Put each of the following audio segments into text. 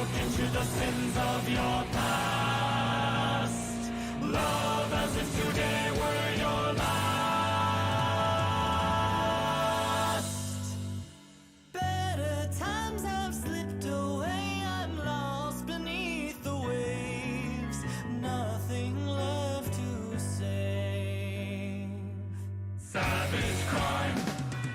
look into the sins of your past. Love as if today were your last. Better times have slipped away, I'm lost beneath the waves. Nothing left to save. Savage crime,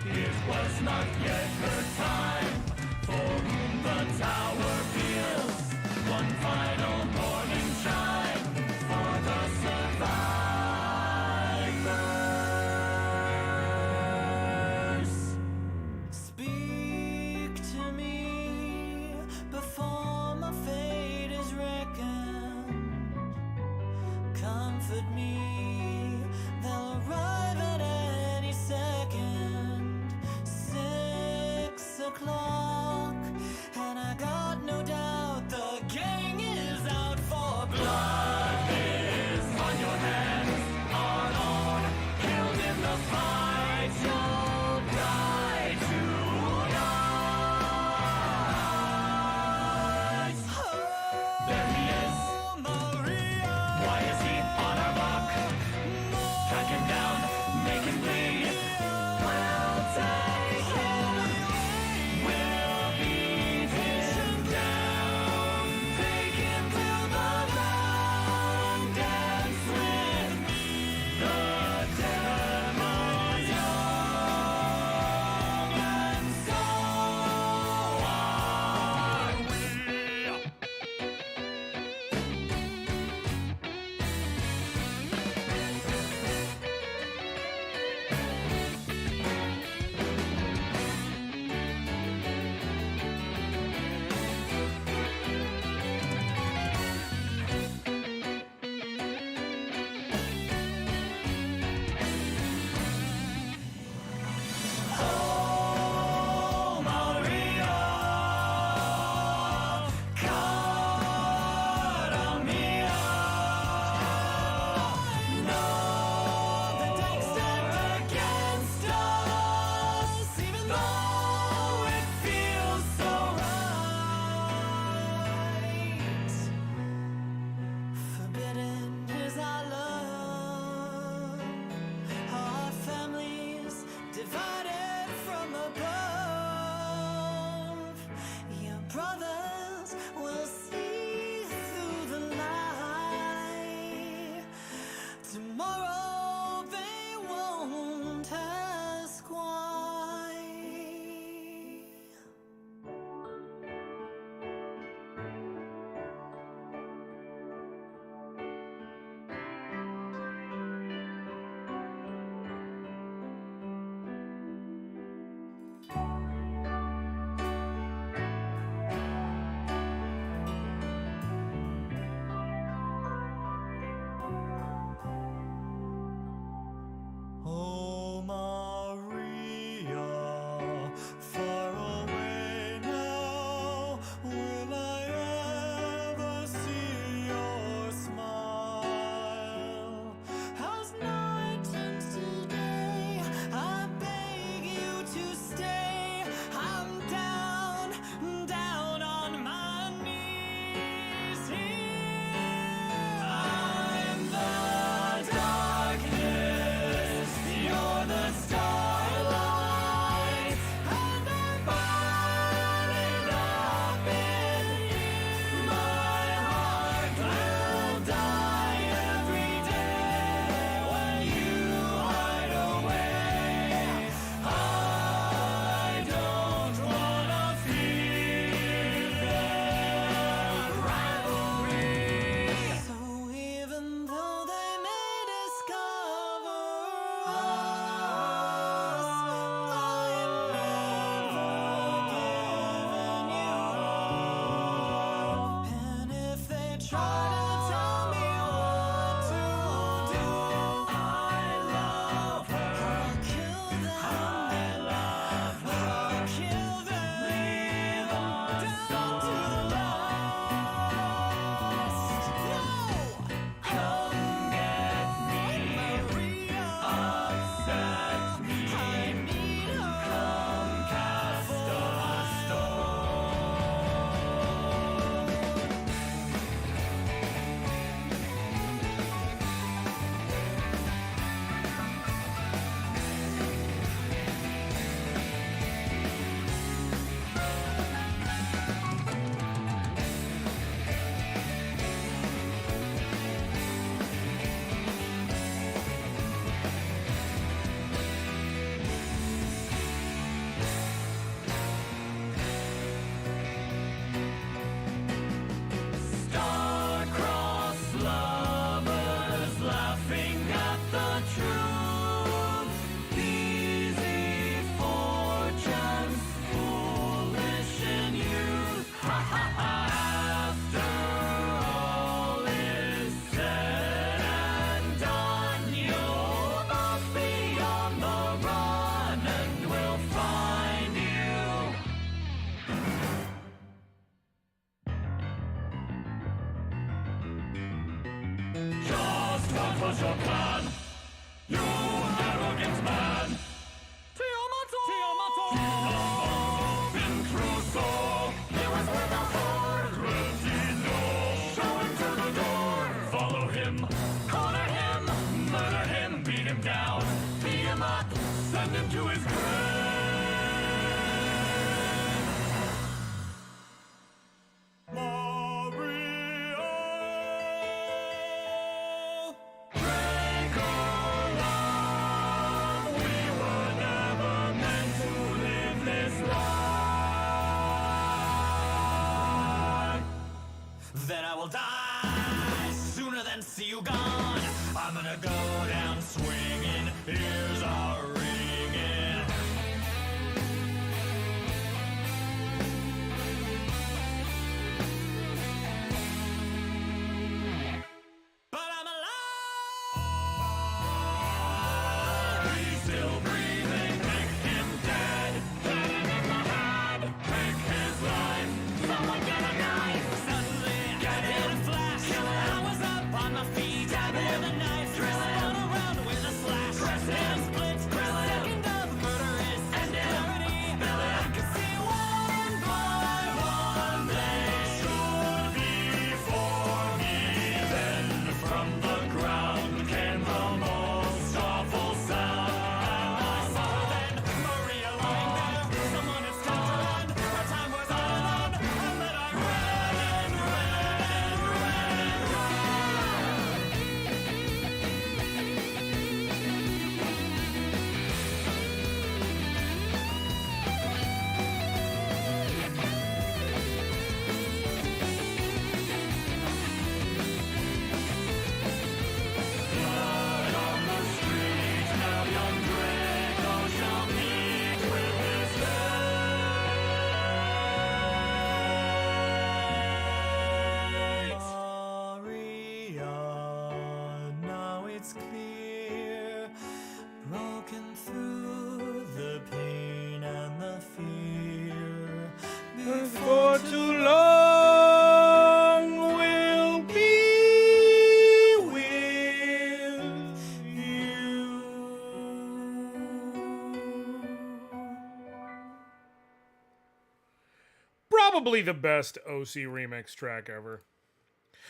it was not yet her time. For whom the tower feels one final morning shine for the survivors. Speak to me before my fate is reckoned. Comfort me, they'll arrive at any second. 6 o'clock, and I got no doubt the gang is out for blood. Blood is on your hands, our own, killed in the fight. You'll die tonight. There he is. Maria, Why is he on our block? Track him down, make him bleed. We'll take him. We'll beat him down. Take him to the ground. Dance with the demons young. And so are we. Oh, Maria, cara mia. No, the deck stacked against us, even though it feels so right. forbidden is our love, our families divided from above. Your brothers will see through the lie. Tomorrow they won't ask why. Oh, Maria, far away now, will I ever see your smile? As night turns to day, I beg you to stay. I'm down, down on my knees here. I'm the darkness, you're the starlight, and I'm burning up in you. My heart will die every day when you hide away. I don't wanna feel their rivalry. So even though they may discover us, I'm never giving you up. And if they try to tell me what to do, I love her. I'll kill them. I love her. I'll kill them. Leave us Down to the last. No! Come get me, Maria, upset me. I need her. Come cast a stone. 'cause you're gone. You arrogant man. Tiamato! Robinson Crusoe. He was with a horde. Cretino. Show him to the door. Follow him. Corner him. Murder him. Beat him down. Beat him up. Send him to his grave. Then I will die sooner than see you gone. I'm gonna go down swinging. Ears are ringing. But I'm alive. He's still breathing. Make him dead. Hit him in the head. Take his life. Someone get a knife. Suddenly, in a flash, I was up on my feet, stabbing with a knife, spun around with a slash, in a split second of murderous clarity. I could see one by one They stood before me. Then from the ground came the most awful sound. and I saw then Maria lying there. Someone had struck her on, her time was on, and then I ran and ran and ran and ran. Blood on the street. Now young Draco shall meet with his fate. Maria, now it's clear, broken through the pain and the fear. For too long we'll be with you. Probably the best OC remix track ever.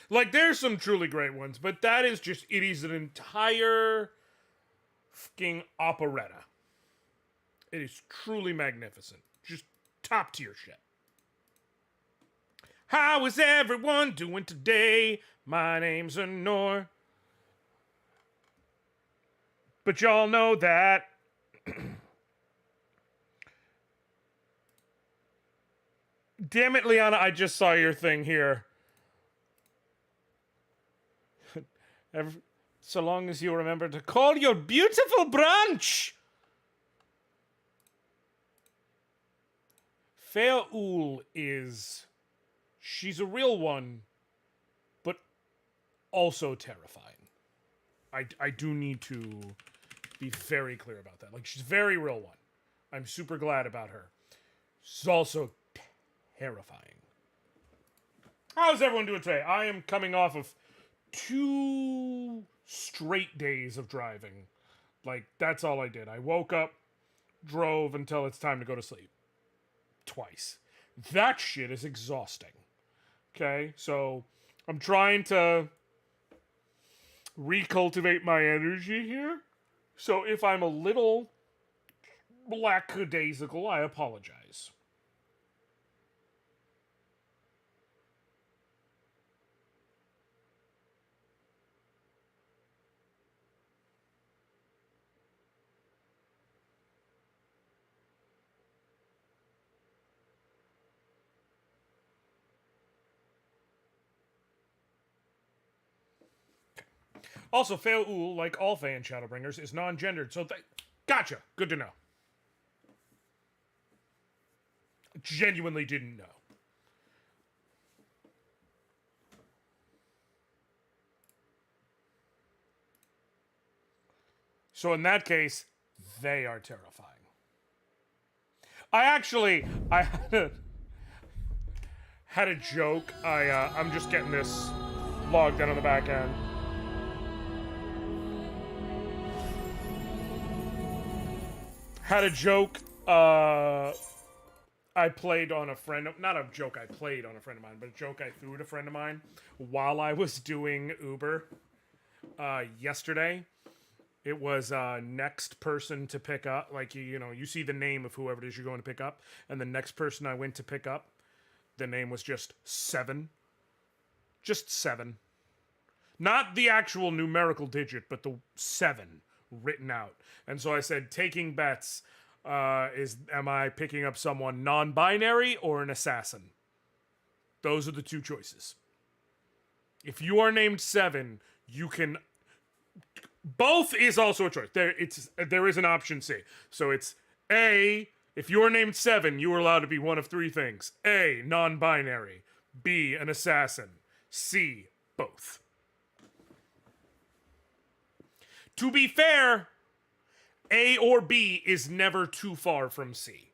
Like, there's some truly great ones, but that is just, it is an entire fucking operetta. It is truly magnificent. Just top tier shit. How is everyone doing today? My name's Anor. But y'all know that. Damn it, Liana, I just saw your thing here. So long as you remember to call your beautiful branch. Feoul is... She's a real one, but also terrifying. I do need to be very clear about that. Like, she's a very real one. I'm super glad about her. She's also terrifying. How's everyone doing today? I am coming off of 2 straight days of driving. Like, that's all I did. I woke up, drove until it's time to go to sleep. Twice. That shit is exhausting. Okay, so I'm trying to recultivate my energy here. So if I'm a little lackadaisical, I apologize. Also, Feoul, like all Fey in Shadowbringers, is non-gendered, so gotcha. Good to know. Genuinely didn't know. So in that case, they are terrifying. I had a joke. I'm just getting this logged in on the back end. Had a joke. I played on a friend of, not a joke I played on a friend of mine, but a joke I threw at a friend of mine while I was doing Uber yesterday. It was next person to pick up. Like, you know, you see the name of whoever it is you're going to pick up, and the next person I went to pick up, the name was just 7. Just 7. Not the actual numerical digit, but the 7 written out. And so I said, taking bets, am I picking up someone non-binary or an assassin? Those are the two choices. If you are named 7, you can... Both is also a choice. There is an option C. So it's A, if you are named 7, you are allowed to be one of 3 things. A, non-binary. B, an assassin. C, both. To be fair, A or B is never too far from C.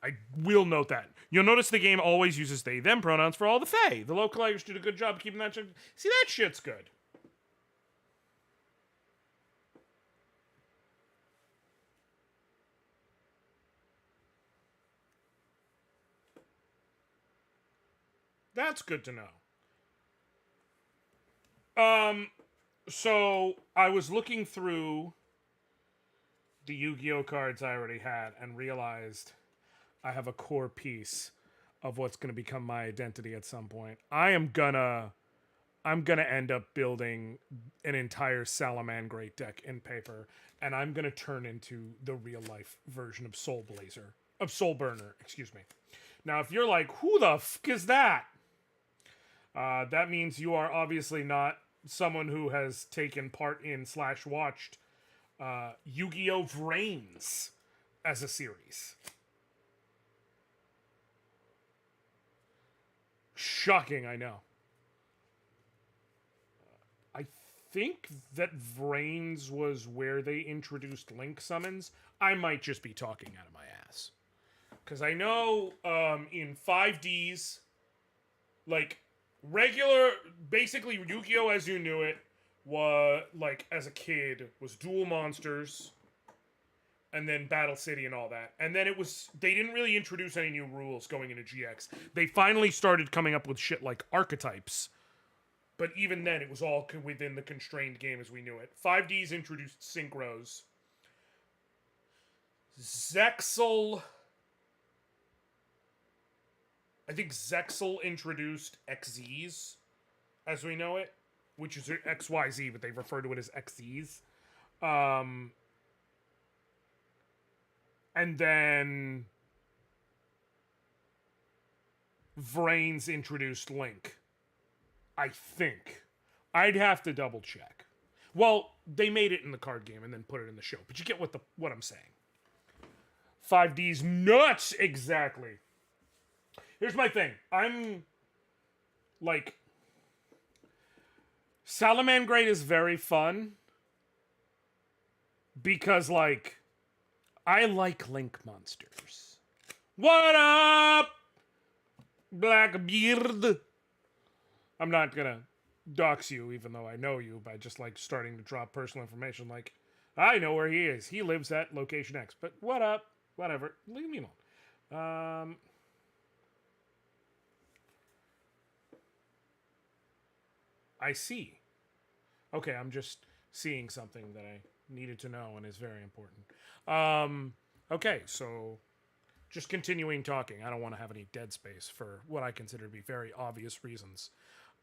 I will note that. You'll notice the game always uses they, them pronouns for all the Fae. The local Irish did a good job keeping that shit. See, that shit's good. That's good to know. So I was looking through the Yu-Gi-Oh cards I already had and realized I have a core piece of what's going to become my identity at some point. I'm gonna end up building an entire Salamangreat deck in paper, and I'm gonna turn into the real life version of Soulburner, excuse me. Now, if you're like, who the fuck is that? That means you are obviously not someone who has taken part in / watched Yu-Gi-Oh! Vrains as a series. Shocking, I know. I think that Vrains was where they introduced Link summons. I might just be talking out of my ass. Because I know in 5Ds, like, regular, basically Yu-Gi-Oh! As you knew it, was, like, as a kid, was Duel Monsters, and then Battle City and all that. And then it was, they didn't really introduce any new rules going into GX. They finally started coming up with shit like archetypes. But even then, it was all within the constrained game as we knew it. 5Ds introduced Synchros. Zexal... I think Zexal introduced XZs, as we know it, which is XYZ, but they refer to it as XZs. And then Vrains introduced Link. I think. I'd have to double check. Well, they made it in the card game and then put it in the show, but you get what I'm saying. 5D's nuts, exactly. Here's my thing. I'm, like, Salamangreat is very fun because, like, I like Link monsters. What up, Blackbeard? I'm not gonna dox you, even though I know you, by just, like, starting to drop personal information. Like, I know where he is. He lives at location X. But what up? Whatever. Leave me alone. I see. Okay, I'm just seeing something that I needed to know and is very important. Okay, so just continuing talking. I don't want to have any dead space for what I consider to be very obvious reasons.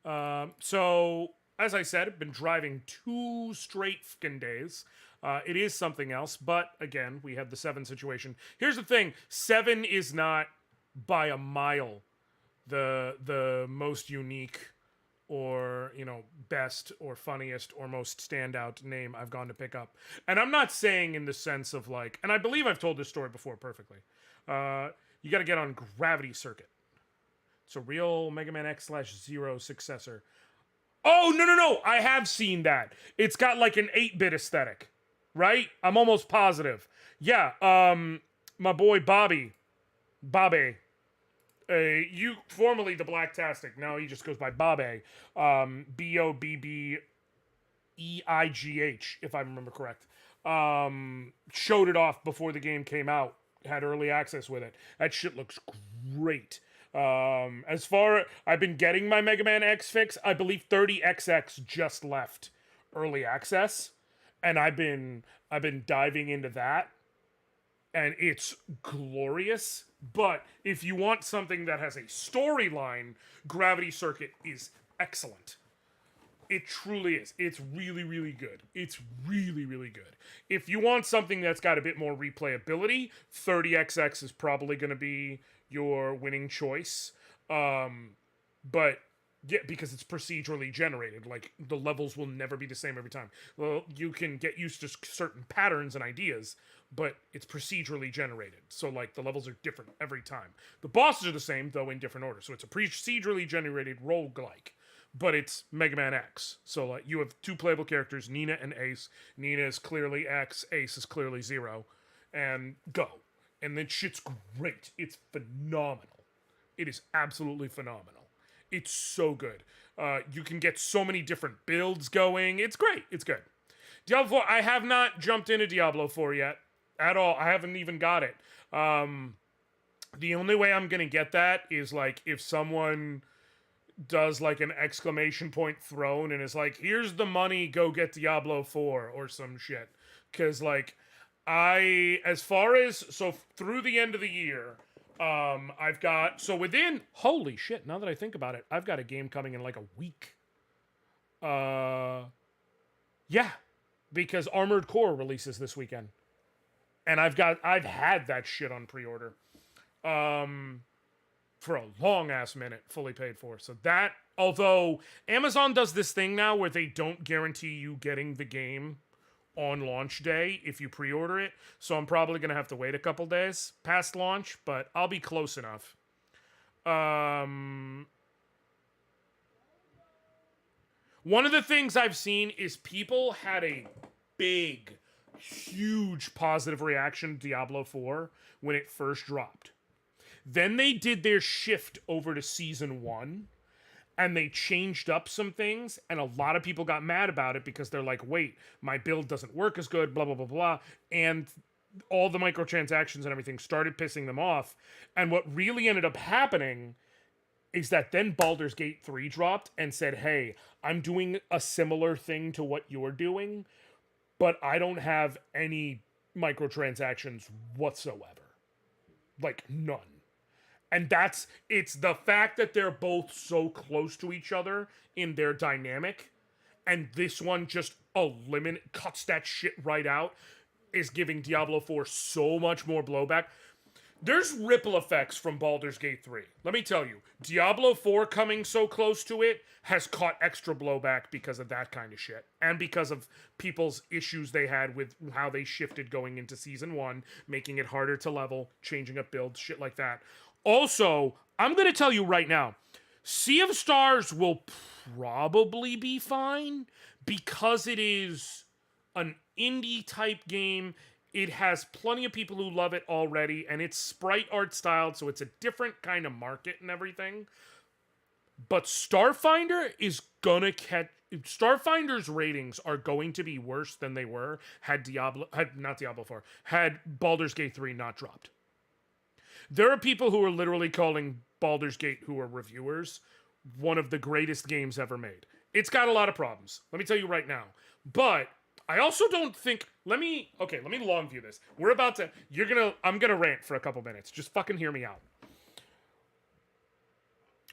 So, as I said, I've been driving 2 straight fucking days. It is something else, but again, we have the 7 situation. Here's the thing. 7 is not by a mile the most unique or, you know, best or funniest or most standout name I've gone to pick up. And I'm not saying in the sense of, like, and I believe I've told this story before perfectly. You got to get on Gravity Circuit. It's a real Mega Man X/0 successor. Oh, no. I have seen that. It's got, like, an 8-bit aesthetic, right? I'm almost positive. Yeah, my boy Bobby. You formerly the Blacktastic. Now he just goes by Bobbe. Bobbeigh, if I remember correct. showed it off before the game came out, had early access with it. That shit looks great. As far I've been getting my Mega Man X fix, I believe 30XX just left early access, and I've been diving into that, and it's glorious. But if you want something that has a storyline, Gravity Circuit is excellent. It truly is. It's really, really good. It's really, really good. If you want something that's got a bit more replayability, 30XX is probably going to be your winning choice. But yeah, because it's procedurally generated. Like, the levels will never be the same every time. Well, you can get used to certain patterns and ideas, but it's procedurally generated. So, like, the levels are different every time. The bosses are the same, though in different order. So it's a procedurally generated roguelike. But it's Mega Man X. So, like, you have two playable characters, Nina and Ace. Nina is clearly X, Ace is clearly 0. And go. And then shit's great. It's phenomenal. It is absolutely phenomenal. It's so good. You can get so many different builds going. It's great. It's good. Diablo 4, I have not jumped into Diablo 4 yet. At all. I haven't even got it. The only way I'm going to get that is, like, if someone does, like, an exclamation point throne and is like, here's the money, go get Diablo 4 or some shit. Because, like, so through the end of the year, I've got, so within, holy shit, now that I think about it, I've got a game coming in like a week. Yeah, because Armored Core releases this weekend. And I've had that shit on pre-order. For a long ass minute, fully paid for. So that, although Amazon does this thing now where they don't guarantee you getting the game on launch day if you pre-order it. So I'm probably going to have to wait a couple days past launch, but I'll be close enough. One of the things I've seen is people had a big, huge positive reaction to Diablo 4 when it first dropped. Then they did their shift over to Season 1, and they changed up some things, and a lot of people got mad about it because they're like, wait, my build doesn't work as good, blah, blah, blah, blah, and all the microtransactions and everything started pissing them off. And what really ended up happening is that then Baldur's Gate 3 dropped and said, hey, I'm doing a similar thing to what you're doing, but I don't have any microtransactions whatsoever. Like, none. And it's the fact that they're both so close to each other in their dynamic, and this one just cuts that shit right out, is giving Diablo 4 so much more blowback. There's ripple effects from Baldur's Gate 3. Let me tell you, Diablo 4 coming so close to it has caught extra blowback because of that kind of shit. And because of people's issues they had with how they shifted going into Season 1, making it harder to level, changing up builds, shit like that. Also, I'm going to tell you right now, Sea of Stars will probably be fine because it is an indie type game. It has plenty of people who love it already, and it's sprite art styled, so it's a different kind of market and everything. But Starfinder is gonna Starfinder's ratings are going to be worse than they were had Baldur's Gate 3 not dropped. There are people who are literally calling Baldur's Gate, who are reviewers, one of the greatest games ever made. It's got a lot of problems. Let me tell you right now. But I also don't think, let me long view this. I'm gonna rant for a couple minutes. Just fucking hear me out.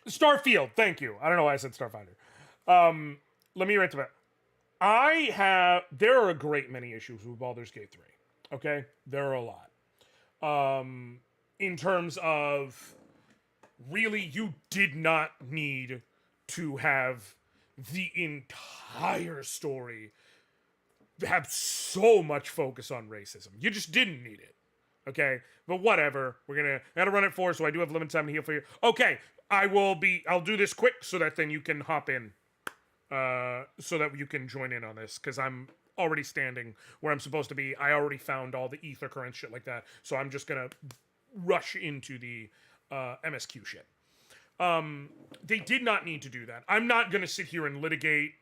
Starfield, thank you. I don't know why I said Starfinder. Let me rant about it. There are a great many issues with Baldur's Gate 3. Okay? There are a lot. In terms of, really, you did not need to have the entire story have so much focus on racism. You just didn't need it. Okay? But whatever. I gotta run it for, so I do have limited time to heal for you. Okay, I'll do this quick so that then you can hop in. So that you can join in on this, because I'm already standing where I'm supposed to be. I already found all the ether currents, shit like that. So I'm just gonna rush into the MSQ shit. They did not need to do that. I'm not gonna sit here and litigate,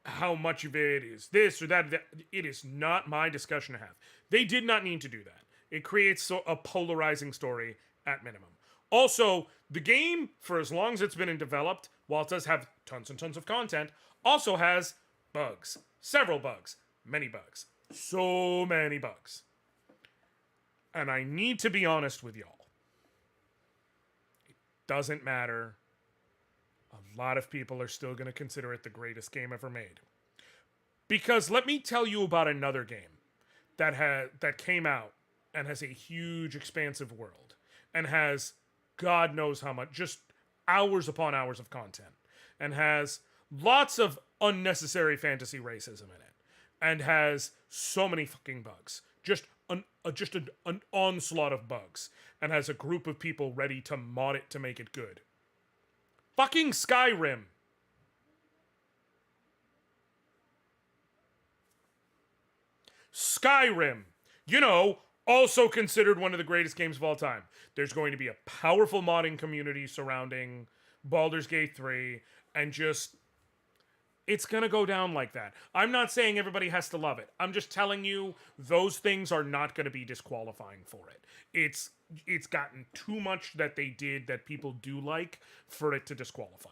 how much of it is this or that. It is not my discussion to have. They did not need to do that. It creates a polarizing story at minimum. Also, the game, for as long as it's been developed, while it does have tons and tons of content, also has bugs. Several bugs. Many bugs. So many bugs. And I need to be honest with y'all. It doesn't matter. A lot of people are still going to consider it the greatest game ever made. Because let me tell you about another game that came out and has a huge, expansive world. And has God knows how much, just hours upon hours of content. And has lots of unnecessary fantasy racism in it. And has so many fucking bugs. Just an onslaught of bugs. And has a group of people ready to mod it to make it good. Fucking Skyrim. Skyrim. You know, also considered one of the greatest games of all time. There's going to be a powerful modding community surrounding Baldur's Gate 3, and just, it's going to go down like that. I'm not saying everybody has to love it. I'm just telling you those things are not going to be disqualifying for it. It's gotten too much that they did that people do like for it to disqualify.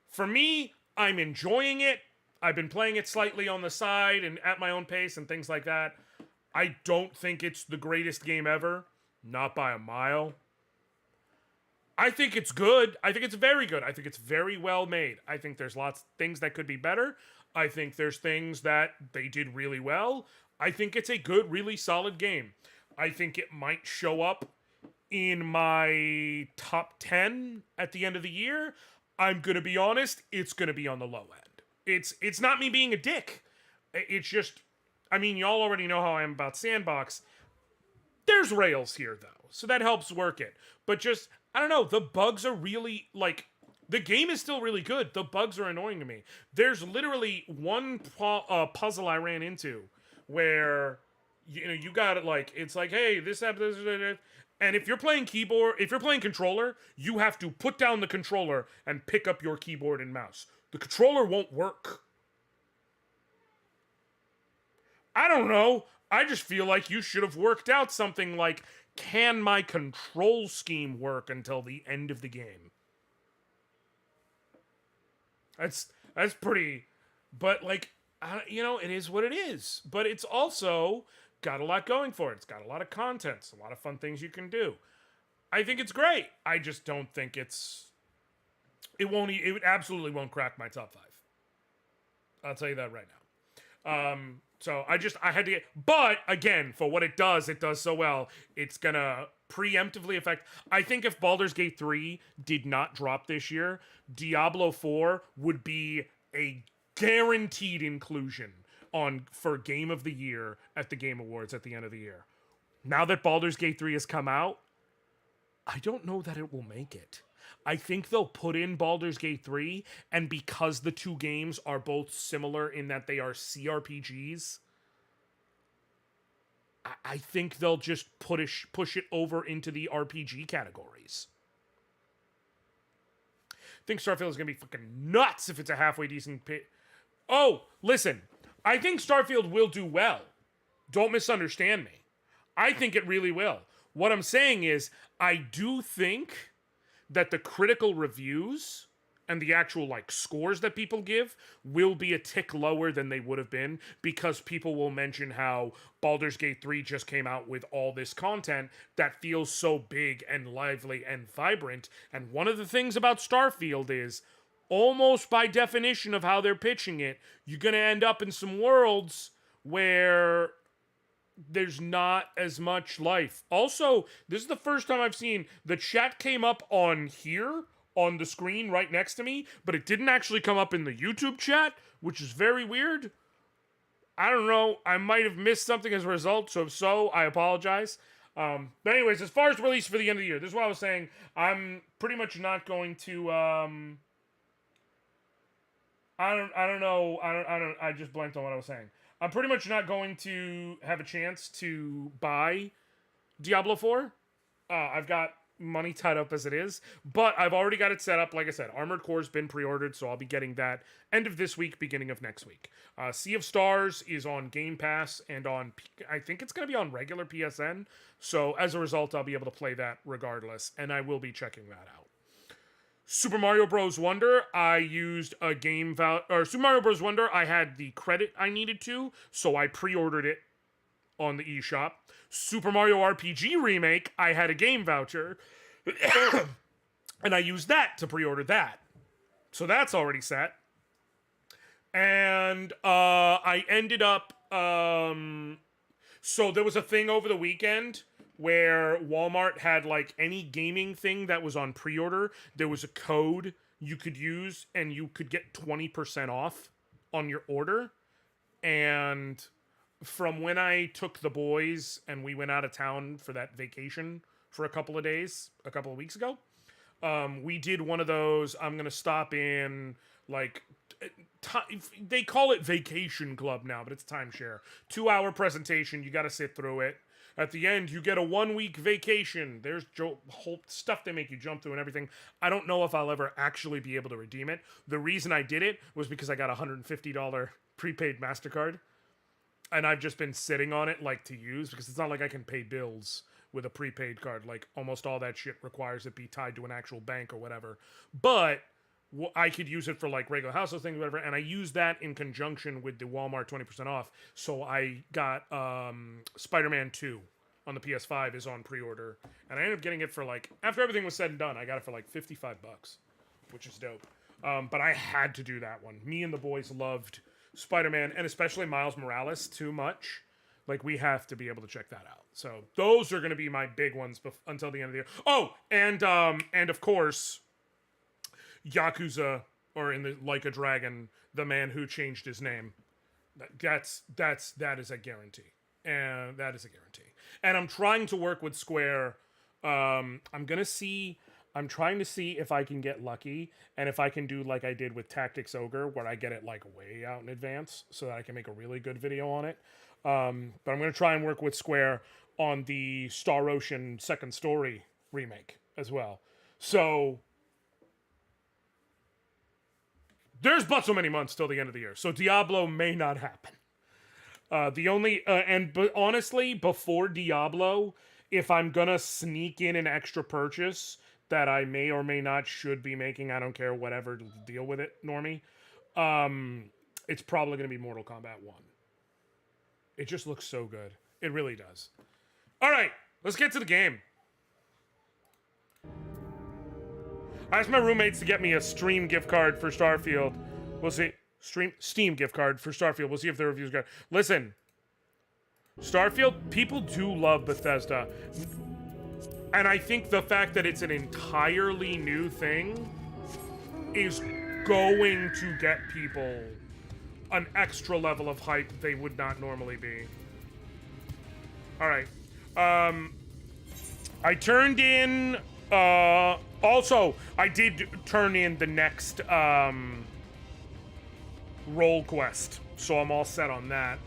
For me, I'm enjoying it. I've been playing it slightly on the side and at my own pace and things like that. I don't think it's the greatest game ever. Not by a mile. I think it's good. I think it's very good. I think it's very well made. I think there's lots of things that could be better. I think there's things that they did really well. I think it's a good, really solid game. I think it might show up in my top 10 at the end of the year. I'm going to be honest, it's going to be on the low end. It's not me being a dick. It's just, I mean, y'all already know how I am about Sandbox. There's rails here, though, so that helps work it. But just, I don't know, the bugs are really, like, the game is still really good. The bugs are annoying to me. There's literally one puzzle I ran into where, you know, you got it, like, it's like, hey, this happens, and if you're playing controller, you have to put down the controller and pick up your keyboard and mouse. The controller won't work. I don't know. I just feel like you should have worked out something like, can my control scheme work until the end of the game? That's pretty, but like, you know, it is what it is. But it's also got a lot going for it. It's got a lot of content. It's a lot of fun things you can do. I think it's great. I just don't think it absolutely won't crack my top 5. I'll tell you that right now. So I had to get, but again, for what it does so well. It's gonna preemptively affect. I think if Baldur's Gate 3 did not drop this year, Diablo 4 would be a guaranteed inclusion for Game of the Year at the Game Awards at the end of the year. Now that Baldur's Gate 3 has come out, I don't know that it will make it. I think they'll put in Baldur's Gate 3, and because the two games are both similar in that they are CRPGs, I think they'll just push it over into the RPG categories. I think Starfield is going to be fucking nuts if it's a halfway decent Oh, listen. I think Starfield will do well. Don't misunderstand me. I think it really will. What I'm saying is, I do think that the critical reviews and the actual like scores that people give will be a tick lower than they would have been, because people will mention how Baldur's Gate 3 just came out with all this content that feels so big and lively and vibrant. And one of the things about Starfield is, almost by definition of how they're pitching it, you're going to end up in some worlds where there's not as much life. Also, this is the first time I've seen the chat came up on here on the screen right next to me, but it didn't actually come up in the YouTube chat, which is very weird. I don't know. I might have missed something as a result, so if so, I apologize. But anyways, as far as release for the end of the year, this is what I was saying. I'm pretty much not going to I just blanked on what I was saying. I'm pretty much not going to have a chance to buy Diablo 4. I've got, money tied up as it is, but I've already got it set up. Like I said, Armored Core's been pre-ordered, so I'll be getting that end of this week, beginning of next week. Sea of Stars is on Game Pass and on, I think it's going to be on regular PSN, so as a result, I'll be able to play that regardless, and I will be checking that out. Super Mario Bros. Wonder, I used a game Super Mario Bros. Wonder, I had the credit I needed to, so I pre-ordered it on the eShop. Super Mario RPG Remake, I had a game voucher, and I used that to pre-order that. So that's already set. And I ended up... so there was a thing over the weekend where Walmart had, like, any gaming thing that was on pre-order, there was a code you could use, and you could get 20% off on your order. And from when I took the boys and we went out of town for that vacation for a couple of days, a couple of weeks ago, we did one of those, I'm going to stop in, like, they call it Vacation Club now, but it's timeshare. 2-hour presentation, you got to sit through it. At the end, you get a 1-week vacation. There's whole stuff they make you jump through and everything. I don't know if I'll ever actually be able to redeem it. The reason I did it was because I got a $150 prepaid MasterCard. And I've just been sitting on it, like, to use, because it's not like I can pay bills with a prepaid card. Like, almost all that shit requires it be tied to an actual bank or whatever. But I could use it for, like, regular household things, whatever, and I used that in conjunction with the Walmart 20% off. So I got Spider-Man 2 on the PS5 is on pre-order, and I ended up getting it for, like, after everything was said and done, I got it for, like, $55, which is dope. But I had to do that one. Me and the boys loved Spider-Man, and especially Miles Morales, too much. Like, we have to be able to check that out. So those are going to be my big ones until the end of the year. Oh, and of course, Yakuza, or in the Like a Dragon, the man who changed his name. That is a guarantee. And that is a guarantee. And I'm trying to work with Square. I'm trying to see if I can get lucky, and if I can do like I did with Tactics Ogre, where I get it like way out in advance, so that I can make a really good video on it. But I'm going to try and work with Square on the Star Ocean Second Story remake as well. So there's but so many months till the end of the year, so Diablo may not happen. But honestly, before Diablo, if I'm gonna sneak in an extra purchase that I may or may not should be making, I don't care, whatever, deal with it, normie, it's probably gonna be Mortal Kombat 1. It just looks so good. It really does. Alright, let's get to the game. I asked my roommates to get me a Steam gift card for Starfield. We'll see. Steam gift card for Starfield. We'll see if the review's good. Listen, Starfield, people do love Bethesda. And I think the fact that it's an entirely new thing is going to get people an extra level of hype they would not normally be. Alright. I turned in... also, I did turn in the next, role quest, so I'm all set on that.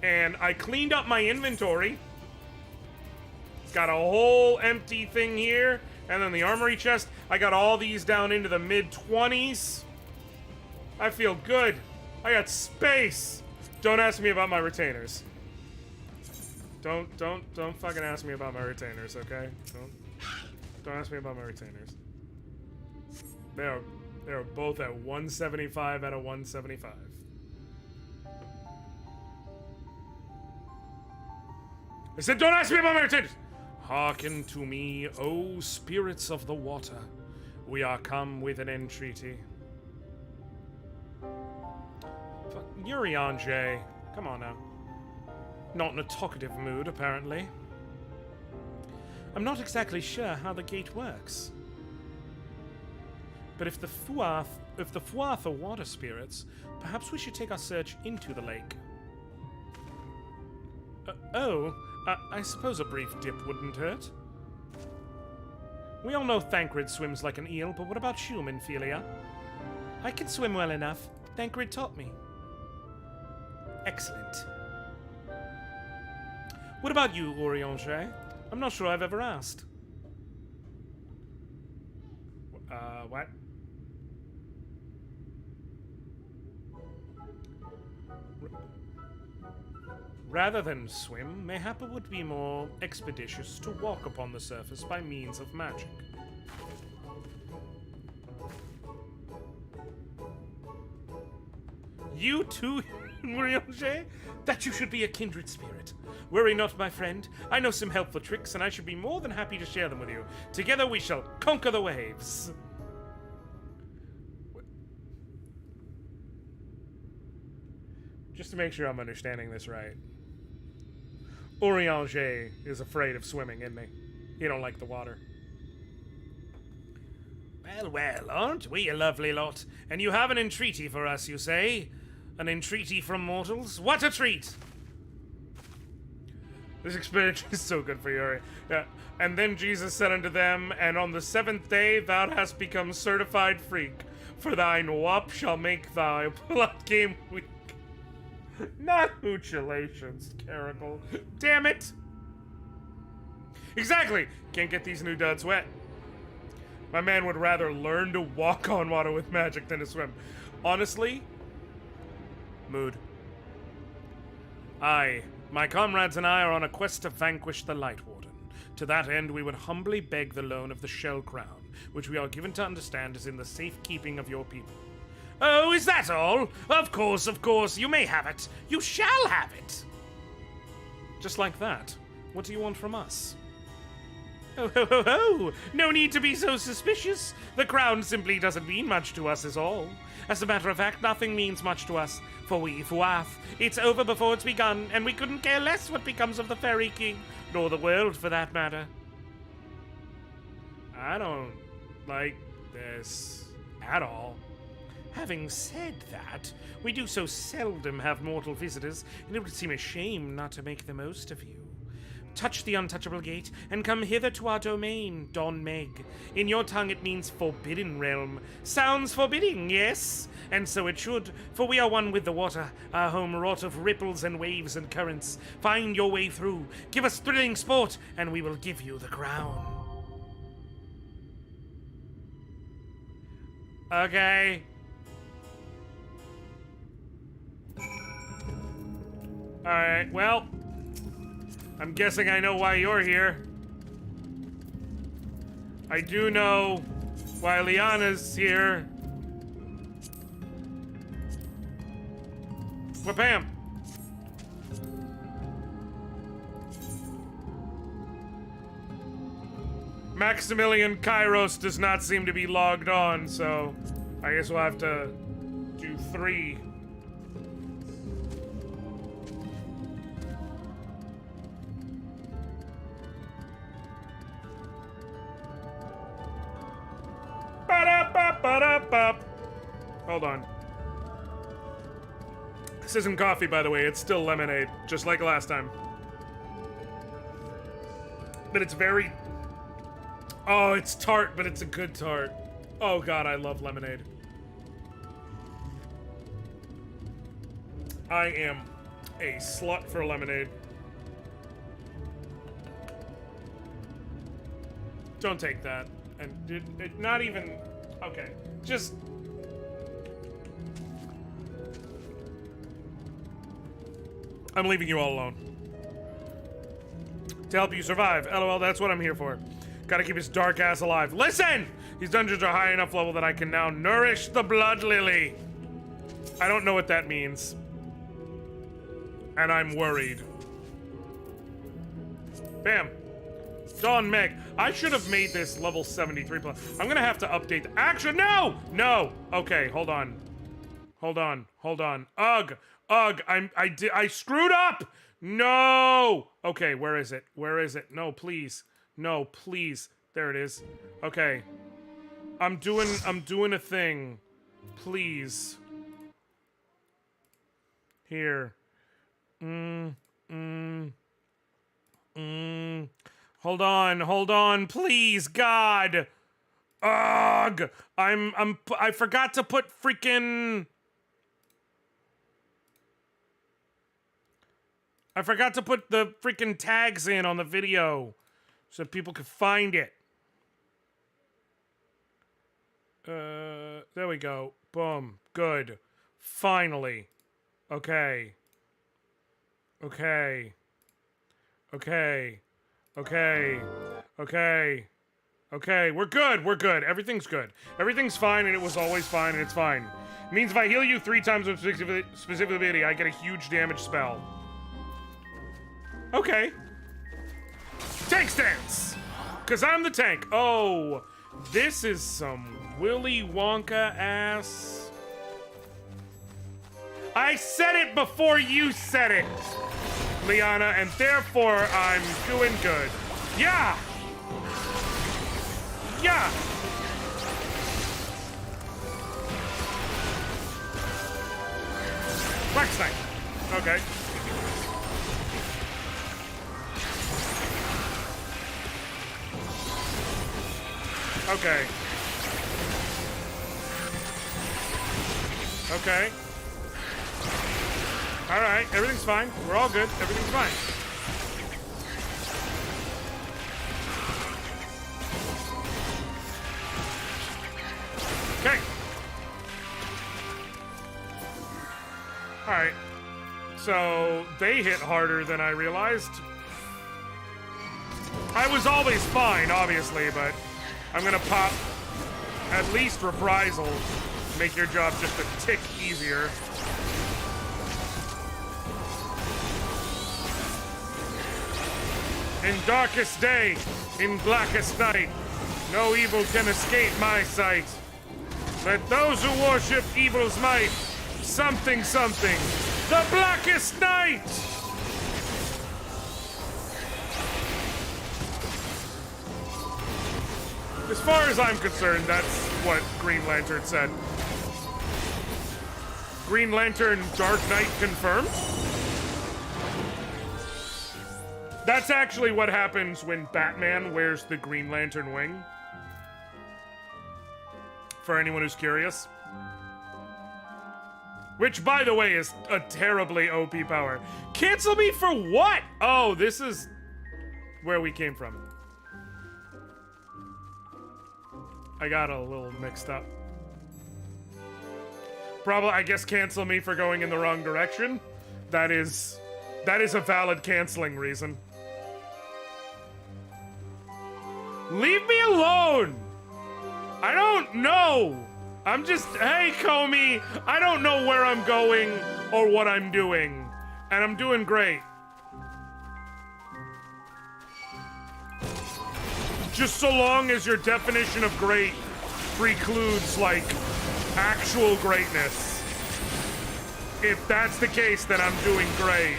And I cleaned up my inventory. Got a whole empty thing here, and then the armory chest. I got all these down into the mid-20s. I feel good. I got space. Don't ask me about my retainers. Don't fucking ask me about my retainers, okay? Don't ask me about my retainers. They are both at 175 out of 175. I said, don't ask me about my retainers! Hearken to me, O spirits of the water. We are come with an entreaty. Eorzea, come on now. Not in a talkative mood, apparently. I'm not exactly sure how the gate works. But if the Fuath are water spirits, perhaps we should take our search into the lake. I suppose a brief dip wouldn't hurt. We all know Thancred swims like an eel, but what about you, Minfilia? I can swim well enough. Thancred taught me. Excellent. What about you, Eorzea? I'm not sure I've ever asked. What? Rather than swim, mayhap it would be more expeditious to walk upon the surface by means of magic. You too, Eorzea? That you should be a kindred spirit. Worry not, my friend. I know some helpful tricks, and I should be more than happy to share them with you. Together we shall conquer the waves. Just to make sure I'm understanding this right. Eorzea is afraid of swimming, isn't he? He don't like the water. Well, well, aren't we a lovely lot? And you have an entreaty for us, you say? An entreaty from mortals? What a treat! This experience is so good for you. Yeah. And then Jesus said unto them, and on the 7th day thou hast become certified freak, for thine wop shall make thy blood game weak. Not hoochulations, Caragol. Damn it! Exactly! Can't get these new duds wet. My man would rather learn to walk on water with magic than to swim. Honestly, mood. Aye, my comrades and I are on a quest to vanquish the Light Warden. To that end, we would humbly beg the loan of the Shell Crown, which we are given to understand is in the safekeeping of your people. Oh, is that all? Of course, you may have it. You shall have it. Just like that. What do you want from us? Oh, ho, ho, ho! No need to be so suspicious. The crown simply doesn't mean much to us is all. As a matter of fact, nothing means much to us, for we Fuath. It's over before it's begun, and we couldn't care less what becomes of the Fairy King, nor the world for that matter. I don't like this at all. Having said that, we do so seldom have mortal visitors, and it would seem a shame not to make the most of you. Touch the untouchable gate, and come hither to our domain, Don Meg. In your tongue it means forbidden realm. Sounds forbidding, yes? And so it should, for we are one with the water, our home wrought of ripples and waves and currents. Find your way through, give us thrilling sport, and we will give you the crown. Okay. Alright, well, I'm guessing I know why you're here. I do know why Liana's here. Wha-bam! Maximilian Kairos does not seem to be logged on, so I guess we'll have to do 3. Hold on. This isn't coffee, by the way. It's still lemonade, just like last time. But it's very... Oh, it's tart, but it's a good tart. Oh god, I love lemonade. I am a slut for lemonade. Don't take that. And it not even... Okay, just... I'm leaving you all alone. To help you survive. LOL, that's what I'm here for. Gotta keep his dark ass alive. Listen! These dungeons are high enough level that I can now nourish the blood lily. I don't know what that means. And I'm worried. Bam. Dawn Meg. I should have made this level 73 plus. I'm gonna have to update the action. No! No! Okay, hold on. Hold on. Hold on. Ugh. Ugh. I screwed up! No! Okay, where is it? Where is it? No, please. No, please. There it is. Okay. I'm doing a thing. Please. Here. Hold on, please, God. Ugh. I forgot to put freaking... I forgot to put the freaking tags in on the video so people could find it. There we go. Boom. Good. Finally. Okay. Okay. Okay. Okay. Okay. Okay. We're good. We're good. Everything's good. Everything's fine, and it was always fine, and it's fine. It means if I heal you 3 times with specific ability, I get a huge damage spell. Okay. Tank stance! Because I'm the tank. Oh, this is some Willy Wonka ass. I said it before you said it, Liana, and therefore I'm doing good. Yeah! Yeah! Black Snipe. Okay. Okay. Okay. Alright, everything's fine. We're all good. Everything's fine. Okay. Alright. So, they hit harder than I realized. I was always fine, obviously, but I'm gonna pop at least Reprisal. Make your job just a tick easier. In darkest day, in blackest night, no evil can escape my sight. Let those who worship evil's might, something, something, the blackest night! As far as I'm concerned, that's what Green Lantern said. Green Lantern Dark Knight confirmed? That's actually what happens when Batman wears the Green Lantern wing. For anyone who's curious. Which, by the way, is a terribly OP power. Cancel me for what? Oh, this is where we came from. I got a little mixed up. Probably, I guess, cancel me for going in the wrong direction. That is a valid canceling reason. Leave me alone! I don't know! I'm just, hey, Comey, I don't know where I'm going or what I'm doing. And I'm doing great. Just so long as your definition of great precludes, like, actual greatness. If that's the case, then I'm doing great.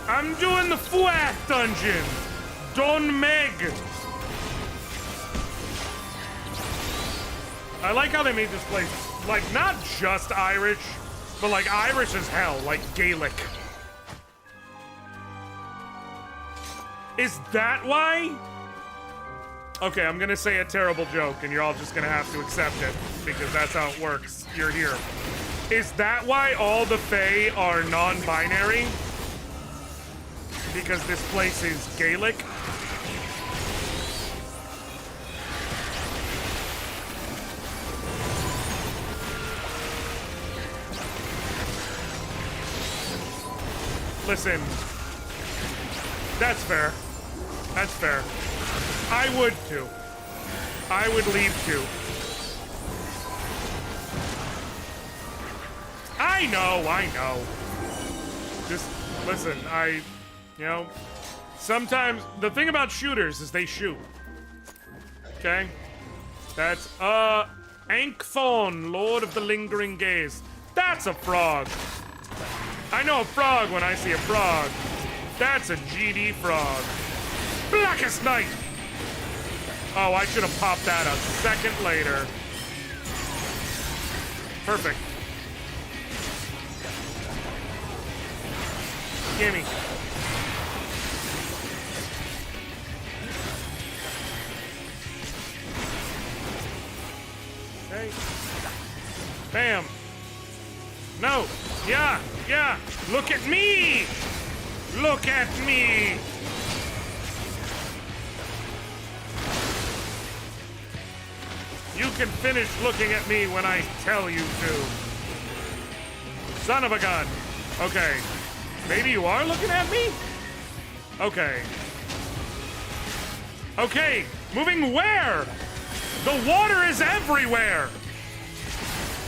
I'm doing the Fuack dungeon. Don Meg. I like how they made this place, like, not just Irish, but like Irish as hell, like Gaelic. Is that why? Okay, I'm gonna say a terrible joke, and you're all just gonna have to accept it, because that's how it works. You're here. Is that why all the Fae are non-binary? Because this place is Gaelic? Listen, that's fair. That's fair. I would too. I would leave too. I know. Just listen, you know, sometimes the thing about shooters is they shoot. Okay? That's, Ankthorn, Lord of the Lingering Gaze. That's a frog. I know a frog when I see a frog. That's a GD frog. Blackest Night! Oh, I should have popped that a second later. Perfect. Gimme. Okay. Bam. No! No. Yeah. Yeah. Look at me. Look at me. You can finish looking at me when I tell you to. Son of a gun. Okay. Maybe you are looking at me? Okay. Okay. Moving where? The water is everywhere.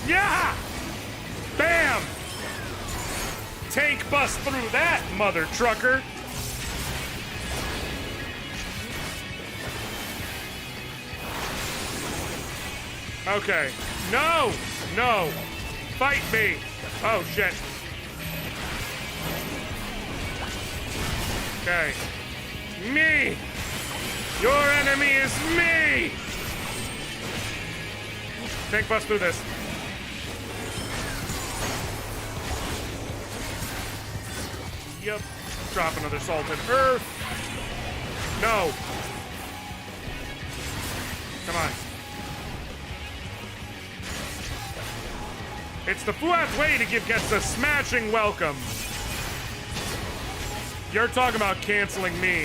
Yeah. Bam. Tank bust through that, mother trucker. Okay. No! No! Fight me! Oh, shit. Okay. Me! Your enemy is me! Tank bust through this. Yep. Drop another salted earth. No. Come on. It's the Fuath way to give guests a smashing welcome. You're talking about canceling me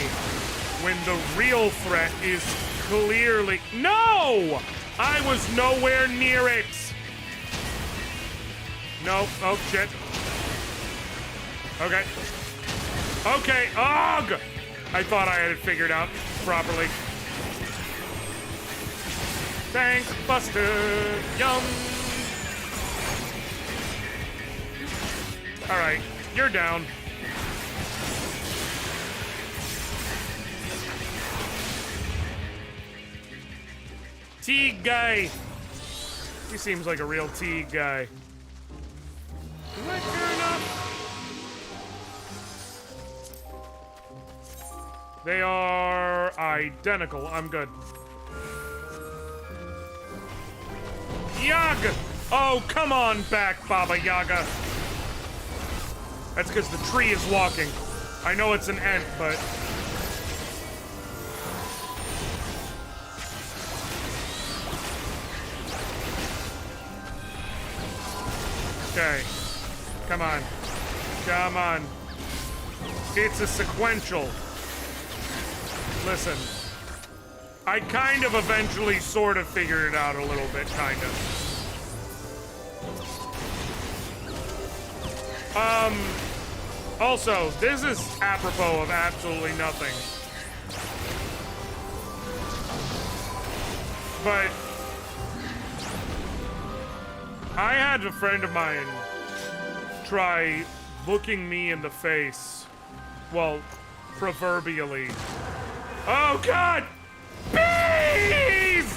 when the real threat is clearly... No! I was nowhere near it. No. Oh, shit. Okay. Okay. Ugh! I thought I had it figured out properly. Tank busted. Yum. All right. You're down. Teague guy. He seems like a real Teague guy. Is that fair enough? They are identical. I'm good. Yaga! Oh, come on back, Baba Yaga. That's because the tree is walking. I know it's an ant, but... Okay. Come on. Come on. It's a sequential. Listen. I kind of eventually sort of figured it out a little bit, kind of. Also, this is apropos of absolutely nothing. But I had a friend of mine try looking me in the face. Well, proverbially. Oh, God! Bees!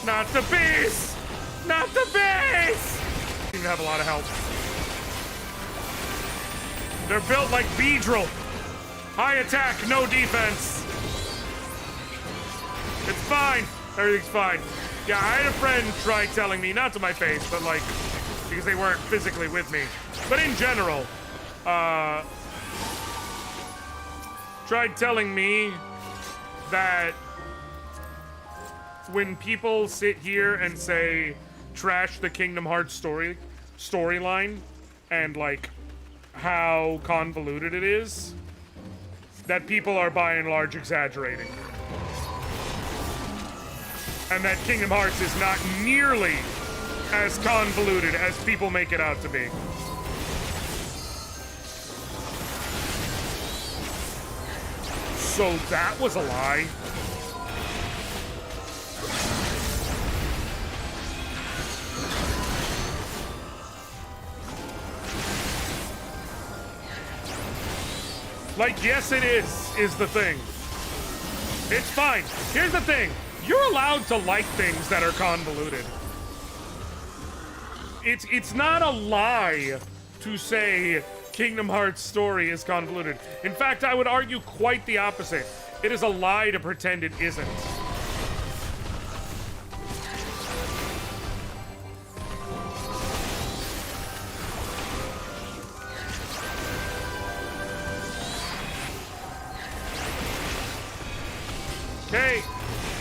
Not the bees! Not the bees! You have a lot of help. They're built like Beedrill. High attack, no defense. It's fine. Everything's fine. Yeah, I had a friend try telling me, not to my face, but like, because they weren't physically with me, but in general, tried telling me that when people sit here and say, trash the Kingdom Hearts storyline, and like, how convoluted it is, that people are by and large exaggerating. And that Kingdom Hearts is not nearly as convoluted as people make it out to be. So that was a lie. Like, yes, it is the thing. It's fine. Here's the thing. You're allowed to like things that are convoluted. It's not a lie to say Kingdom Hearts story is convoluted. In fact, I would argue quite the opposite. It is a lie to pretend it isn't.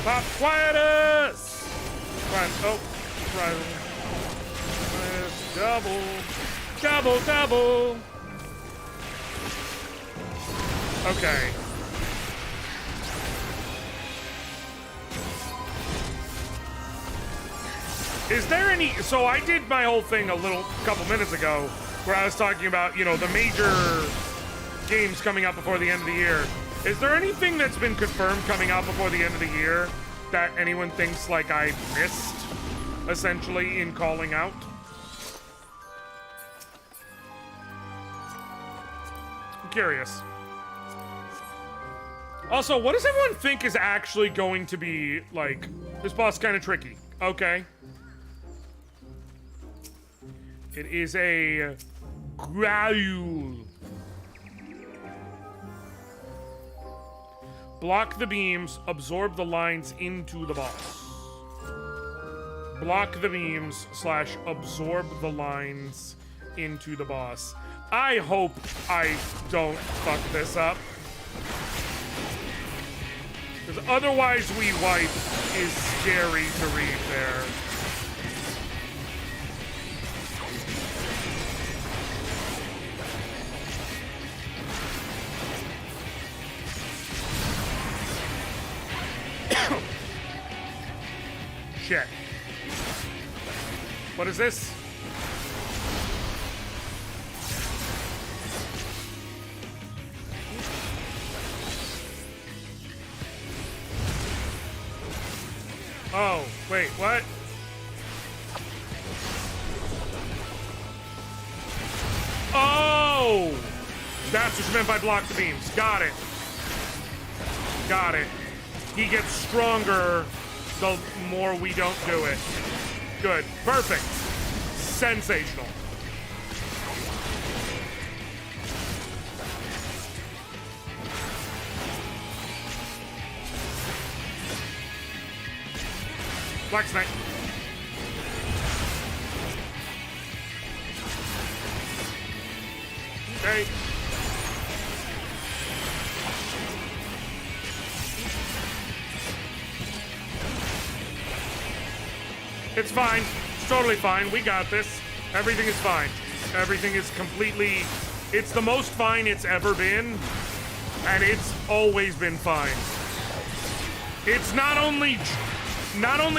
Pop Quietus! Right, oh, right. Double. Double, double. Okay. Is there any... So I did my whole thing couple minutes ago where I was talking about, you know, the major games coming out before the end of the year. Is there anything that's been confirmed coming out before the end of the year that anyone thinks, like, I missed, essentially, in calling out? I'm curious. Also, what does everyone think is actually going to be, like, this boss kind of tricky? Okay. It is a Graul. Block the beams, absorb the lines into the boss. Block the beams / absorb the lines into the boss. I hope I don't fuck this up. Because otherwise we wipe is scary to read there. Shit. What is this? Oh, wait, what? Oh! That's what you meant by block the beams. Got it. Got it. He gets stronger the more we don't do it. Good. Perfect. Sensational. Black Knight. Okay. It's fine. It's totally fine. We got this. Everything is fine. Everything is completely... It's the most fine it's ever been. And it's always been fine. It's not only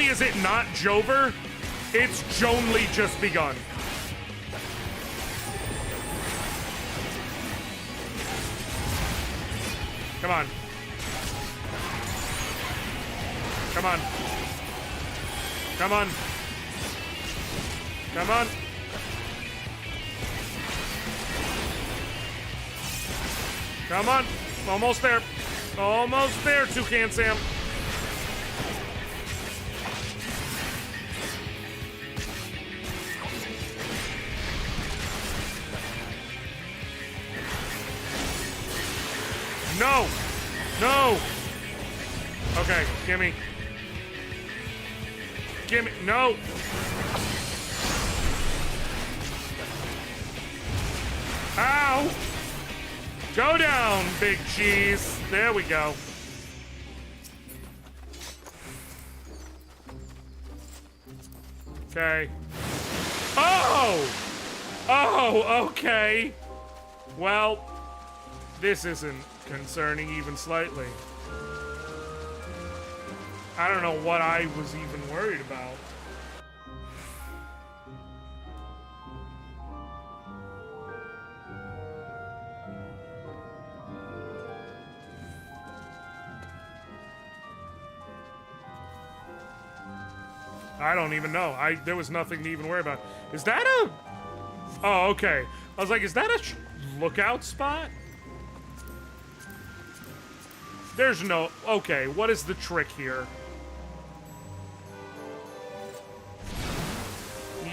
is it not Jover, it's Jonely just begun. Come on. Come on. Come on. Come on. Come on. Almost there. Almost there, Toucan Sam. No! No! Okay, gimme. Gimme. No! Ow! Go down, big cheese. There we go. Okay. Oh! Oh, okay. Well, this isn't concerning even slightly. I don't know what I was even worried about. I don't even know. There was nothing to even worry about. Is that a... Oh, okay. I was like, is that a lookout spot? There's no... Okay, what is the trick here?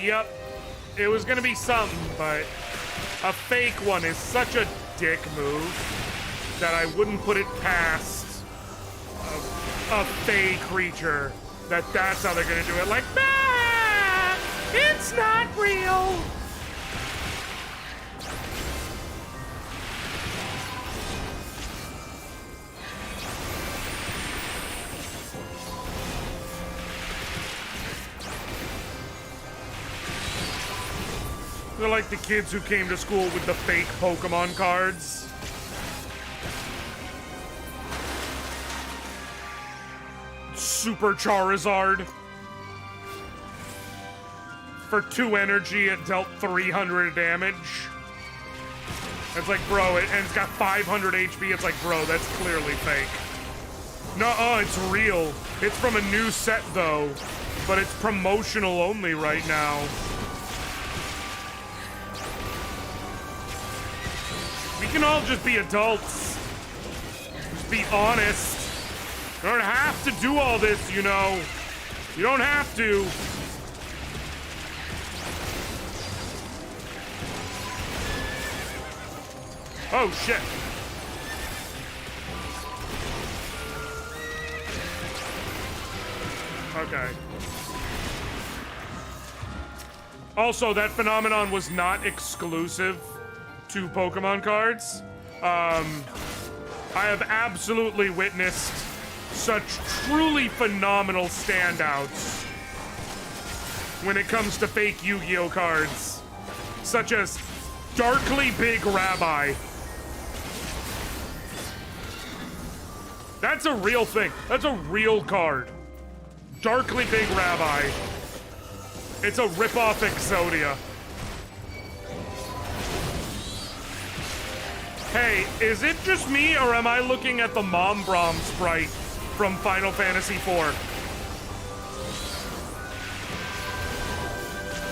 Yep. It was gonna be something, but a fake one is such a dick move that I wouldn't put it past a fey creature that's how they're gonna do it. Like, bah! It's not real! They're like the kids who came to school with the fake Pokemon cards. Super Charizard. For 2 energy, it dealt 300 damage. It's like, bro, and it's got 500 HP. It's like, bro, that's clearly fake. No, it's real. It's from a new set, though. But it's promotional only right now. We can all just be adults. Just be honest. You don't have to do all this, you know. You don't have to. Oh, shit. Okay. Also, that phenomenon was not exclusive to Pokemon cards. I have absolutely witnessed such truly phenomenal standouts when it comes to fake Yu-Gi-Oh cards, such as Darkly Big Rabbi. That's a real thing. That's a real card. Darkly Big Rabbi. It's a rip-off Exodia. Hey, is it just me, or am I looking at the Mom Brom sprite from Final Fantasy IV?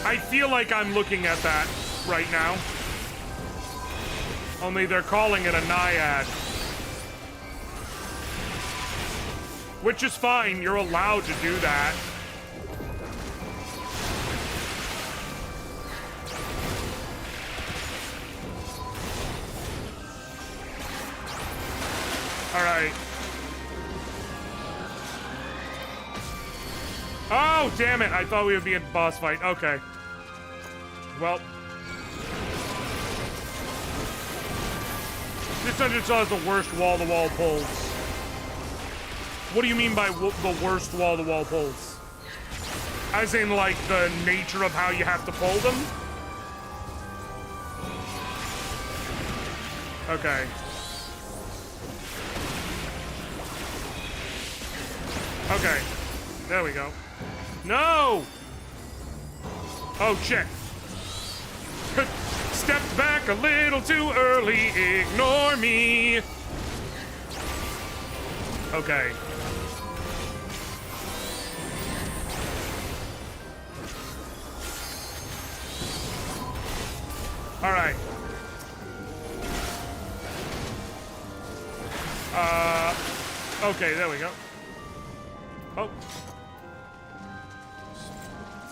I feel like I'm looking at that right now. Only they're calling it a Naiad. Which is fine, you're allowed to do that. Alright. Oh, damn it, I thought we would be in boss fight. Okay. Well. This dungeon still has the worst wall-to-wall pulls. What do you mean by the worst wall-to-wall pulls? As in, like, the nature of how you have to pull them? Okay. Okay. There we go. No! Oh, shit. Stepped back a little too early. Ignore me. Okay. All right. Okay, there we go. Oh.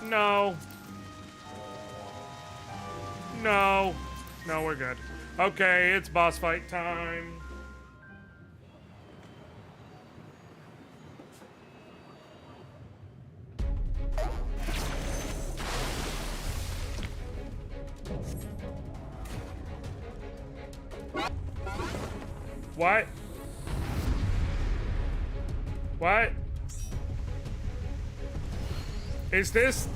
No. No. No, we're good. Okay, it's boss fight time. What? What? Is this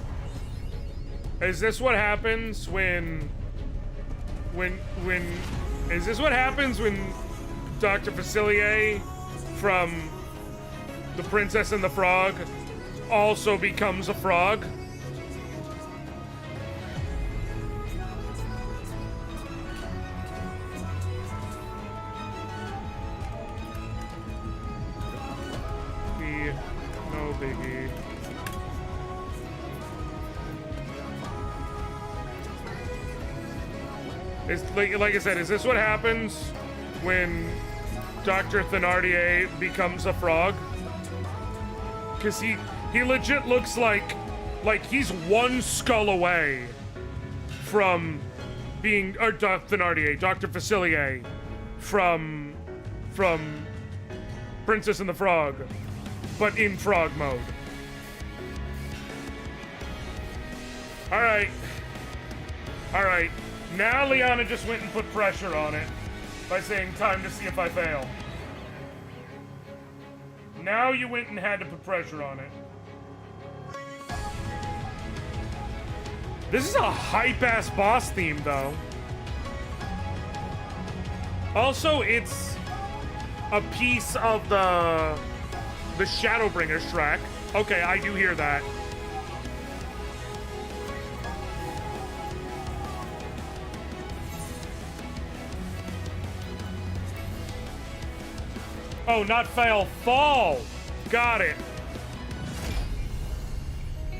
what happens when is this what happens when Dr. Facilier from The Princess and the Frog also becomes a frog? No biggie. It's like I said, is this what happens when Dr. Thenardier becomes a frog? Because he legit looks like he's one skull away from being, or Thenardier, Dr. Facilier from Princess and the Frog, but in frog mode. All right. Now Liana just went and put pressure on it by saying, time to see if I fail. Now you went and had to put pressure on it. This is a hype-ass boss theme, though. Also, it's a piece of the Shadowbringers track. Okay, I do hear that. Oh, not fail, fall. Got it.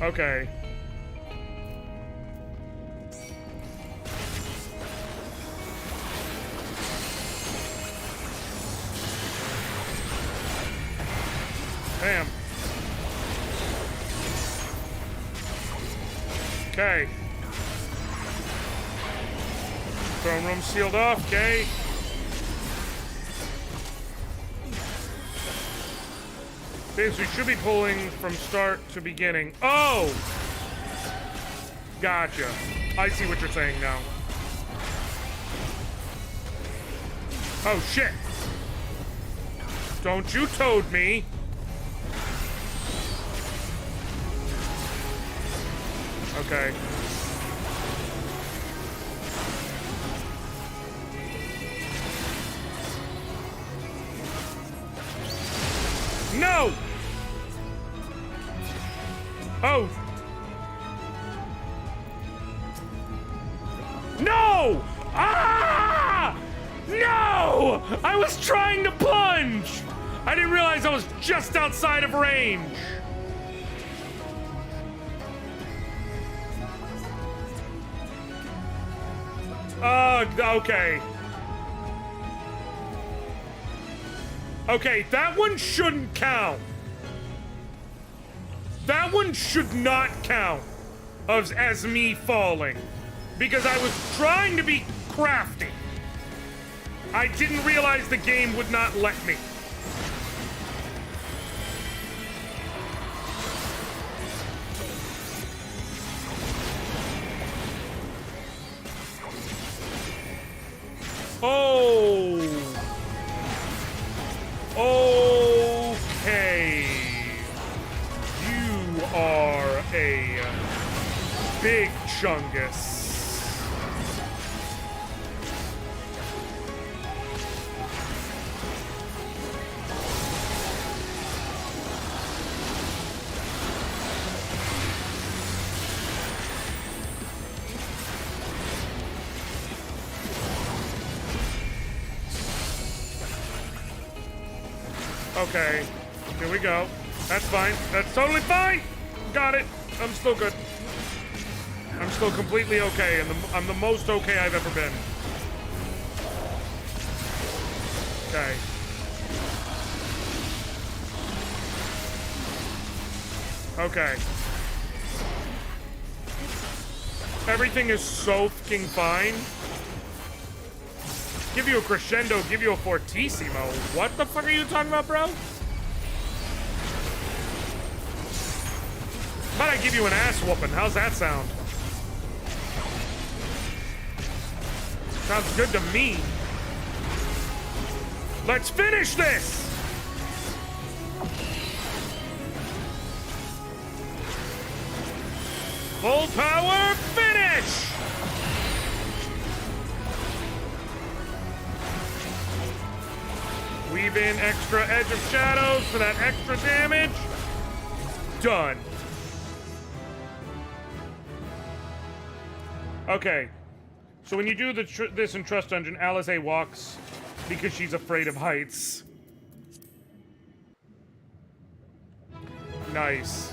Okay. Damn. Okay. Throne room sealed off, okay. Okay, so we should be pulling from start to beginning. Oh! Gotcha. I see what you're saying now. Oh, shit. Don't you toad me. Okay. No! Oh! No! Ah! No! I was trying to plunge! I didn't realize I was just outside of range. Okay. Okay, that one shouldn't count. That one should not count as me falling. Because I was trying to be crafty. I didn't realize the game would not let me. Oh. Okay. You are a big chungus. Okay, here we go. That's fine. That's totally fine. Got it. I'm still good. I'm still completely okay, and I'm the most okay I've ever been. Okay. Okay. Everything is so fucking fine. Give you a crescendo, give you a fortissimo. What the fuck are you talking about, bro? How about I give you an ass whooping? How's that sound? Sounds good to me. Let's finish this! Full power finish! Weave in extra edge of shadows for that extra damage. Done. Okay. So when you do this in Trust Dungeon, Alisaie walks because she's afraid of heights. Nice.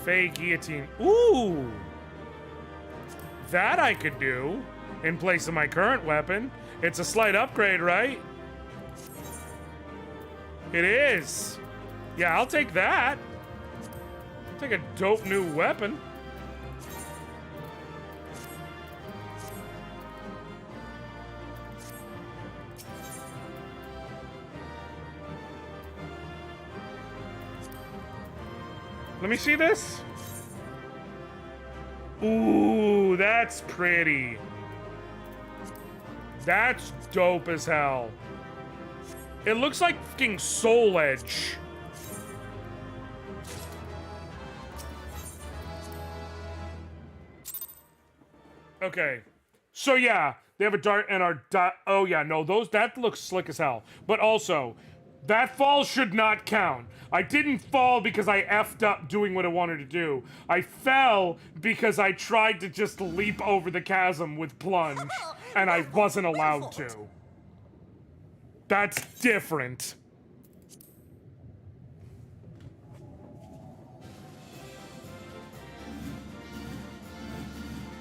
Fey Guillotine. Ooh! That I could do. In place of my current weapon. It's a slight upgrade, right? It is. Yeah, I'll take that. I'll take a dope new weapon. Let me see this. Ooh, that's pretty. That's dope as hell. It looks like fucking Soul Edge. Okay. So yeah, they have a dart and our oh yeah, no, that looks slick as hell. But also, that fall should not count. I didn't fall because I effed up doing what I wanted to do. I fell because I tried to just leap over the chasm with plunge, and I wasn't allowed to. That's different.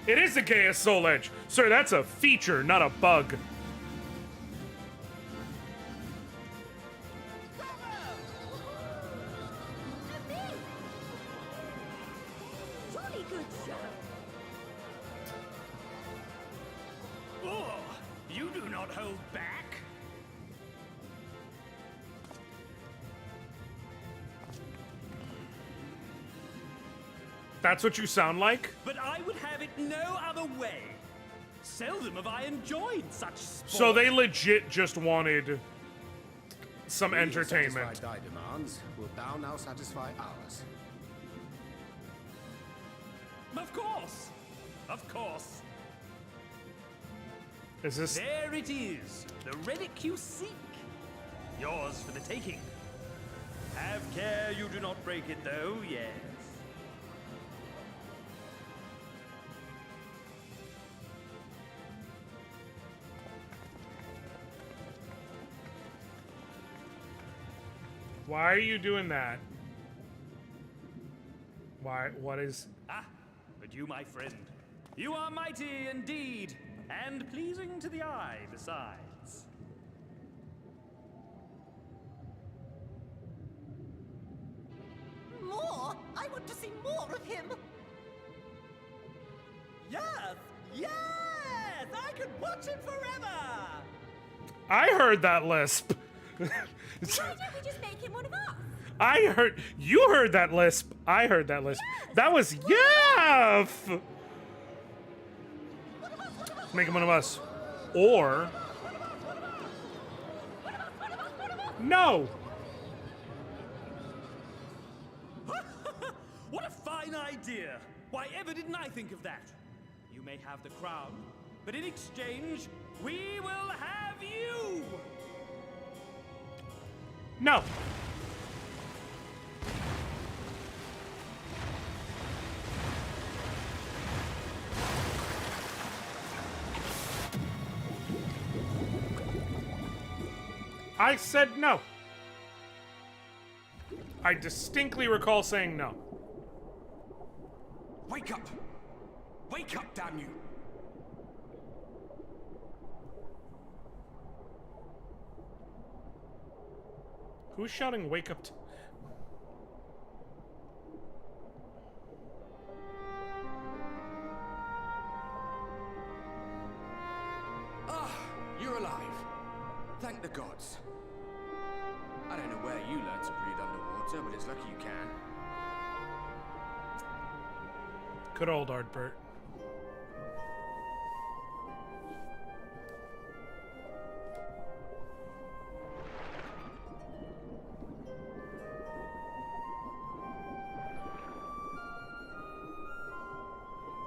It is the gayest soul edge. Sir, that's a feature, not a bug. Jolly good show. Oh, you do not hold back. That's what you sound like? But I would have it no other way. Seldom have I enjoyed such sport. So they legit just wanted some entertainment. Satisfy thy demands, wilt thou now satisfy ours? Of course. Of course. Is this... There it is. The relic you seek. Yours for the taking. Have care you do not break it, though, yes. Why are you doing that? Why? What is... Ah, but you, my friend, you are mighty indeed, and pleasing to the eye besides. More? I want to see more of him. Yes! Yes! I could watch him forever! I heard that lisp. Why don't we just make him one of us? I heard... You heard that lisp. I heard that lisp. Yes. That was... Yaff! Make him one of us. Or... No! What a fine idea! Why ever didn't I think of that? You may have the crown, but in exchange, we will have you! No! I said no. I distinctly recall saying no. Wake up! Wake up, damn you! Who's shouting wake up? Ah, you're alive. Thank the gods. I don't know where you learned to breathe underwater, but it's lucky you can. Good old Artbert.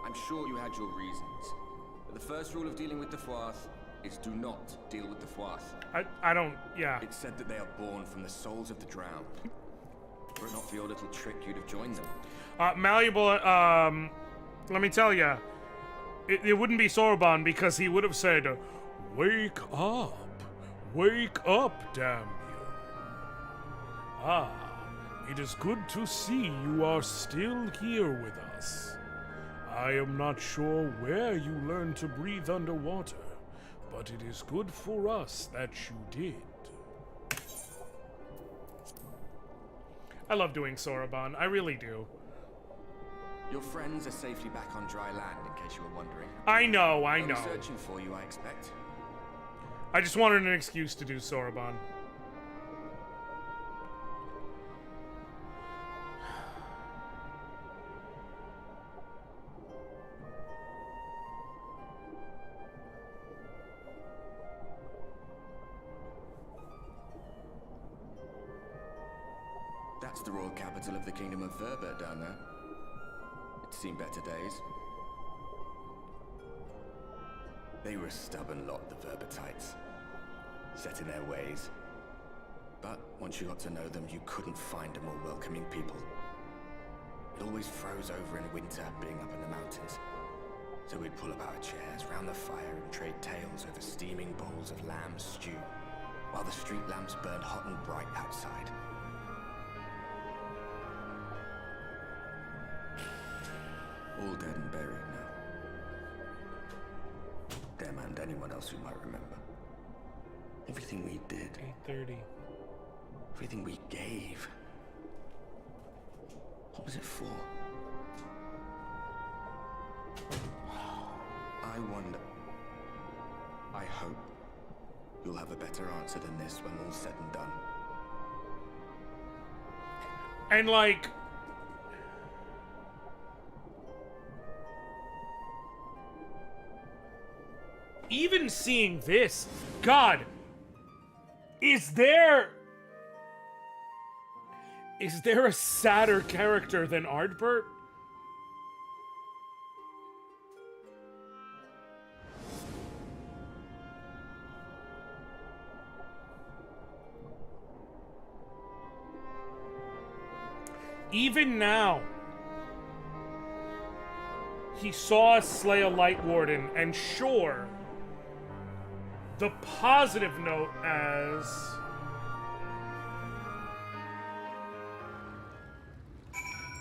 I'm sure you had your reasons. But the first rule of dealing with the Froth is do not deal with the Froth. I don't, yeah. It's said that they are born from the souls of the drowned. Were it not for your little trick, you'd have joined them. Malleable, let me tell ya, it wouldn't be Sorbonne because he would have said, wake up, damn you. Ah, it is good to see you are still here with us. I am not sure where you learned to breathe underwater, but it is good for us that you did. I love doing Sorbonne, I really do. Your friends are safely back on dry land, in case you were wondering. I know. They'll be searching for you, I expect. I just wanted an excuse to do Sorbonne. That's the royal capital of the Kingdom of Verber down there. It's seen better days. They were a stubborn lot, the Verbatites. Set in their ways. But once you got to know them, you couldn't find a more welcoming people. It always froze over in winter, being up in the mountains. So we'd pull up our chairs round the fire and trade tales over steaming bowls of lamb stew, while the street lamps burned hot and bright outside. All dead and buried now. Them and anyone else who might remember. Everything we did. 8:30. Everything we gave. What was it for? I wonder. I hope you'll have a better answer than this when all's said and done. And like, even seeing this, God, is there a sadder character than Ardbert? Even now, he saw us slay a Light Warden, and sure, the positive note as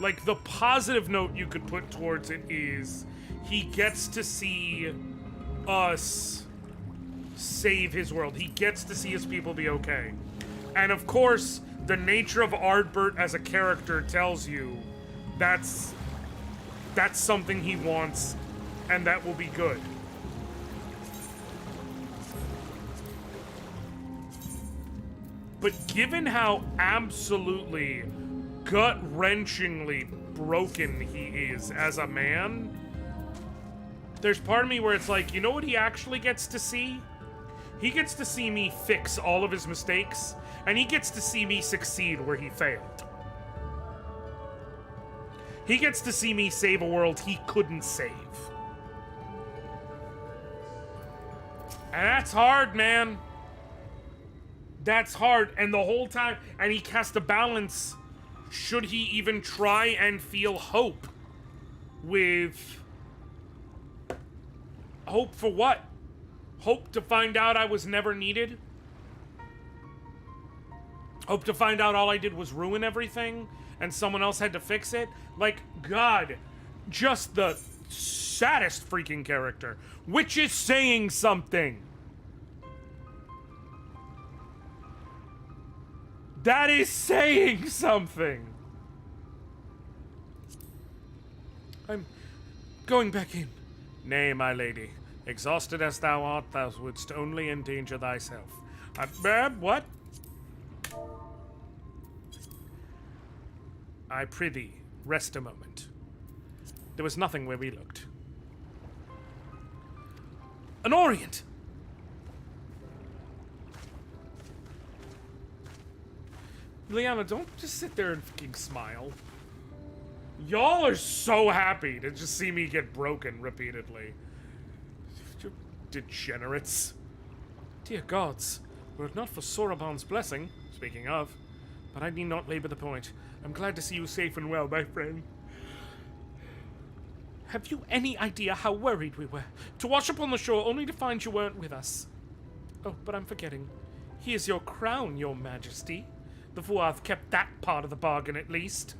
like the positive note you could put towards it is he gets to see us save his world. He gets to see his people be okay. And of course, the nature of Ardbert as a character tells you that's something he wants, and that will be good. But given how absolutely gut-wrenchingly broken he is as a man, there's part of me where it's like, you know what he actually gets to see? He gets to see me fix all of his mistakes, and he gets to see me succeed where he failed. He gets to see me save a world he couldn't save. And that's hard, man. That's hard. And the whole time, and he has to balance, should he even try and feel hope with... Hope for what? Hope to find out I was never needed? Hope to find out all I did was ruin everything and someone else had to fix it? Like, God, just the saddest freaking character, which is saying something. That is saying something. I'm going back in. Nay, my lady. Exhausted as thou art, thou wouldst only endanger thyself. What? I prithee, rest a moment. There was nothing where we looked. Anoriand! Liana, don't just sit there and fucking smile. Y'all are so happy to just see me get broken repeatedly. You degenerates. Dear gods, were it not for Soraban's blessing, speaking of, but I need not labor the point. I'm glad to see you safe and well, my friend. Have you any idea how worried we were? To wash up on the shore only to find you weren't with us. Oh, but I'm forgetting. Here's your crown, your majesty. The Vuath kept that part of the bargain, at least.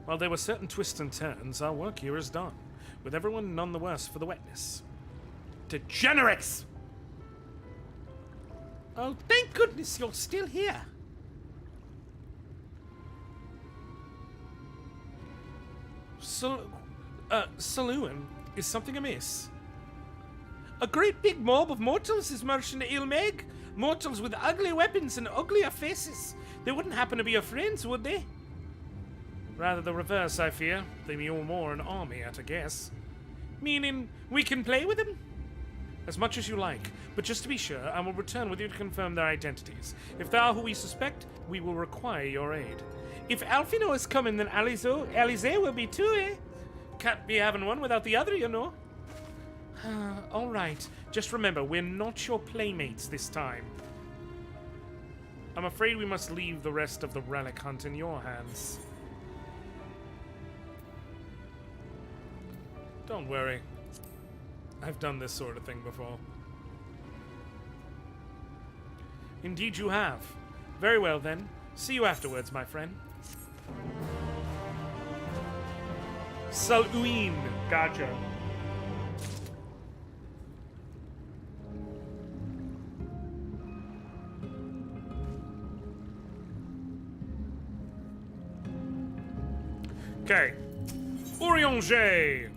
While there were certain twists and turns, our work here is done, with everyone none the worse for the wetness. Degenerates! Oh, thank goodness you're still here. Saluan, is something amiss? A great big mob of mortals is marching to Ilmeg. Mortals with ugly weapons and uglier faces. They wouldn't happen to be your friends, would they? Rather the reverse, I fear. They mean more an army at a guess. Meaning, we can play with them? As much as you like, but just to be sure, I will return with you to confirm their identities. If they are who we suspect, we will require your aid. If Alfino is coming, then Alize will be too, eh? Can't be having one without the other, you know. All right. Just remember, we're not your playmates this time. I'm afraid we must leave the rest of the relic hunt in your hands. Don't worry. I've done this sort of thing before. Indeed you have. Very well then. See you afterwards, my friend. Saluin. Gotcha. Okay. Eorzea.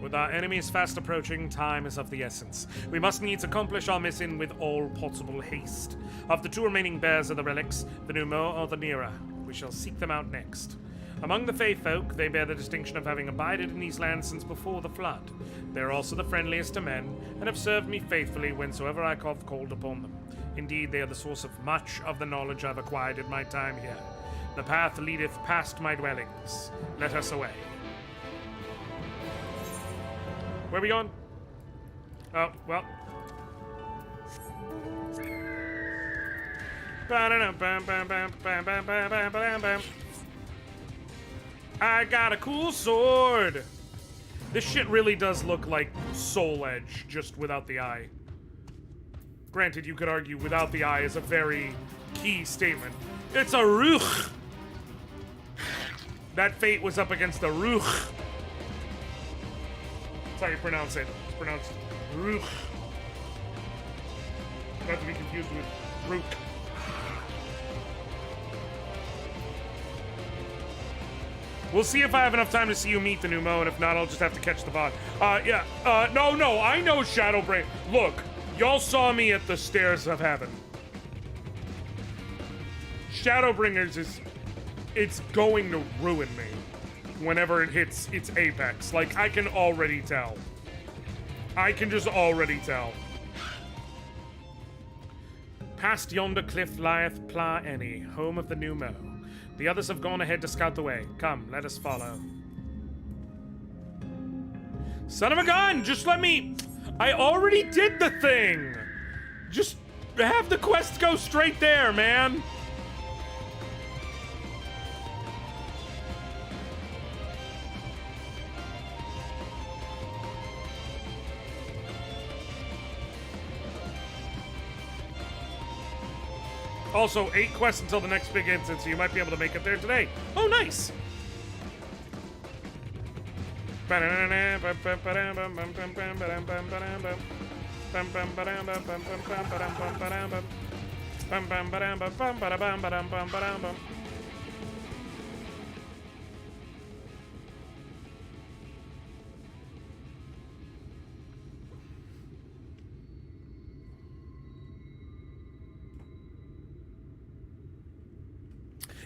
With our enemies fast approaching, time is of the essence. We must needs accomplish our mission with all possible haste. Of the two remaining bears of the relics, the Numo or the Nira, we shall seek them out next. Among the Fae folk, they bear the distinction of having abided in these lands since before the Flood. They are also the friendliest to men, and have served me faithfully whensoever I have called upon them. Indeed, they are the source of much of the knowledge I've acquired in my time here. The path leadeth past my dwellings. Let us away. Where are we going? Oh, well. I got a cool sword. This shit really does look like Soul Edge, just without the eye. Granted, you could argue without the eye is a very key statement. It's a Ruch. That fate was up against the Ruch. That's how you pronounce it. It's pronounced Ruch. Not to be confused with Rook. We'll see if I have enough time to see you meet the Numo, and if not, I'll just have to catch the bot. No, I know Shadowbringers. Look, y'all saw me at the stairs of heaven. Shadowbringers it's going to ruin me whenever it hits its apex. Like, I can already tell. I can just already tell. Past yonder cliff lieth Pla Eni, home of the Numo. The others have gone ahead to scout the way. Come, let us follow. Son of a gun! Just let me... I already did the thing! Just have the quest go straight there, man! Also, 8 quests until the next big instance, so you might be able to make it there today. Oh, nice!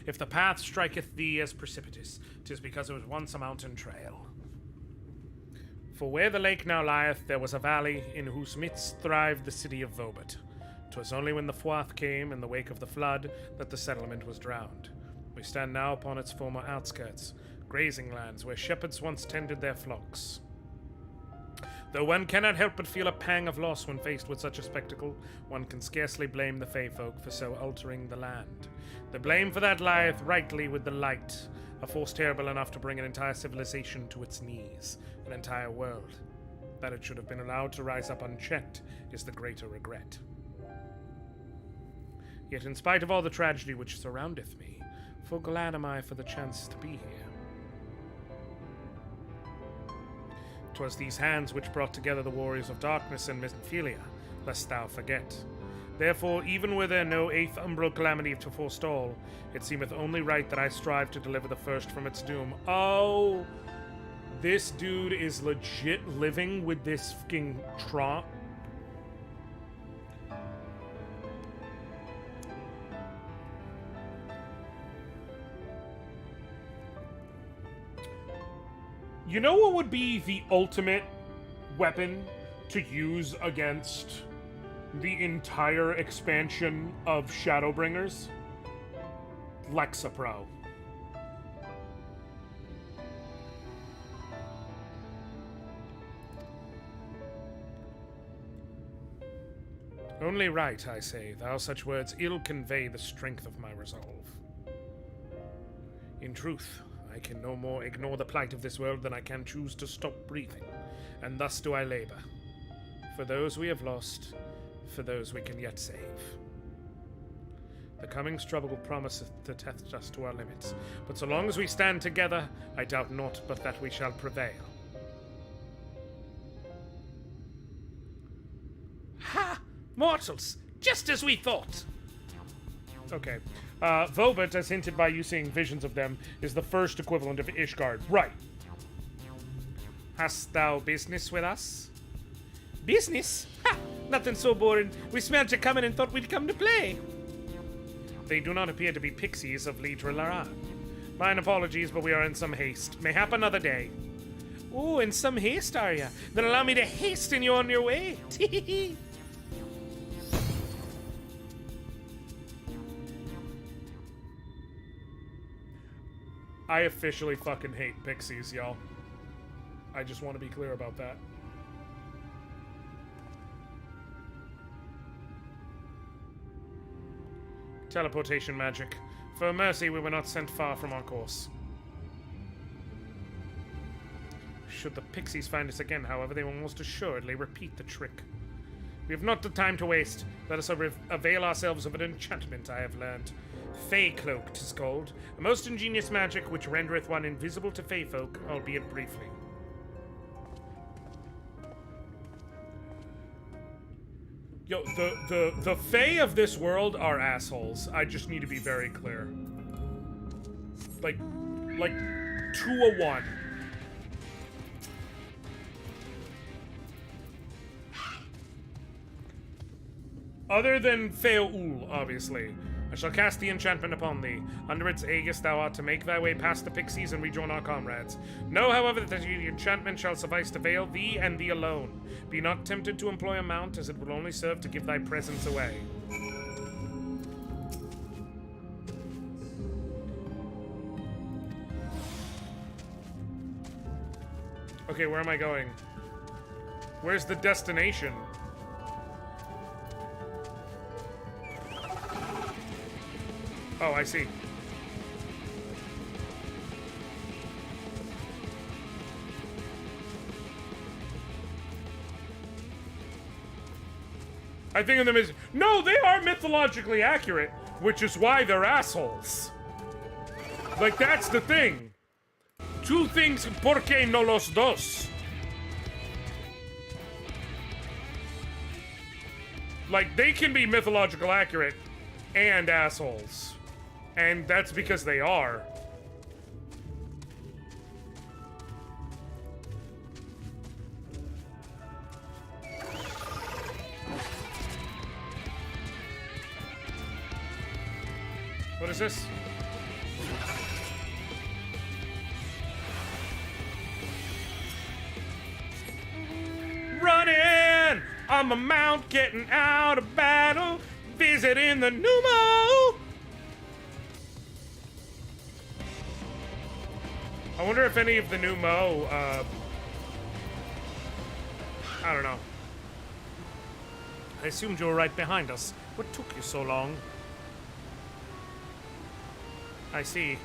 If the path striketh thee as precipitous, 'tis because it was once a mountain trail. For where the lake now lieth, there was a valley, in whose midst thrived the city of Vobert. 'Twas only when the Fwath came, in the wake of the flood, that the settlement was drowned. We stand now upon its former outskirts, grazing lands where shepherds once tended their flocks. Though one cannot help but feel a pang of loss when faced with such a spectacle, one can scarcely blame the Fae folk for so altering the land. The blame for that lieth rightly with the Light, a force terrible enough to bring an entire civilization to its knees, an entire world. That it should have been allowed to rise up unchecked is the greater regret. Yet in spite of all the tragedy which surroundeth me, full glad am I for the chance to be here. 'Twas these hands which brought together the warriors of darkness and Memphilia, lest thou forget. Therefore, even were there no 8th umbral calamity to forestall, it seemeth only right that I strive to deliver the first from its doom. Oh, this dude is legit living with this fucking trot. You know what would be the ultimate weapon to use against the entire expansion of Shadowbringers? Lexapro. Only right, I say, thou such words ill convey the strength of my resolve. In truth, I can no more ignore the plight of this world than I can choose to stop breathing, and thus do I labor. For those we have lost, for those we can yet save. The coming struggle promiseth to test us to our limits, but so long as we stand together, I doubt not but that we shall prevail. Ha! Mortals! Just as we thought! Okay. Vobert, as hinted by you seeing visions of them, is the first equivalent of Ishgard. Right. Hast thou business with us? Business? Ha! Nothing so boring. We smelled you coming and thought we'd come to play. They do not appear to be pixies of Lidra Lara. Mine apologies, but we are in some haste. Mayhap another day. Oh, in some haste, are ya? Then allow me to hasten you on your way. Tee-hee-hee. I officially fucking hate pixies, y'all. I just want to be clear about that. Teleportation magic. For mercy, we were not sent far from our course. Should the pixies find us again, however, they will most assuredly repeat the trick. We have not the time to waste. Let us avail ourselves of an enchantment I have learned. Fey Cloak, 'tis called. A most ingenious magic which rendereth one invisible to fey folk, albeit briefly. Yo, the Fae of this world are assholes. I just need to be very clear. Like 201. Other than Feoul, obviously. I shall cast the enchantment upon thee. Under its aegis thou art to make thy way past the pixies and rejoin our comrades. Know, however, that the enchantment shall suffice to veil thee and thee alone. Be not tempted to employ a mount, as it will only serve to give thy presence away. Okay, where am I going? Where's the destination? Oh, I see. I think of them as... No, they are mythologically accurate, which is why they're assholes. Like, that's the thing. Two things, ¿por qué no los dos? Like, they can be mythological accurate and assholes. And that's because they are. What is this? Running on my mount, getting out of battle, visiting the Numo. I wonder if any of the Numo, I don't know. I assumed you were right behind us. What took you so long? I see.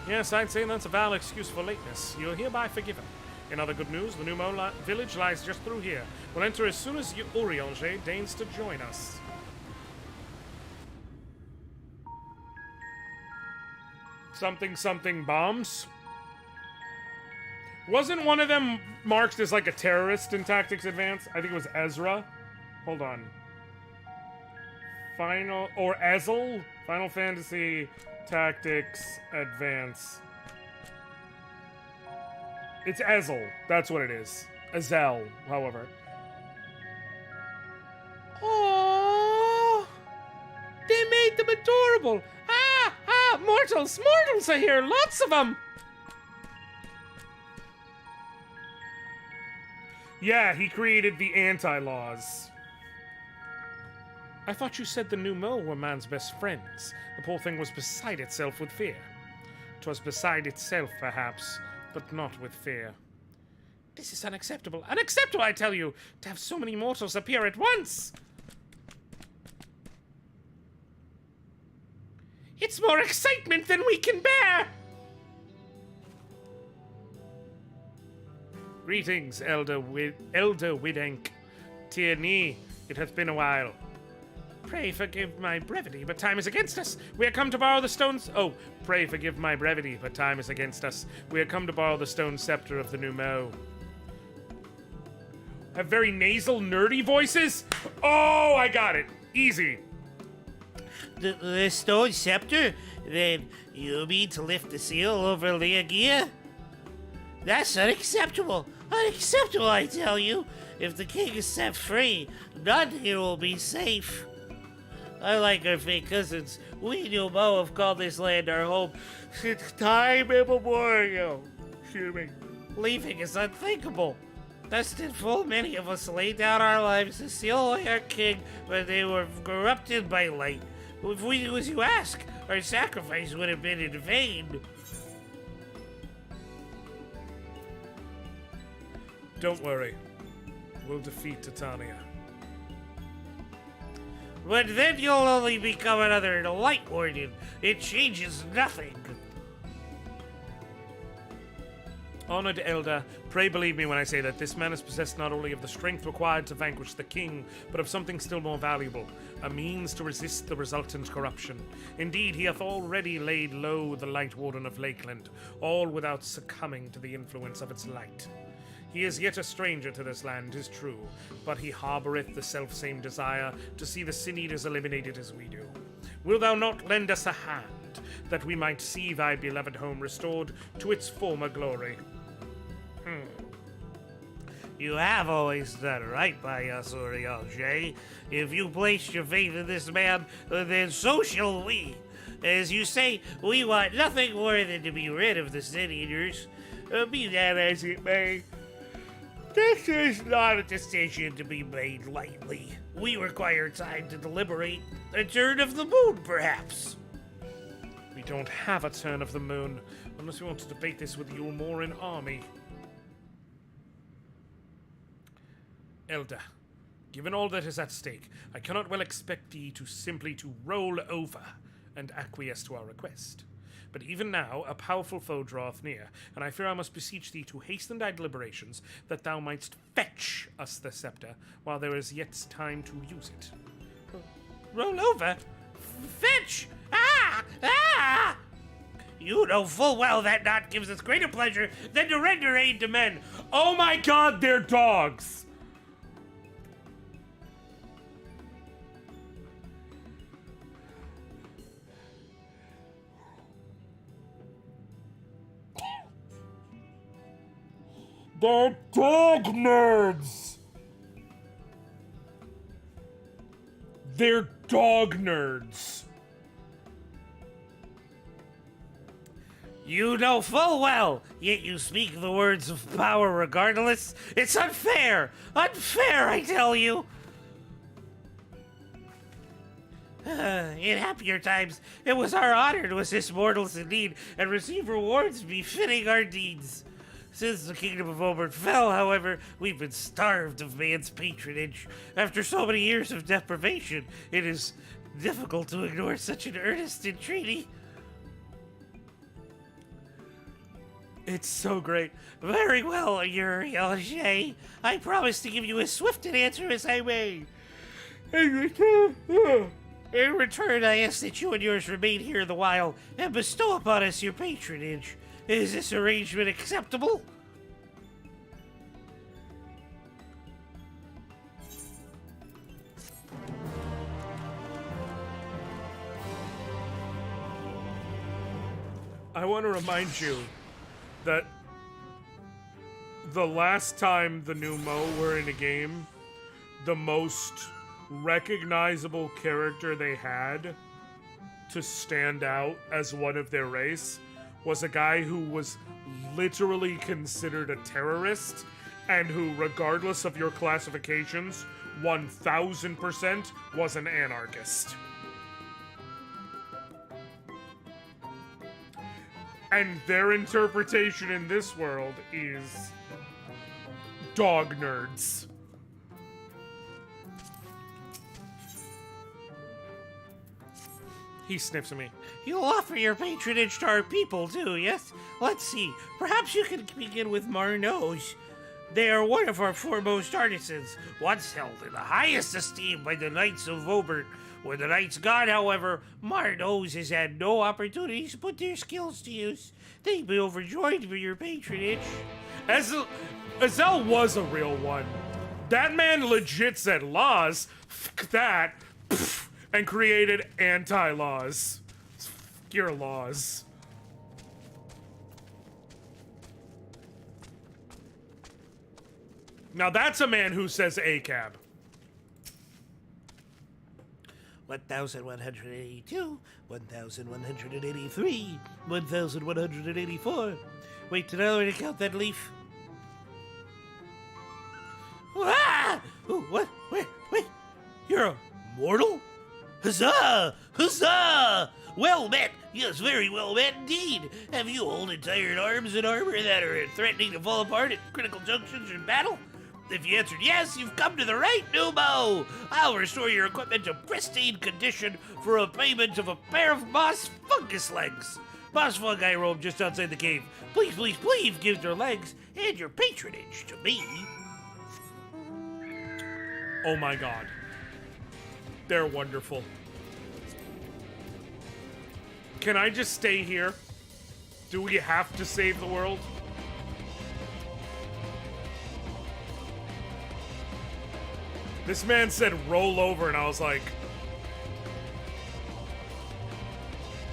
Yes, I'd say that's a valid excuse for lateness. You're hereby forgiven. In other good news, the Numo village lies just through here. We'll enter as soon as Eorzea deigns to join us. Something bombs? Wasn't one of them marked as like a terrorist in Tactics Advance? I think it was Ezra. Hold on. Ezel? Final Fantasy Tactics Advance. It's Ezel. That's what it is. Ezel, however. Oh, they made them adorable. Mortals are here. Lots of them. Yeah, he created the anti-laws. I thought you said the Numo were man's best friends. The poor thing was beside itself with fear. 'Twas beside itself, perhaps, but not with fear. This is unacceptable. Unacceptable, I tell you, to have so many mortals appear at once! It's more excitement than we can bear! Greetings, Elder Widank. Tierney, it hath been a while. Pray forgive my brevity, but time is against us. We are come to borrow the stones. Oh, pray forgive my brevity, but time is against us. We are come to borrow the stone scepter of the new Mo. Have very nasal, nerdy voices? Oh, I got it. Easy. The stone scepter? Then you mean to lift the seal over Leagia? That's unacceptable. Unacceptable, I tell you. If the king is set free, none here will be safe. Unlike our fake cousins, we new Mo have called this land our home since time immemorial. Excuse me. Leaving is unthinkable. Thus did full many of us lay down our lives to seal away our king when they were corrupted by light. If we do as you ask, our sacrifice would have been in vain. Don't worry. We'll defeat Titania. But then you'll only become another light warden. It changes nothing. Honored Elder, pray believe me when I say that this man is possessed not only of the strength required to vanquish the king, but of something still more valuable, a means to resist the resultant corruption. Indeed, he hath already laid low the Light Warden of Lakeland, all without succumbing to the influence of its light. He is yet a stranger to this land, 'tis true, but he harboureth the selfsame desire to see the Sin-Eaters eliminated as we do. Wilt thou not lend us a hand, that we might see thy beloved home restored to its former glory? You have always done right by us, Eorzea. If you placed your faith in this man, then so shall we. As you say, we want nothing more than to be rid of the Sin-Eaters. Be that as it may, this is not a decision to be made lightly. We require time to deliberate. A turn of the moon, perhaps. We don't have a turn of the moon, unless we want to debate this with the Ulmoran army. Elder, given all that is at stake, I cannot well expect thee to simply to roll over and acquiesce to our request. But even now, a powerful foe draweth near, and I fear I must beseech thee to hasten thy deliberations, that thou mightst fetch us the scepter, while there is yet time to use it. Roll over? Fetch! Ah! Ah! You know full well that naught gives us greater pleasure than to render aid to men. Oh my god, they're dogs! They're dog nerds! They're dog nerds. You know full well, yet you speak the words of power regardless. It's unfair! Unfair, I tell you! In happier times, it was our honor to assist mortals in need and receive rewards befitting our deeds. Since the kingdom of Oberyn fell, however, we've been starved of man's patronage. After so many years of deprivation, it is difficult to ignore such an earnest entreaty. It's so great. Very well, Eorzea. I promise to give you as swift an answer as I may. In return, I ask that you and yours remain here the while and bestow upon us your patronage. Is this arrangement acceptable? I want to remind you that the last time the new Mo were in a game, the most recognizable character they had to stand out as one of their race was a guy who was literally considered a terrorist and who, regardless of your classifications, 1000% was an anarchist. And their interpretation in this world is dog nerds. He sniffs at me. You'll offer your patronage to our people, too, yes? Let's see. Perhaps you can begin with Marnos. They are one of our foremost artisans, once held in the highest esteem by the Knights of Vobert. When the Knights gone, however, Marnos has had no opportunities to put their skills to use. They'd be overjoyed for your patronage. Azel was a real one. That man legit said laws, fuck that, and created anti-laws. Fuck your laws. Now that's a man who says ACAB. 1,182, 1,183, 1,184. Wait, did I already count that leaf? Ah! Ooh, what? Wait. You're a mortal? Huzzah! Huzzah! Well met! Yes, very well met indeed. Have you old and tired arms and armor that are threatening to fall apart at critical junctions in battle? If you answered yes, you've come to the right Numo. I'll restore your equipment to pristine condition for a payment of a pair of moss fungus legs. Moss fungi roam just outside the cave. Please, please, please give their legs and your patronage to me. Oh my god. They're wonderful. Can I just stay here? Do we have to save the world? This man said roll over, and I was like...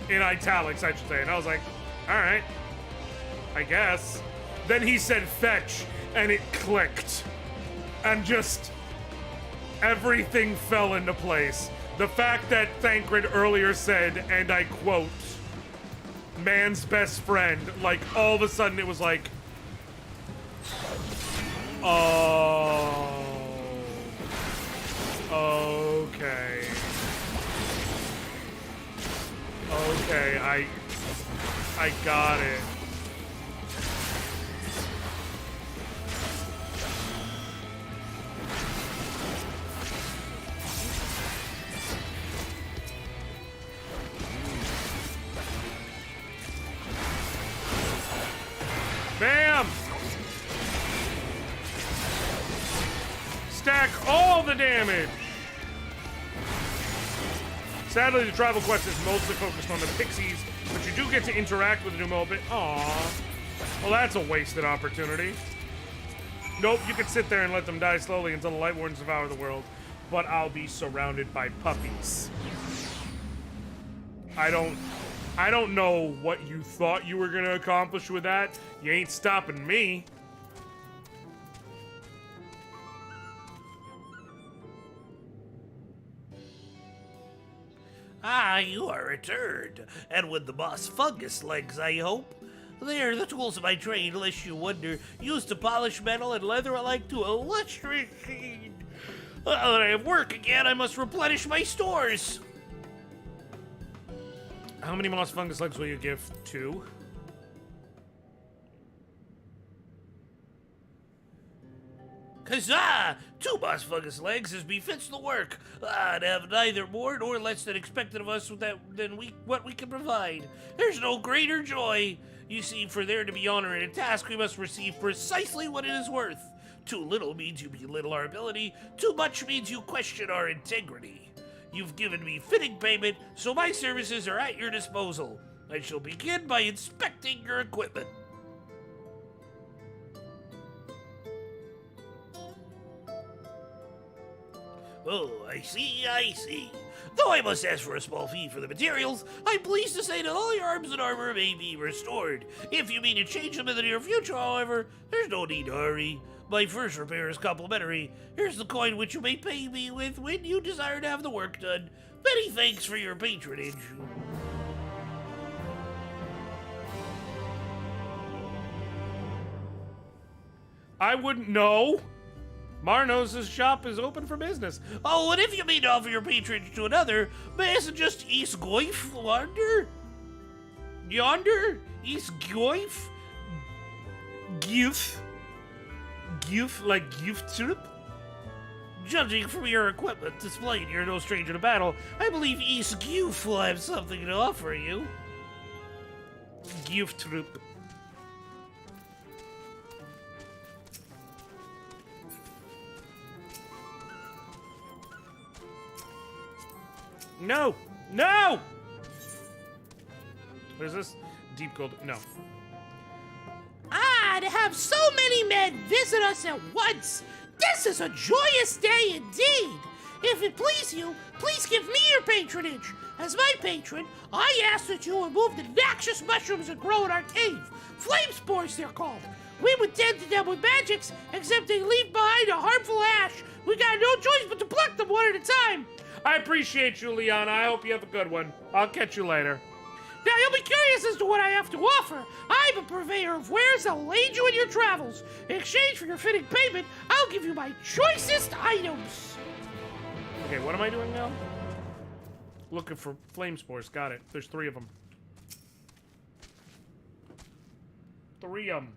In italics, I should say. And I was like, alright. I guess. Then he said fetch, and it clicked. And just... everything fell into place. The fact that Thancred earlier said, and I quote, man's best friend, like, all of a sudden it was like... Oh... Okay. Okay, I got it. Bam! Stack all the damage! Sadly, the tribal quest is mostly focused on the pixies, but you do get to interact with the Numo a bit. Aww. Well, that's a wasted opportunity. Nope, you can sit there and let them die slowly until the Light Wardens devour the world, but I'll be surrounded by puppies. I don't know what you thought you were gonna accomplish with that. You ain't stopping me. Ah, you are returned, and with the moss fungus legs, I hope. They are the tools of my trade, lest you wonder, used to polish metal and leather alike to a lustrous sheen. Now that I have work again, I must replenish my stores. How many moss fungus legs will you give? 2? Huzzah! 2 moss fungus legs as befits the work. I'd have neither more nor less than expected of us than what we can provide. There's no greater joy. You see, for there to be honor in a task, we must receive precisely what it is worth. Too little means you belittle our ability. Too much means you question our integrity. You've given me fitting payment, so my services are at your disposal. I shall begin by inspecting your equipment. Oh, I see. Though I must ask for a small fee for the materials, I'm pleased to say that all your arms and armor may be restored. If you mean to change them in the near future, however, there's no need to hurry. My first repair is complimentary. Here's the coin which you may pay me with when you desire to have the work done. Many thanks for your patronage. I wouldn't know. Marnos' shop is open for business. Oh, and if you mean to offer your patronage to another, may I suggest East Goif Yonder? East Goif? Gif, like gift trip? Judging from your equipment displayed, you're no stranger to battle. I believe East Guf will have something to offer you. Guf troop. No! No! What is this? Deep gold. No. Ah, to have so many men visit us at once! This is a joyous day indeed! If it please you, please give me your patronage. As my patron, I ask that you remove the noxious mushrooms that grow in our cave. Flame spores, they're called. We would tend to them with magics, except they leave behind a harmful ash. We got no choice but to pluck them one at a time. I appreciate you, Liana. I hope you have a good one. I'll catch you later. Now, you'll be curious as to what I have to offer. I'm a purveyor of wares that will aid you in your travels. In exchange for your fitting payment, I'll give you my choicest items. Okay, what am I doing now? Looking for flame spores. Got it. There's 3 of them. 3 of them.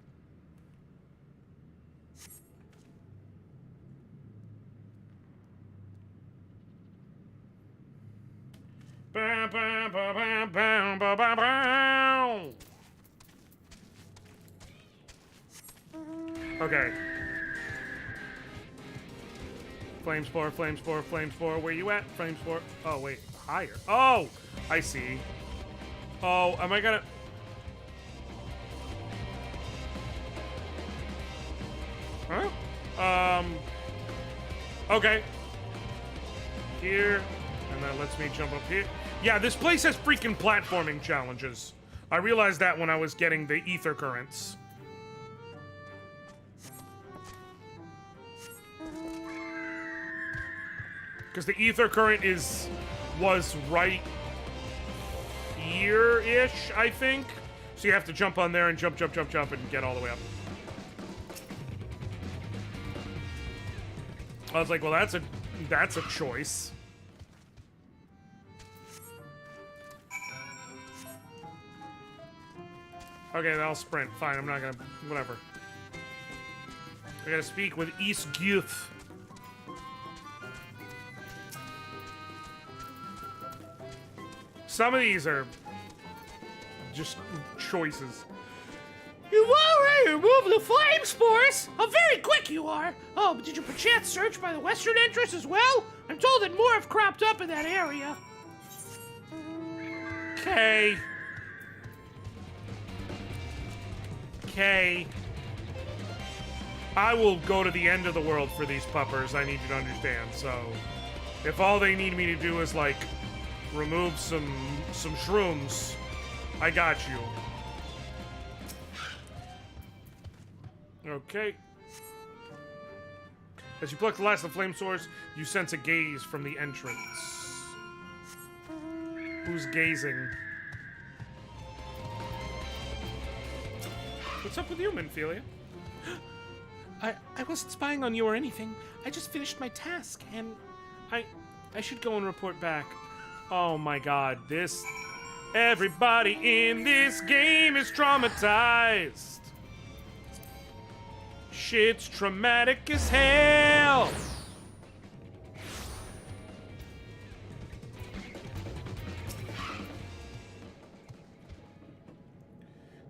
Bow, bow, bow, bow, bow, bow, bow, bow. Okay. Flame spore, flame spore, flame spore. Where you at? Flame spore. Oh, wait. Higher. Oh! I see. Oh, am I gonna... Huh? Okay. Here. And that lets me jump up here. Yeah, this place has freaking platforming challenges. I realized that when I was getting the ether currents. Because the ether current was right here-ish, I think. So you have to jump on there and jump, jump, jump, jump, and get all the way up. I was like, well, that's a choice. Okay, then I'll sprint. Fine, I'm not gonna... Whatever. I gotta speak with East Guf. Some of these are... just choices. You've already removed the flame spores! How very quick you are! Oh, but did you perchance search by the western entrance as well? I'm told that more have cropped up in that area. Okay. Okay. I will go to the end of the world for these puppers, I need you to understand. So, if all they need me to do is, like, remove some shrooms, I got you. Okay. As you pluck the last of the flame swords, you sense a gaze from the entrance. Who's gazing? What's up with you, Minfilia? I wasn't spying on you or anything. I just finished my task, and I should go and report back. Oh my god, this... Everybody in this game is traumatized. Shit's traumatic as hell.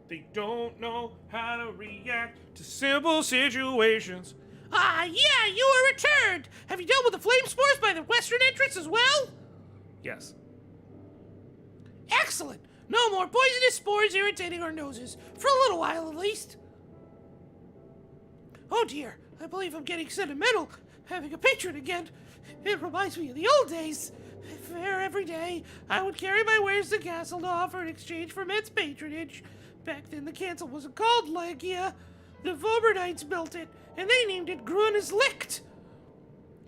They don't know how to react to simple situations. Ah, yeah, you are returned! Have you dealt with the flame spores by the western entrance as well? Yes. Excellent! No more poisonous spores irritating our noses. For a little while, at least. Oh dear, I believe I'm getting sentimental. Having a patron again. It reminds me of the old days. Fair every day, I would carry my wares to the castle to offer in exchange for men's patronage. Back then, the castle wasn't called Legia. The Vobernites built it, and they named it Grune's Licht.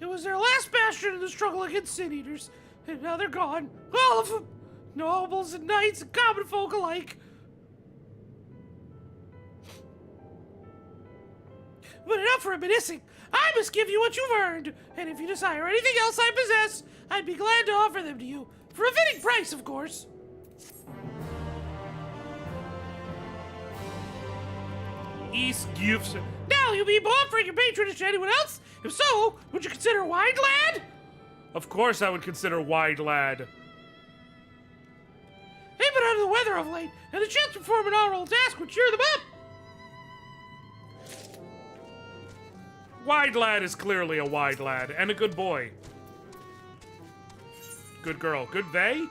It was their last bastion in the struggle against sin eaters, and now they're gone. All of them. Nobles and knights and common folk alike. But enough reminiscing. I must give you what you've earned, and if you desire anything else I possess, I'd be glad to offer them to you. For a fitting price, of course. East Gufs. Now Well, you'll be offering your patronage to anyone else? If so, would you consider Wide Lad? Of course I would consider Wide Lad. They've been under the weather of late, and the chance to perform an honorable task would cheer them up. Wide Lad is clearly a wide lad, and a good boy. Good girl. Good they?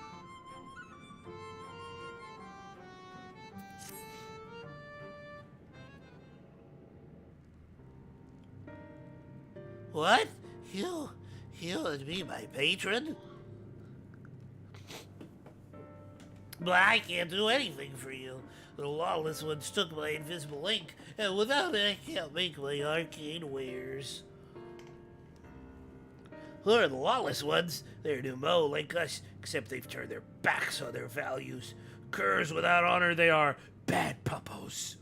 What? You would be my patron? But I can't do anything for you. The lawless ones took my invisible ink, and without it, I can't make my arcane wares. Who are the lawless ones? They're Numo like us, except they've turned their backs on their values. Curs without honor they are, bad puppos.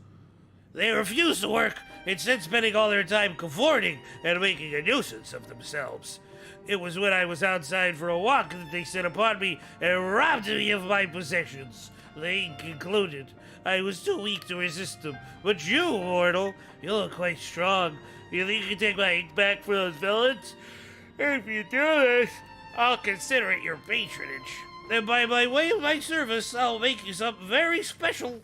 They refuse to work, instead spending all their time cavorting and making a nuisance of themselves. It was when I was outside for a walk that they set upon me and robbed me of my possessions. They concluded I was too weak to resist them. But you, mortal, you look quite strong. You think you can take my ink back for those villains? If you do this, I'll consider it your patronage. And by my way of my service, I'll make you something very special.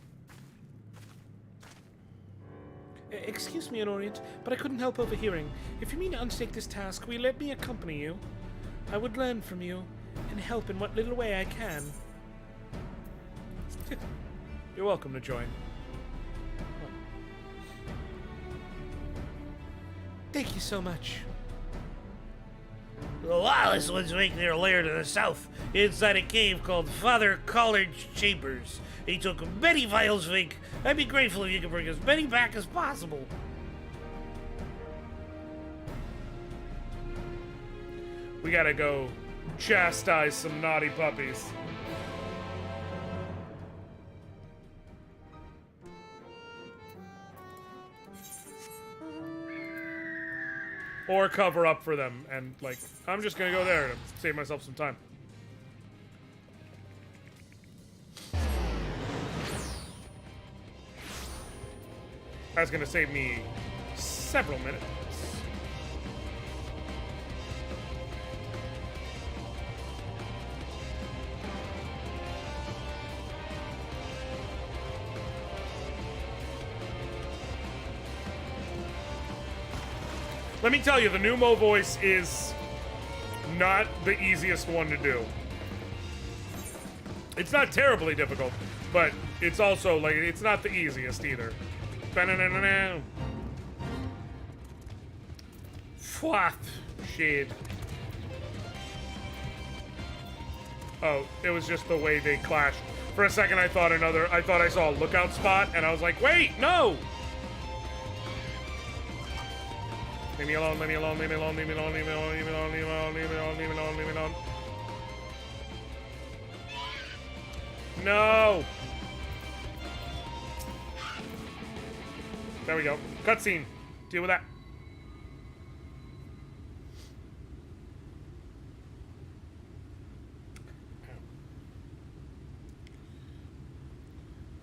Excuse me, Anoriand, but I couldn't help overhearing. If you mean to undertake this task, will you let me accompany you? I would learn from you and help in what little way I can. You're welcome to join. Thank you so much. The lawless ones make their lair to the south, inside a cave called Father Collard's Chambers. He took many vials of ink. I'd be grateful if you could bring as many back as possible. We gotta go chastise some naughty puppies. Or cover up for them, and like, I'm just gonna go there to save myself some time. That's gonna save me several minutes. Let me tell you, the Numo voice is not the easiest one to do. It's not terribly difficult, but it's also, like, it's not the easiest either. Ba-na-na-na-na. Fwah. Shit. Oh, it was just the way they clashed. For a second, I thought I saw a lookout spot, and I was like, wait, no! Leave me alone, leave me alone, leave me alone, leave me alone, leave me alone, leave me alone, leave me alone, leave me alone, leave me alone, leave me alone. No! There we go. Cutscene. Deal with that.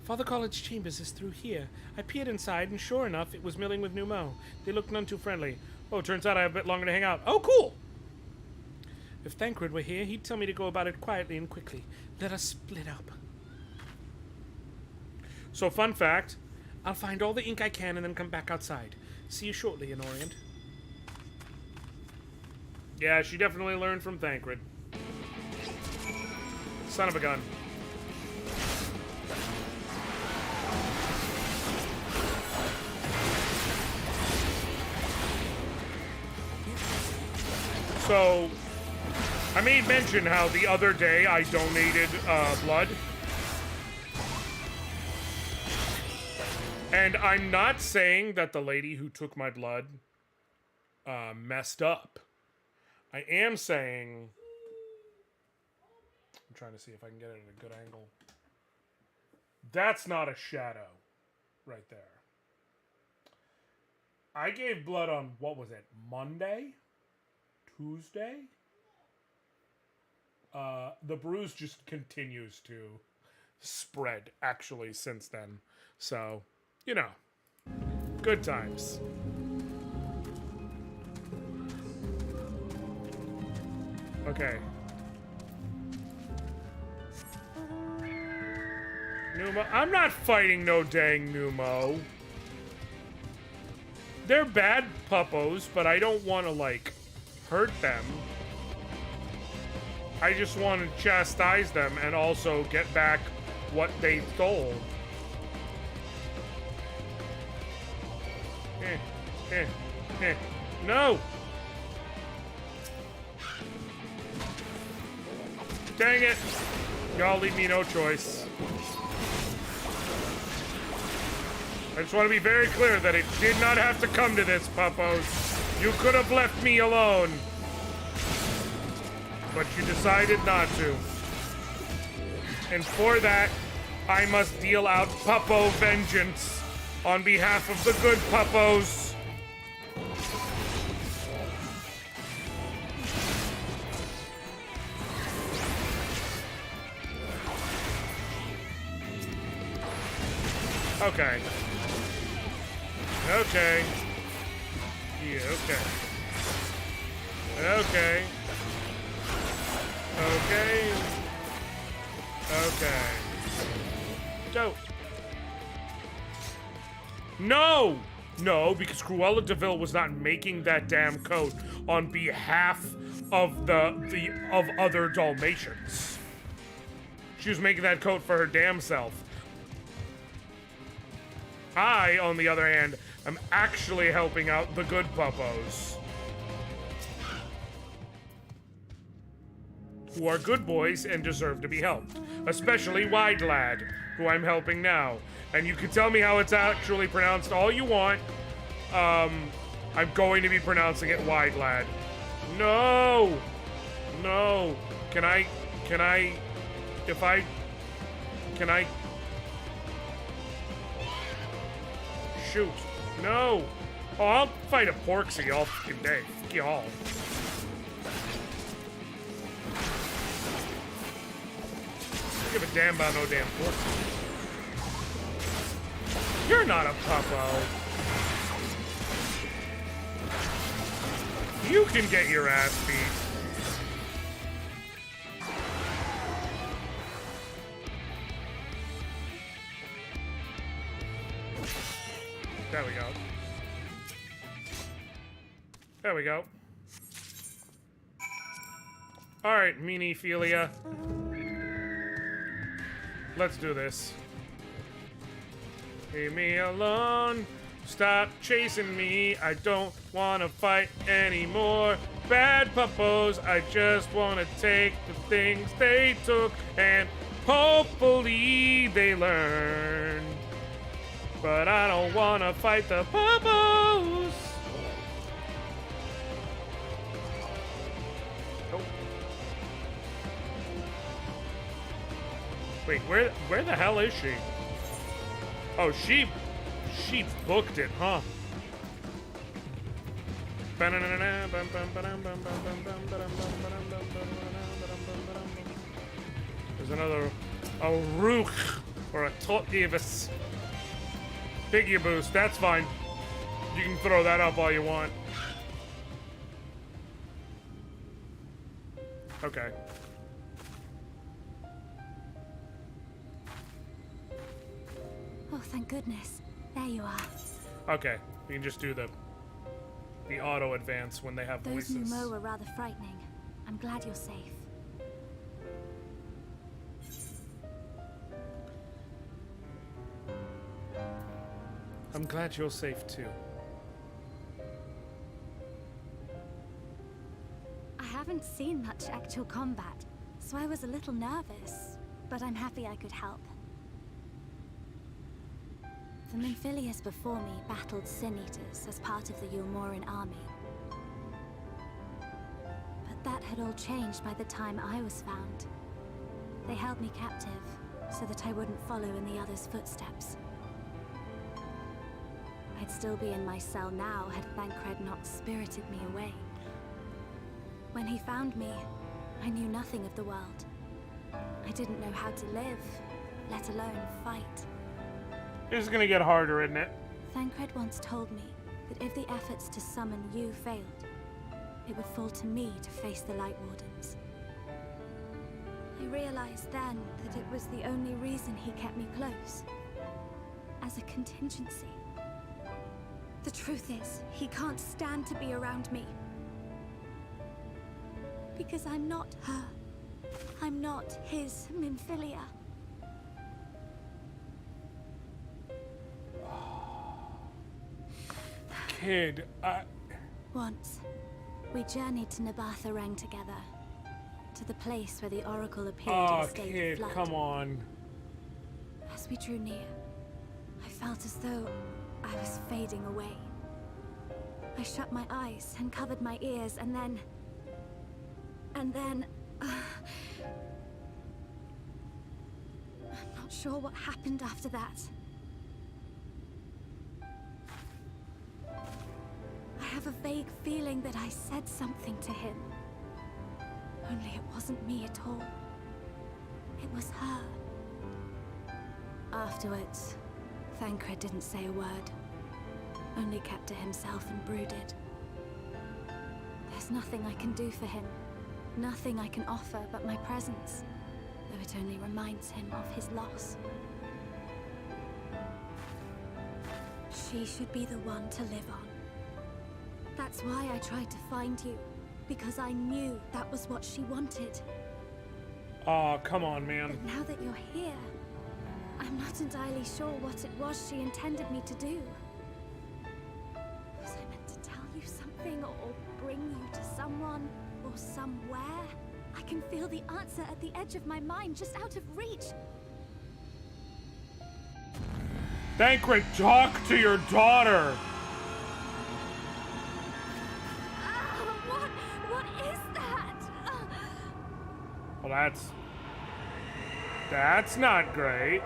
Father Collard's chambers is through here. I peered inside, and sure enough, it was milling with Numo. They looked none too friendly. Oh, turns out I have a bit longer to hang out. Oh, cool! If Thancred were here, he'd tell me to go about it quietly and quickly. Let us split up. So, fun fact. I'll find all the ink I can and then come back outside. See you shortly, Anoriand. Yeah, she definitely learned from Thancred. Son of a gun. So, I made mention how the other day I donated blood. And I'm not saying that the lady who took my blood messed up. I am saying... I'm trying to see if I can get it at a good angle. That's not a shadow right there. I gave blood on, what was it, Monday? Tuesday? The bruise just continues to spread, actually, since then. So, you know, good times. Okay. Numo. I'm not fighting no dang Numo. They're bad puppos, but I don't want to, like, hurt them. I just want to chastise them and also get back what they stole. No! Dang it! Y'all leave me no choice. I just want to be very clear that it did not have to come to this, puppos. You could have left me alone. But you decided not to. And for that, I must deal out puppo vengeance on behalf of the good puppos. Okay. Okay. Yeah, okay. Okay. Okay. Okay. Go. No! No, because Cruella de Vil was not making that damn coat on behalf of of other Dalmatians. She was making that coat for her damn self. I, on the other hand, am actually helping out the good puppos. Who are good boys and deserve to be helped. Especially Wide Lad, who I'm helping now. And you can tell me how it's actually pronounced all you want. I'm going to be pronouncing it Wide Lad. No! No! Can I... Shoot. No! Oh, I'll fight a Porksy all fucking day. Fuck y'all. Give a damn about no damn Porksy. You're not a puppo. You can get your ass beat. There we go. There we go. Alright, Meanie-Philia. Let's do this. Leave me alone. Stop chasing me. I don't want to fight anymore. Bad puppos. I just want to take the things they took and hopefully they learn. But I don't want to fight the puppos. Oh. Wait, where the hell is she? Oh, she booked it, huh? There's another a rook or a Totgivus. Figure boost, that's fine. You can throw that up all you want. Okay. Oh, thank goodness. There you are. Okay, we can just do the auto advance when they have Those voices. Numo were rather frightening. I'm glad you're safe. I'm glad you're safe too. I haven't seen much actual combat, so I was a little nervous, but I'm happy I could help. The Minphilius before me battled Sin Eaters as part of the Yulmoran army. But that had all changed by the time I was found. They held me captive, so that I wouldn't follow in the others' footsteps. I'd still be in my cell now had Thancred not spirited me away. When he found me, I knew nothing of the world. I didn't know how to live, let alone fight. This is gonna get harder, isn't it? Thancred once told me that if the efforts to summon you failed, it would fall to me to face the Light Wardens. I realized then that it was the only reason he kept me close. As a contingency. The truth is, he can't stand to be around me. Because I'm not her. I'm not his Minfilia. Kid, Once, we journeyed to Nabatha together. To the place where the Oracle appeared in oh, a state kid, of flood. come on. As we drew near, I felt as though I was fading away. I shut my eyes and covered my ears, and then... I'm not sure what happened after that. I have a vague feeling that I said something to him. Only it wasn't me at all. It was her. Afterwards, Thancred didn't say a word. Only kept to himself and brooded. There's nothing I can do for him. Nothing I can offer but my presence, though it only reminds him of his loss. She should be the one to live on. That's why I tried to find you, because I knew that was what she wanted. Oh, come on, man. But now that you're here, I'm not entirely sure what it was she intended me to do. Was I meant to tell you something, or bring you to someone, or somewhere? I can feel the answer at the edge of my mind, just out of reach. Thancred, talk to your daughter. What is that? Well, that's not great.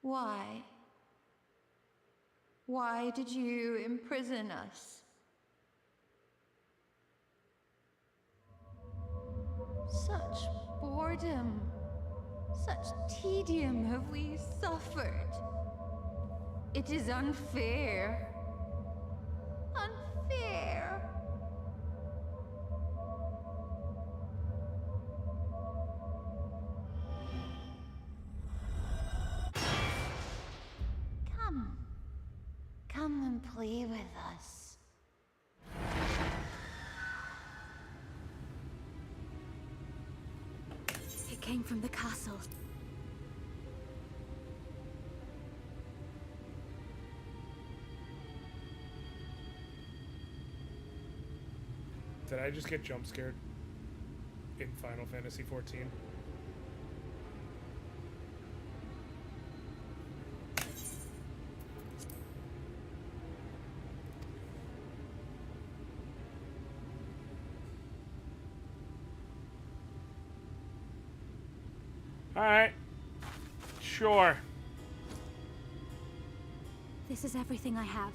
Why? Why did you imprison us? Such boredom, such tedium have we suffered. It is unfair. Unfair. Come and play with us. It came from the castle. Did I just get jump scared in Final Fantasy XIV? Alright. Sure. This is everything I have.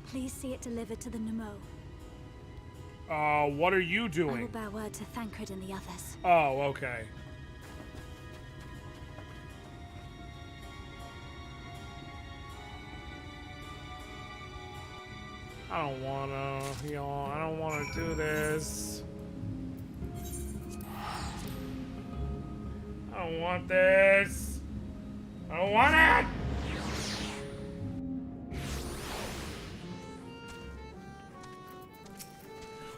Please see it delivered to the Nemo. What are you I will doing? bear word to Thancred and the others. Oh, okay. I don't wanna, I don't wanna do this. I don't want this. I don't want it!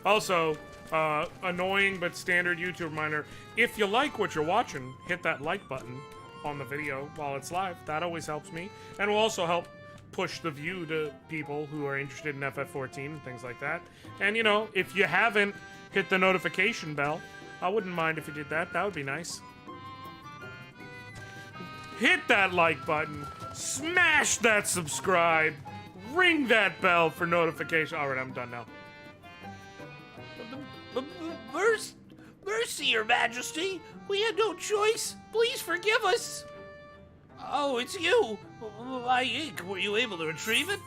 Also, annoying but standard YouTube reminder, if you like what you're watching, hit that like button on the video while it's live. That always helps me. And will also help push the view to people who are interested in FF14 and things like that. And, you know, if you haven't hit the notification bell, I wouldn't mind if you did that. That would be nice. Hit that like button. Smash that subscribe. Ring that bell for notification. All right, I'm done now. Mercy, Your Majesty. We had no choice. Please forgive us. Oh, it's you. My ink. Were you able to retrieve it?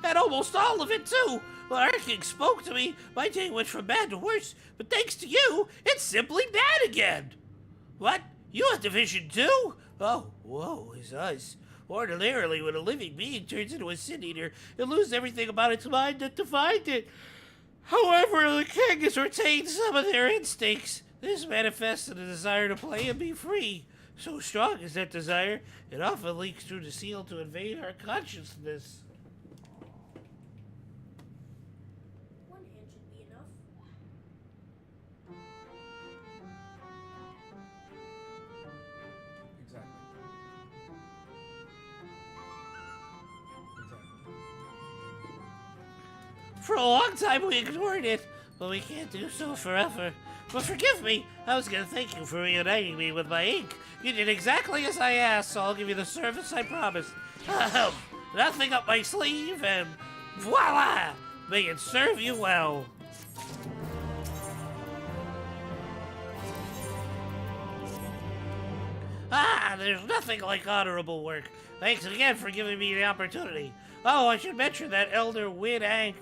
and almost all of it, too. Well, our king spoke to me. My day went from bad to worse, but thanks to you, it's simply bad again. What? You had the vision, too? Oh, whoa, it's us. Ordinarily, when a living being turns into a sin eater, it loses everything about its mind that defined it. However, the king has retained some of their instincts. This manifests in a desire to play and be free. So strong is that desire, it often leaks through the seal to invade our consciousness. One hand should be enough. Exactly. For a long time we ignored it, but we can't do so forever. But forgive me, I was gonna thank you for reuniting me with my ink. You did exactly as I asked, so I'll give you the service I promised. Nothing up my sleeve, and voila! May it serve you well. There's nothing like honorable work. Thanks again for giving me the opportunity. Oh, I should mention that Elder Wide Ank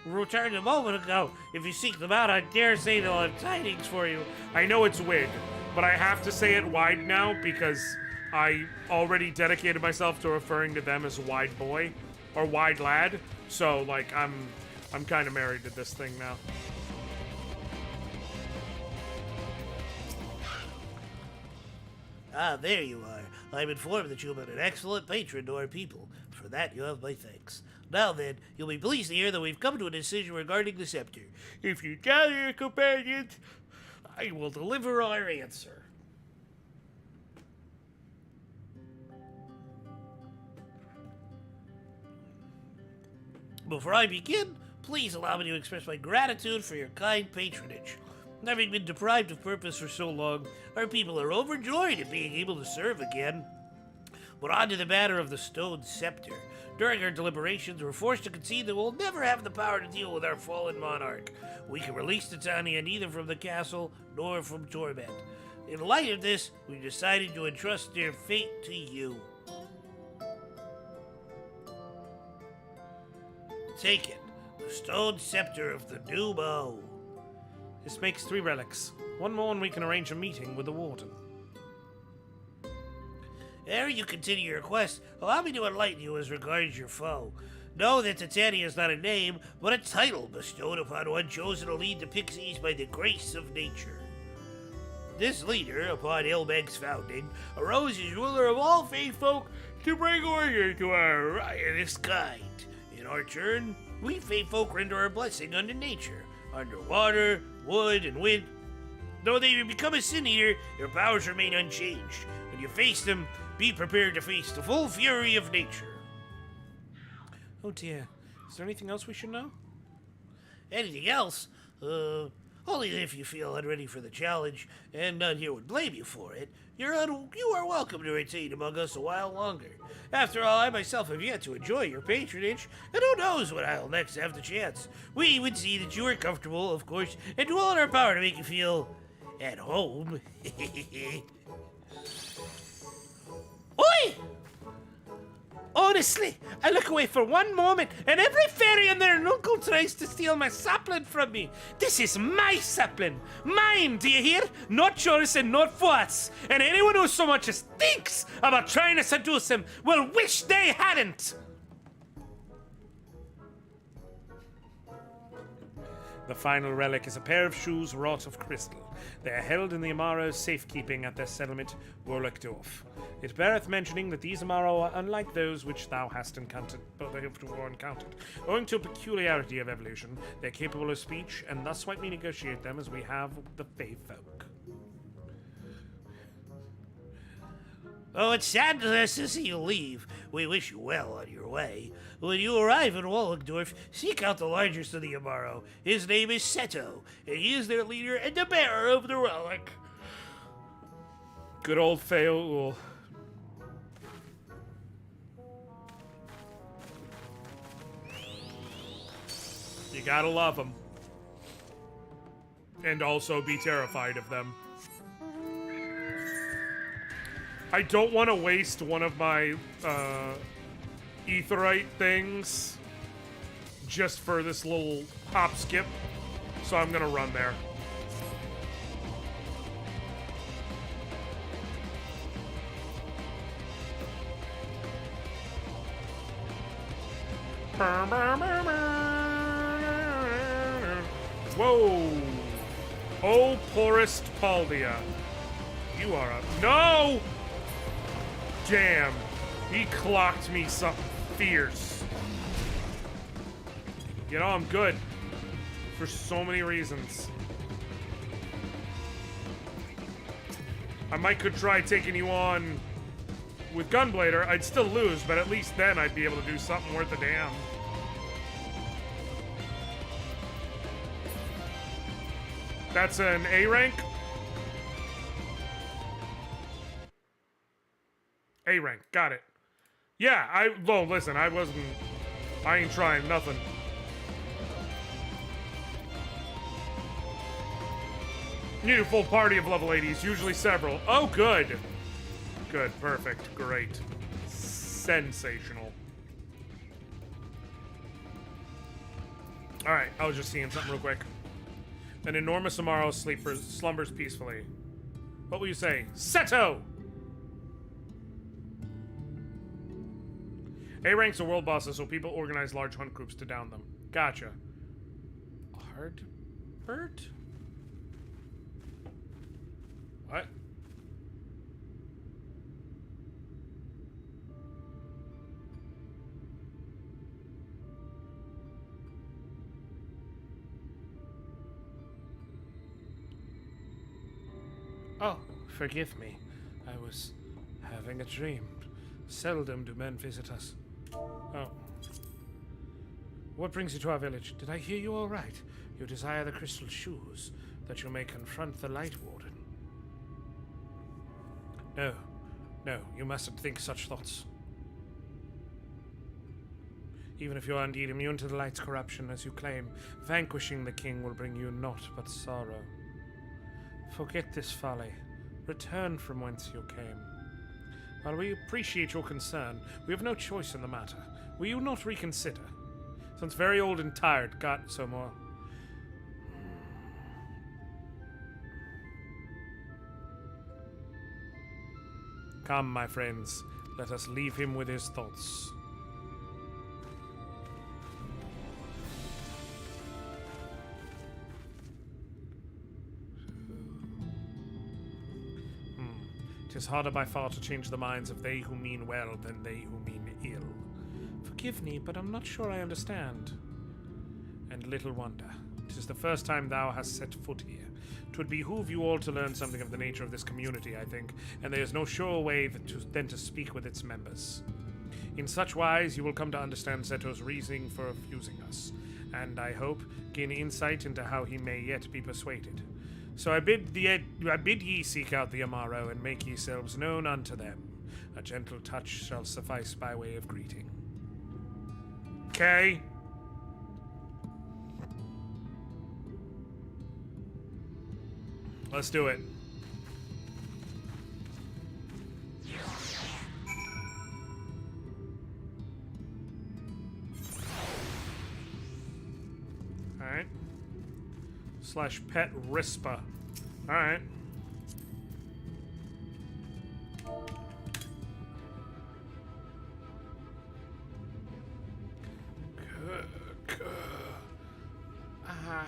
returned a moment ago. If you seek them out, I dare say they'll have tidings for you. I know it's Wid, but I have to say it wide now because I already dedicated myself to referring to them as Wide Boy or Wide Lad. So, like, I'm kind of married to this thing now. Ah, there you are. I'm informed that you have been an excellent patron to our people. For that, you have my thanks. Now then, you'll be pleased to hear that we've come to a decision regarding the scepter. If you gather your companions, I will deliver our answer. Before I begin, please allow me to express my gratitude for your kind patronage. Having been deprived of purpose for so long, our people are overjoyed at being able to serve again. But on to the matter of the stone scepter. During our deliberations, we're forced to concede that we'll never have the power to deal with our fallen monarch. We can release Titania neither from the castle nor from torment. In light of this, we decided to entrust their fate to you. Take it, the stone scepter of the new bow. This makes 3 relics. One more and we can arrange a meeting with the warden. Ere you continue your quest, allow me to enlighten you as regards your foe. Know that Titania is not a name, but a title bestowed upon one chosen to lead the pixies by the grace of nature. This leader, upon Ilmeg's founding, arose as ruler of all Fae folk to bring order to our riotous kind. In our turn, we Fae folk render our blessing unto nature, under water, wood, and wind. Though they may become a sin eater, their powers remain unchanged. When you face them, be prepared to face the full fury of nature. Oh dear. Is there anything else we should know? Anything else? Only if you feel unready for the challenge, and none here would blame you for it. You are welcome to retain among us a while longer. After all, I myself have yet to enjoy your patronage, and who knows when I'll next have the chance. We would see that you are comfortable, of course, and do all in our power to make you feel at home. Oi! Honestly, I look away for one moment, and every fairy and their uncle tries to steal my sapling from me. This is my sapling. Mine, do you hear? Not yours and not Fuat's. And anyone who so much as thinks about trying to seduce him will wish they hadn't. The final relic is a pair of shoes wrought of crystal. They are held in the Amaro's safekeeping at their settlement, Warlockdorf. It beareth mentioning that these Amaro are unlike those which thou hast encountered. Owing to a peculiarity of evolution, they are capable of speech, and thus might we negotiate them as we have with the Fae folk. Oh, it's sad to see you leave. We wish you well on your way. When you arrive in Warlockdorf, seek out the largest of the Amaro. His name is Seto, and he is their leader and the bearer of the relic. Good old Faol. You gotta love them. And also be terrified of them. I don't want to waste one of my etherite things just for this little hop skip. So I'm gonna run there. Whoa! Oh, poorest Paldia. You are a... No! Damn. He clocked me something fierce. You know, I'm good. For so many reasons. I might could try taking you on with Gunblader. I'd still lose, but at least then I'd be able to do something worth a damn. That's an A rank? A rank, got it. Yeah, well, listen, I ain't trying nothing. Need a full party of level 80s, usually several. Oh, good. Good, perfect, great. Sensational. Alright, I was just seeing something real quick. An enormous Amaro slumbers peacefully. What will you say? Seto! A ranks are world bosses, so people organize large hunt groups to down them. Gotcha. Hardbert? What? Oh, forgive me. I was having a dream. Seldom do men visit us. Oh. What brings you to our village? Did I hear you all right? You desire the crystal shoes, that you may confront the Light Warden. No. No, you mustn't think such thoughts. Even if you are indeed immune to the Light's corruption, as you claim, vanquishing the king will bring you naught but sorrow. Forget this folly. Return from whence you came. While we appreciate your concern, we have no choice in the matter. Will you not reconsider? Since very old and tired, got so more. Come, my friends, let us leave him with his thoughts. Tis harder by far to change the minds of they who mean well than they who mean ill. Forgive me, but I'm not sure I understand. And little wonder. 'Tis the first time thou hast set foot here. 'Twould behoove you all to learn something of the nature of this community, I think, and there is no surer way than to speak with its members. In such wise, you will come to understand Zeto's reasoning for refusing us, and, I hope, gain insight into how he may yet be persuaded. So I bid ye seek out the Amaro and make yourselves known unto them. A gentle touch shall suffice by way of greeting. Okay. Let's do it. Alright. / pet Rispa. Alright.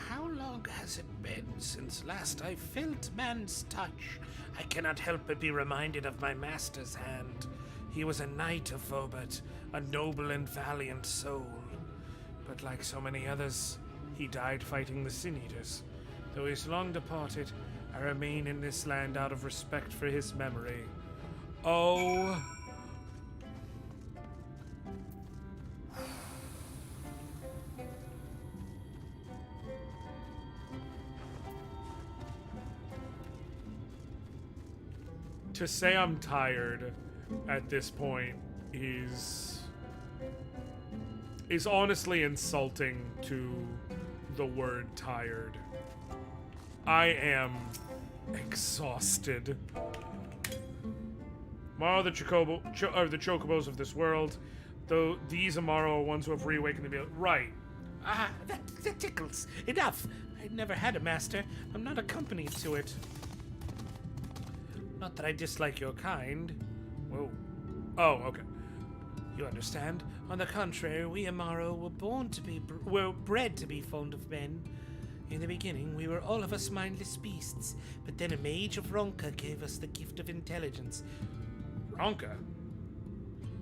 How long has it been since last I felt man's touch? I cannot help but be reminded of my master's hand. He was a knight of Vobert, a noble and valiant soul. But like so many others, he died fighting the Sin Eaters. Though he's long departed, I remain in this land out of respect for his memory. Oh. To say I'm tired at this point is honestly insulting to the word tired. I am exhausted. Tomorrow the chocobos of this world Though these Amaro are ones who have reawakened the right. Ah, that tickles. Enough. I never had a master. I'm not accompanied to it. Not that I dislike your kind. Whoa. Oh, okay. You understand? On the contrary, we Amaro were bred to be fond of men. In the beginning, we were all of us mindless beasts, but then a mage of Ronka gave us the gift of intelligence. Ronka?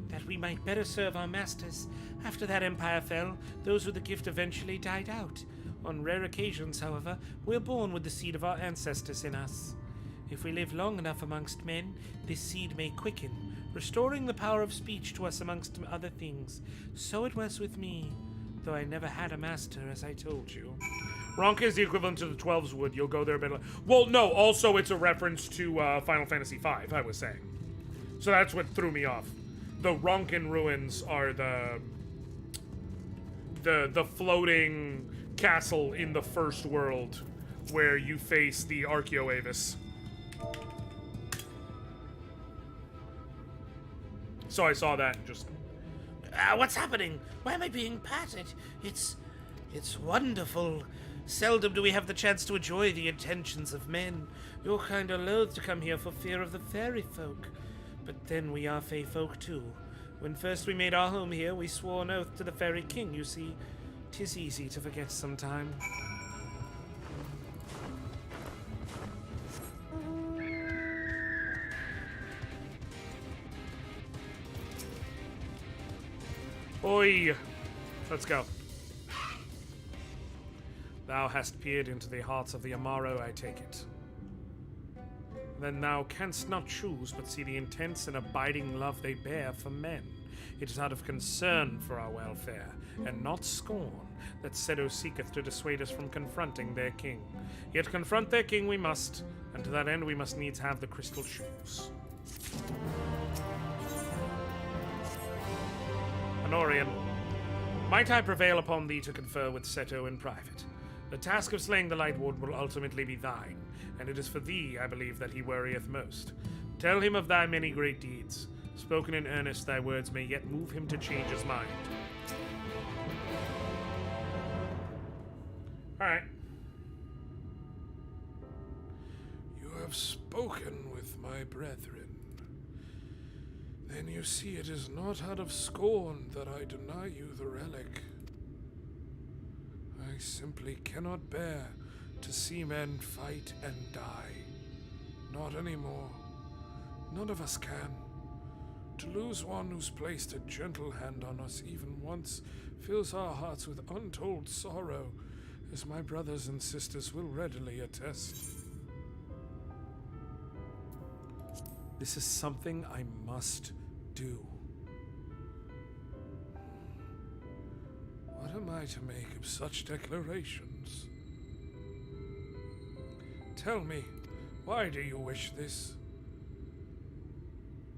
That we might better serve our masters. After that empire fell, those with the gift eventually died out. On rare occasions, however, we're born with the seed of our ancestors in us. If we live long enough amongst men, this seed may quicken, restoring the power of speech to us amongst other things. So it was with me, though I never had a master, as I told you. Ronka is the equivalent to the 12's wood. You'll go there a bit. Well, no, also it's a reference to Final Fantasy V, I was saying. So that's what threw me off. The Ronkan ruins are the floating castle in the first world where you face the Archaeoavis. So I saw that and just... What's happening? Why am I being patted? It's wonderful. Seldom do we have the chance to enjoy the attentions of men. Your kind are loath to come here for fear of the fairy folk. But then we are fey folk too. When first we made our home here, we swore an oath to the fairy king, you see. 'Tis easy to forget sometime. Oi! Let's go. Thou hast peered into the hearts of the Amaro, I take it. Then thou canst not choose but see the intense and abiding love they bear for men. It is out of concern for our welfare, and not scorn, that Sedo seeketh to dissuade us from confronting their king. Yet confront their king we must, and to that end we must needs have the crystal shoes. Anoriand, might I prevail upon thee to confer with Seto in private? The task of slaying the Light Ward will ultimately be thine, and it is for thee, I believe, that he worrieth most. Tell him of thy many great deeds. Spoken in earnest, thy words may yet move him to change his mind. Alright. You have spoken with my brethren. Then you see it is not out of scorn that I deny you the relic. I simply cannot bear to see men fight and die. Not anymore. None of us can. To lose one who's placed a gentle hand on us even once fills our hearts with untold sorrow, as my brothers and sisters will readily attest. This is something I must do. What am I to make of such declarations? Tell me, why do you wish this?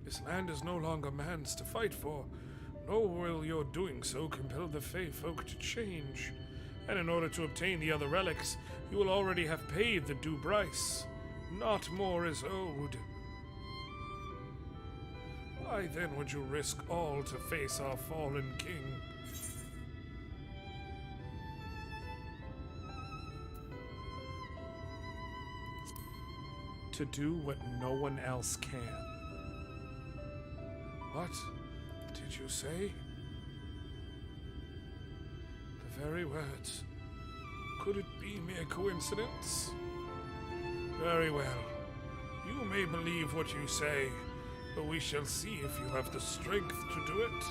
This land is no longer man's to fight for, nor will your doing so compel the Fey folk to change. And in order to obtain the other relics, you will already have paid the due price. Not more is owed. Why then would you risk all to face our fallen king? To do what no one else can. What did you say? The very words. Could it be mere coincidence? Very well. You may believe what you say, but we shall see if you have the strength to do it.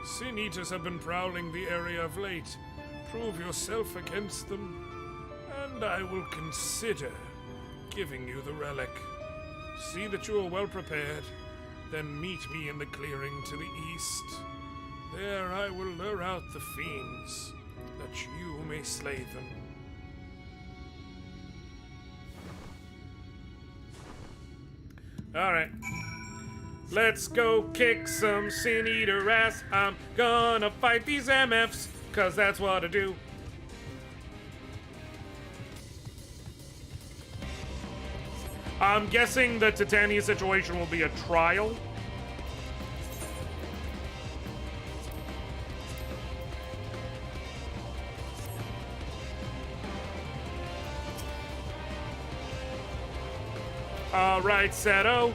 Sin Eaters have been prowling the area of late. Prove yourself against them, and I will consider giving you the relic. See that you are well prepared, then meet me in the clearing to the east. There I will lure out the fiends, that you may slay them. Alright. Let's go kick some Sin Eater ass. I'm gonna fight these MFs, cause that's what I do. I'm guessing the Titania situation will be a trial. All right, Seto.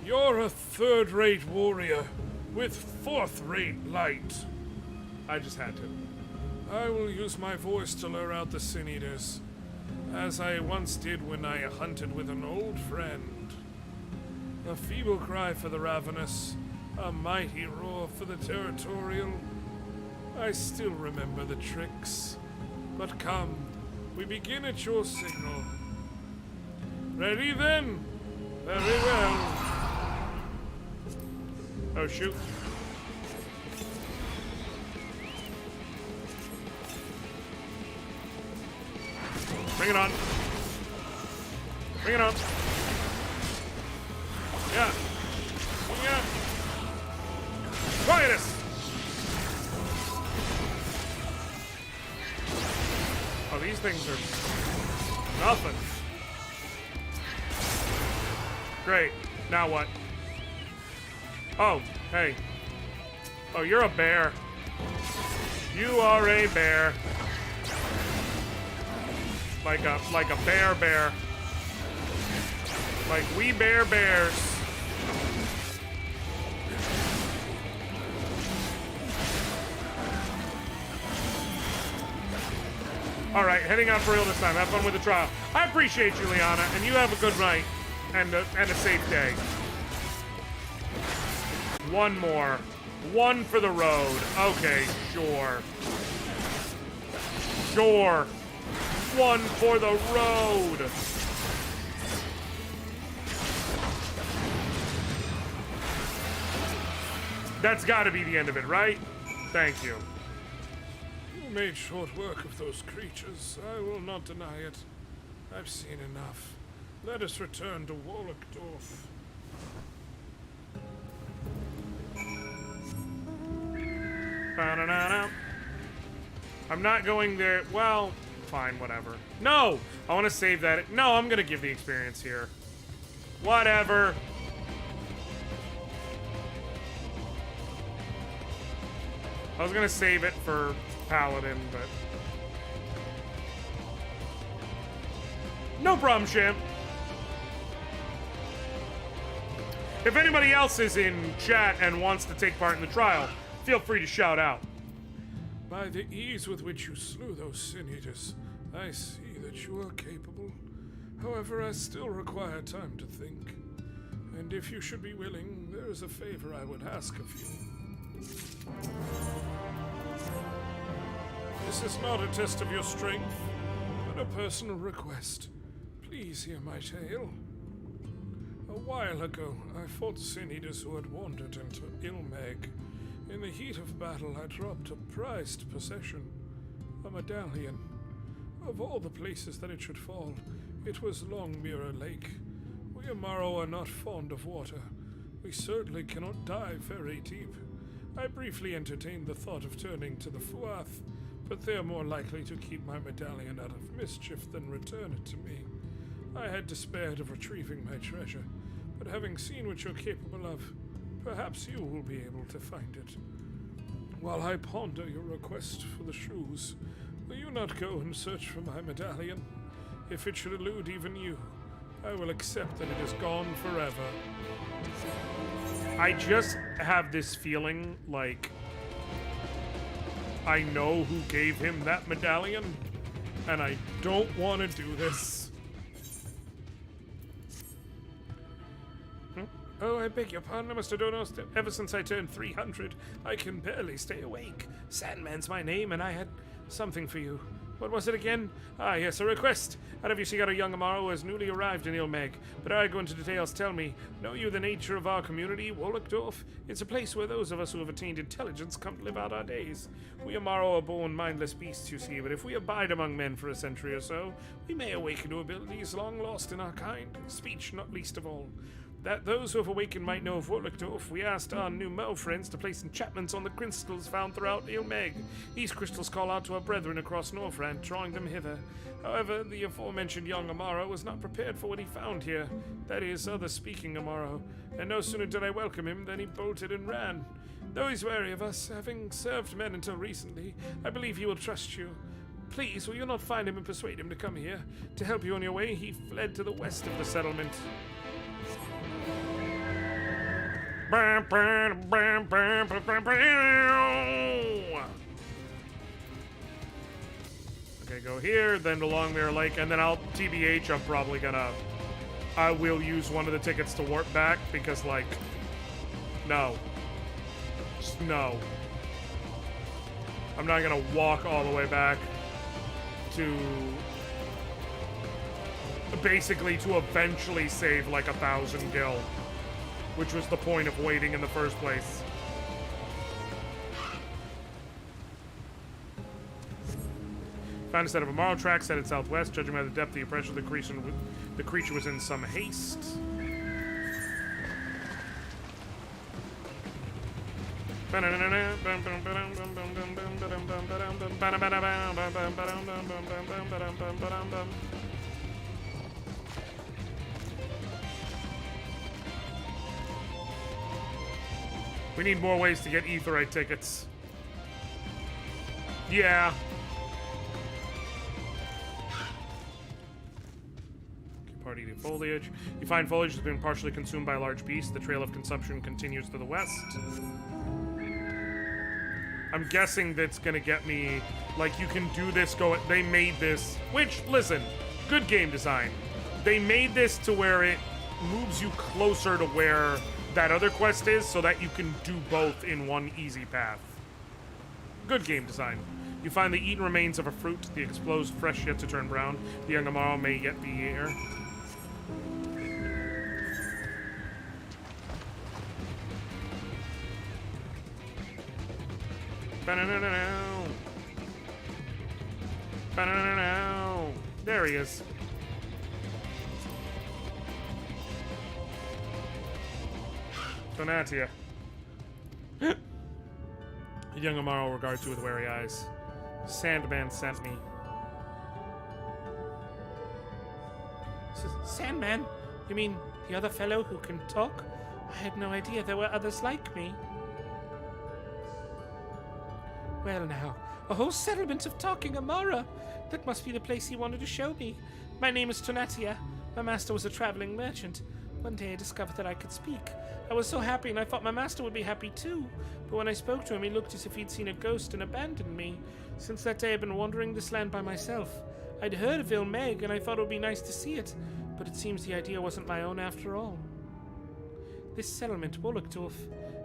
You're a third-rate warrior with fourth-rate light. I just had to. I will use my voice to lure out the Sin Eaters, as I once did when I hunted with an old friend. A feeble cry for the ravenous, a mighty roar for the territorial. I still remember the tricks. But come, we begin at your signal. Ready then? Very well. Oh, shoot. Bring it on. Bring it on. Yeah. Yeah. Quietus! Oh, these things are nothing. Great. Now what? Oh, hey. Oh, you're a bear. You are a bear. Like a bear. Like we bears. Alright, heading out for real this time. Have fun with the trial. I appreciate you, Liana, and you have a good night and a safe day. One more. One for the road. Okay, sure. Sure. One for the road. That's got to be the end of it, right? Thank you. You made short work of those creatures. I will not deny it. I've seen enough. Let us return to Wallachdorf. Ba-da-da-da. I'm not going there. Well, fine, whatever. No! I want to save that. No, I'm going to give the experience here. Whatever. I was going to save it for Paladin, but... No problem, Champ. If anybody else is in chat and wants to take part in the trial, feel free to shout out. By the ease with which you slew those Sin Eaters, I see that you are capable. However, I still require time to think. And if you should be willing, there is a favor I would ask of you. This is not a test of your strength, but a personal request. Please hear my tale. A while ago, I fought Sin Eaters who had wandered into Ilmeg. In the heat of battle, I dropped a prized possession, a medallion. Of all the places that it should fall, it was Longmirror Lake. We Amaro are not fond of water. We certainly cannot dive very deep. I briefly entertained the thought of turning to the Fuath, but they are more likely to keep my medallion out of mischief than return it to me. I had despaired of retrieving my treasure, but having seen what you're capable of, perhaps you will be able to find it. While I ponder your request for the shoes, will you not go and search for my medallion? If it should elude even you, I will accept that it is gone forever. I just have this feeling like I know who gave him that medallion, and I don't want to do this. Oh, I beg your pardon, Mr. Donos. Ever since I turned 300, I can barely stay awake. Sandman's my name, and I had something for you. What was it again? Ah, yes, a request. Out of you see got a young Amaro who has newly arrived in Ilmeg. But ere I go into details, tell me, know you the nature of our community, Wallachdorf? It's a place where those of us who have attained intelligence come to live out our days. We Amaro are born mindless beasts, you see, but if we abide among men for a century or so, we may awaken to abilities long lost in our kind, speech not least of all. That those who have awakened might know of Wallachdorf, we asked our new Mo friends to place enchantments on the crystals found throughout Ilmeg. These crystals call out to our brethren across Northrend, drawing them hither. However, the aforementioned young Amaro was not prepared for what he found here. That is, other-speaking Amaro. And no sooner did I welcome him than he bolted and ran. Though he's wary of us, having served men until recently, I believe he will trust you. Please, will you not find him and persuade him to come here? To help you on your way, he fled to the west of the settlement. Okay, go here, then to Longmere Lake, and then TBH, I'm probably gonna... I will use one of the tickets to warp back, because, like... No. Just no. I'm not gonna walk all the way back to... Basically, to eventually save, like, 1,000 gil. Which was the point of waiting in the first place. Found a set of Amaro tracks headed southwest. Judging by the depth of the impression, the creature was in some haste. We need more ways to get Aetheryte tickets. Yeah. Party to foliage. You find foliage has been partially consumed by a large beast. The trail of consumption continues to the west. I'm guessing that's gonna get me, like, you can do this, they made this, which, listen, good game design. They made this to where it moves you closer to where that other quest is, so that you can do both in one easy path. Good game design. You find the eaten remains of a fruit. The exposed fresh yet to turn brown. The young Amaro may yet be here. There he is. Donatia. The young Amaro regards you with wary eyes. Sandman sent me. Sandman? You mean the other fellow who can talk? I had no idea there were others like me. Well now, a whole settlement of talking Amara. That must be the place he wanted to show me. My name is Tonatia. My master was a traveling merchant. One day I discovered that I could speak. I was so happy and I thought my master would be happy too. But when I spoke to him, he looked as if he'd seen a ghost and abandoned me. Since that day I've been wandering this land by myself. I'd heard of Ilmeg and I thought it would be nice to see it. But it seems the idea wasn't my own after all. This settlement, Wolokdorf.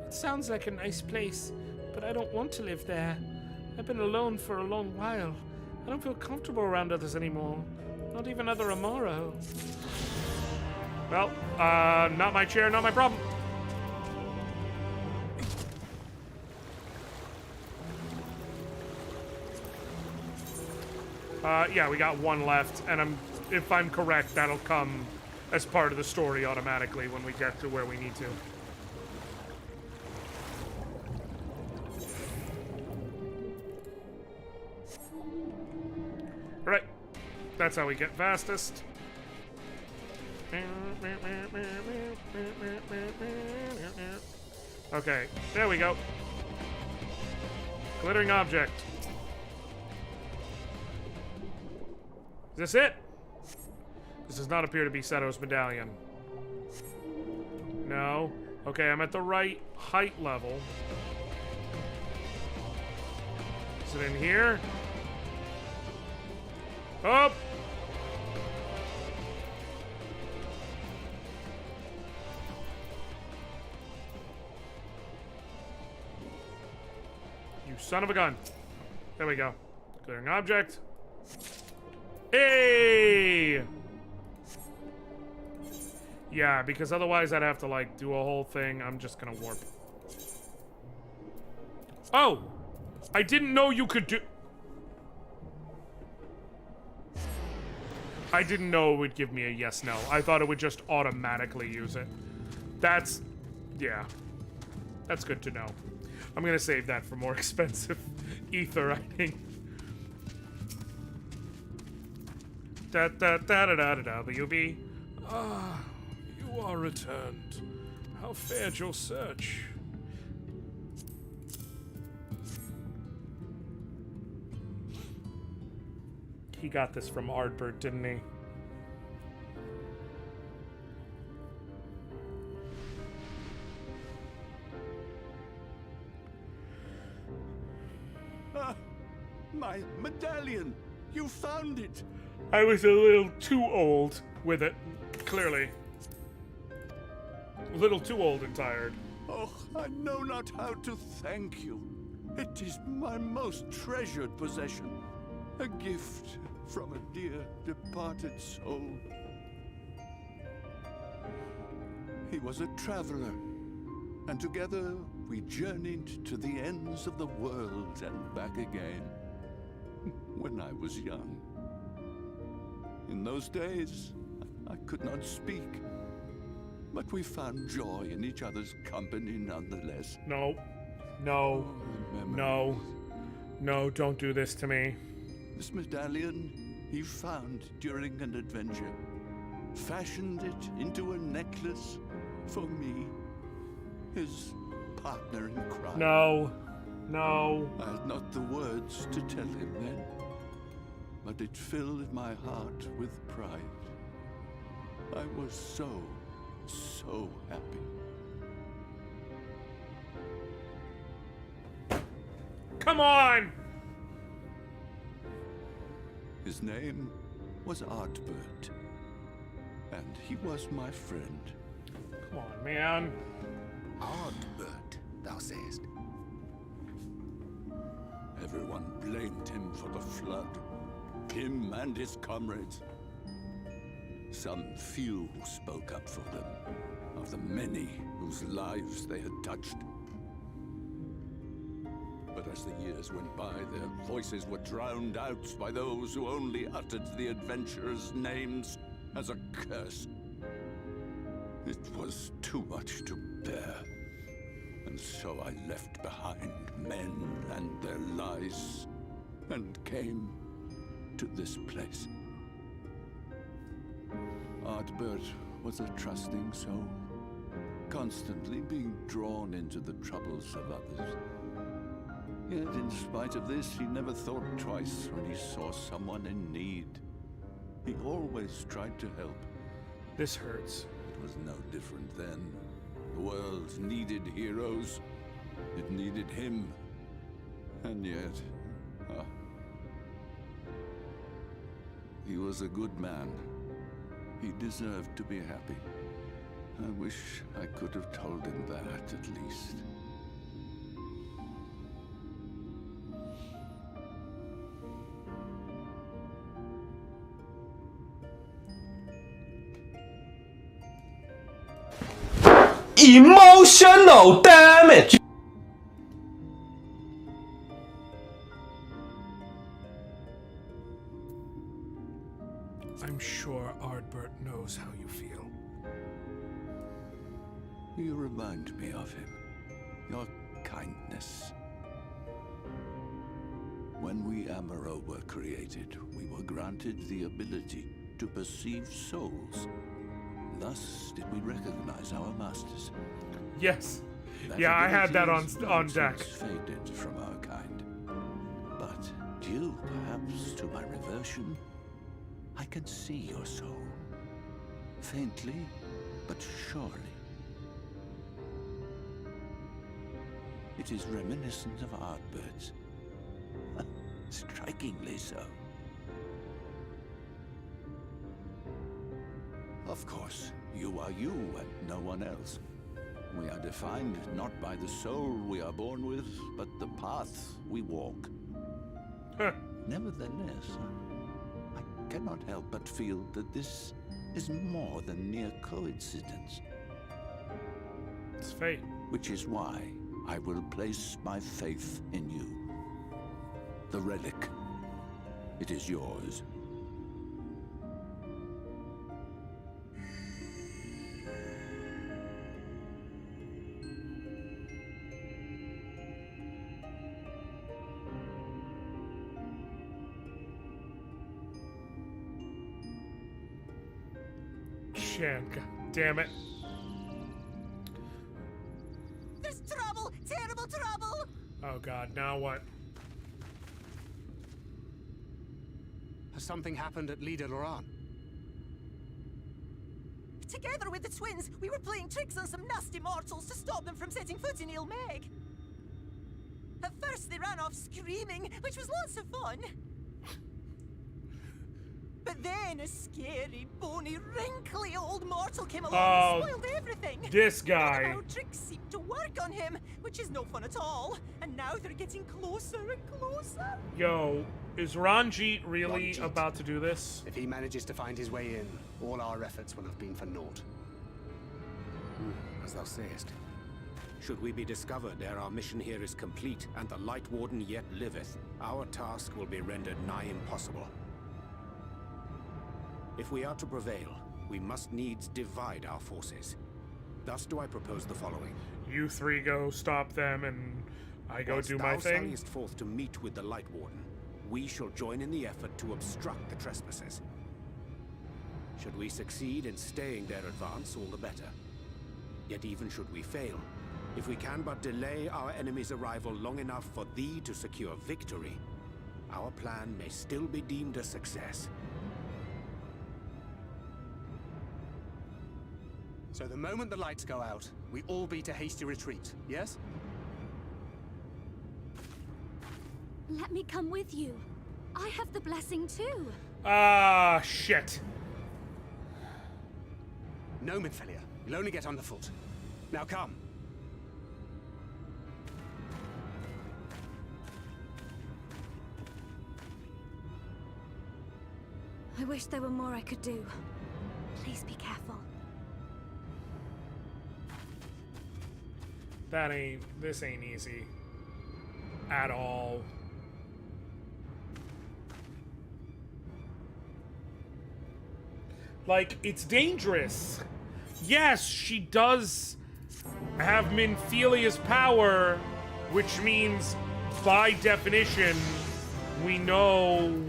It sounds like a nice place, but I don't want to live there. I've been alone for a long while. I don't feel comfortable around others anymore. Not even other Amaro. Well, not my chair, not my problem. Yeah, we got one left, and if I'm correct, that'll come as part of the story automatically when we get to where we need to. Alright, that's how we get fastest. Okay, there we go. Glittering object. Is this it? This does not appear to be Seto's medallion. No. Okay, I'm at the right height level. Is it in here? Oh! You son of a gun. There we go. Clearing object. Hey! Yeah, because otherwise I'd have to, like, do a whole thing. I'm just gonna warp. Oh! I didn't know you could do... I didn't know it would give me a yes-no. I thought it would just automatically use it. That's... yeah. That's good to know. I'm gonna save that for more expensive ether, I think. WB. Ah, you are returned. How fared your search? He got this from Ardbert, didn't he? Ah, my medallion! You found it! I was a little too old with it, clearly. A little too old and tired. Oh, I know not how to thank you. It is my most treasured possession. A gift from a dear departed soul. He was a traveler, and together we journeyed to the ends of the world and back again. When I was young. In those days, I could not speak. But we found joy in each other's company nonetheless. No. No. Oh, No. No, don't do this to me. This medallion he found during an adventure. Fashioned it into a necklace for me. His partner in crime. No. No. I had not the words to tell him then. But it filled my heart with pride. I was so happy. Come on! His name was Ardbert, and he was my friend. Come on, man. Ardbert, thou sayest. Everyone blamed him for the flood. Him and his comrades. Some few spoke up for them, of the many whose lives they had touched. But as the years went by, their voices were drowned out by those who only uttered the adventurers' names as a curse. It was too much to bear, and so I left behind men and their lies, and came to this place. Ardbert was a trusting soul, constantly being drawn into the troubles of others. Yet in spite of this, he never thought twice when he saw someone in need. He always tried to help. This hurts. It was no different then. The world needed heroes. It needed him. And yet, he was a good man. He deserved to be happy. I wish I could have told him that, at least. Emotional damage! I'm sure Ardbert knows how you feel. You remind me of him. Your kindness. When we Amaro were created, we were granted the ability to perceive souls. Thus did we recognize our masters. Yes. That Yeah, I had that ability has on long deck. since faded from our kind. But due perhaps to my reversion, I can see your soul. Faintly, but surely. It is reminiscent of Ardbert's. Strikingly so. Of course, you are you and no one else. We are defined not by the soul we are born with, but the path we walk. Nevertheless, I cannot help but feel that this is more than mere coincidence. It's fate. Which is why I will place my faith in you. The relic. It is yours. Shan, god damn it. There's trouble! Terrible trouble! Oh god, now what? Has something happened at Lida Loran? Together with the twins, we were playing tricks on some nasty mortals to stop them from setting foot in Ilmeg. At first, they ran off screaming, which was lots of fun. But then a scary, bony, wrinkly old mortal came along and spoiled everything. This guy. Our tricks seemed to work on him, which is no fun at all. And now they're getting closer and closer. Yo, is Ranjit really Ranjit. about to do this? If he manages to find his way in, all our efforts will have been for naught. As thou sayest. Should we be discovered ere our mission here is complete, and the Light Warden yet liveth, our task will be rendered nigh impossible. If we are to prevail, we must needs divide our forces. Thus do I propose the following. You three go stop them, and I go Whilst do my thou thing. salliest forth to meet with the Light Warden, we shall join in the effort to obstruct the trespassers. Should we succeed in staying their advance, all the better. Yet even should we fail, if we can but delay our enemy's arrival long enough for thee to secure victory, our plan may still be deemed a success. So the moment the lights go out, we all beat a hasty retreat, yes? Let me come with you. I have the blessing too. Ah, shit. No, Midfelia. You'll only get underfoot. Now come. I wish there were more I could do. Please be careful. This ain't easy. At all. Like, it's dangerous. Yes, she does have Minfelia's power, which means, by definition, we know.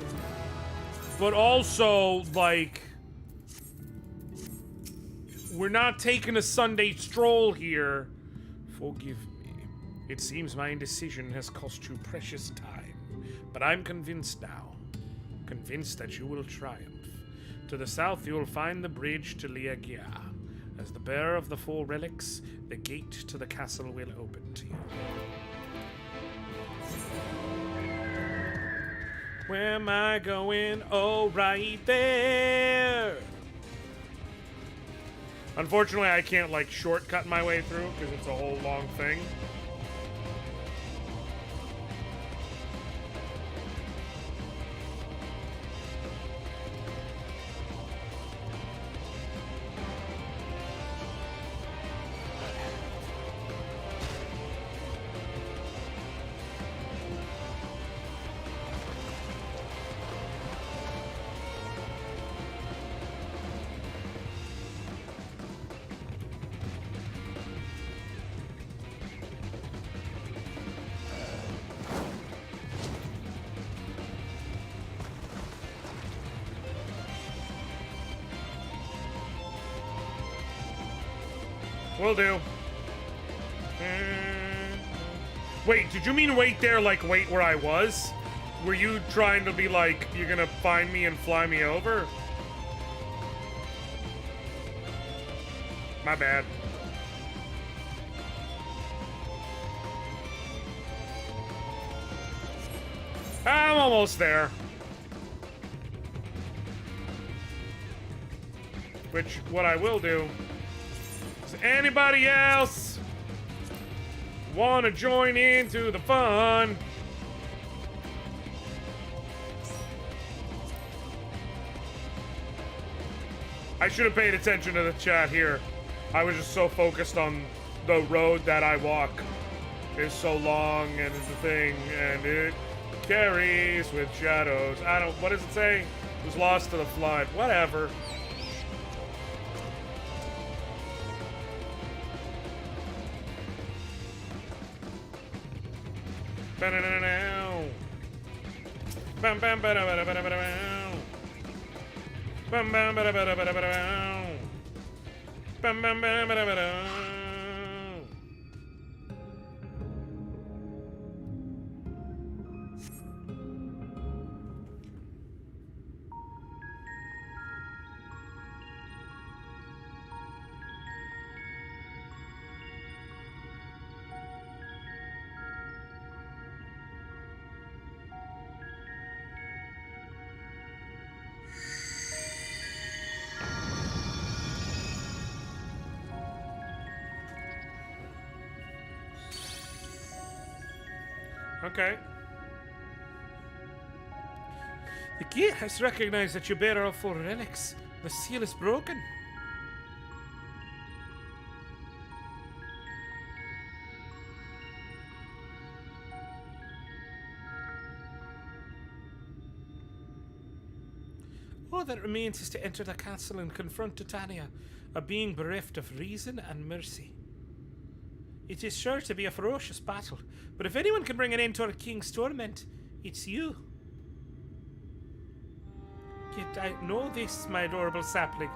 But also, like, we're not taking a Sunday stroll here. Forgive me. It seems my indecision has cost you precious time, but I'm convinced now. Convinced that you will triumph. To the south, you will find the bridge to Eorzea. As the bearer of the 4 relics, the gate to the castle will open to you. Where am I going? Oh, right there! Unfortunately, I can't, like, shortcut my way through, because it's a whole long thing. Will do. Wait, did you mean wait there, like wait where I was? Were you trying to be like, you're gonna find me and fly me over? My bad. I'm almost there. Which, what I will do... Anybody else want to join into the fun? I should have paid attention to the chat here. I was just so focused on the road that I walk is so long and is the thing, and it carries with shadows. I don't, what does it say? It was lost to the flood. Whatever. Bam bam bada bada bada bada bam bam bada bada bada bada bam bam bada bada bada. Okay. The gate has recognized that you bear all 4 relics. The seal is broken. All that remains is to enter the castle and confront Titania, a being bereft of reason and mercy. It is sure to be a ferocious battle, but if anyone can bring an end to our king's torment, it's you. Yet I know this, my adorable sapling.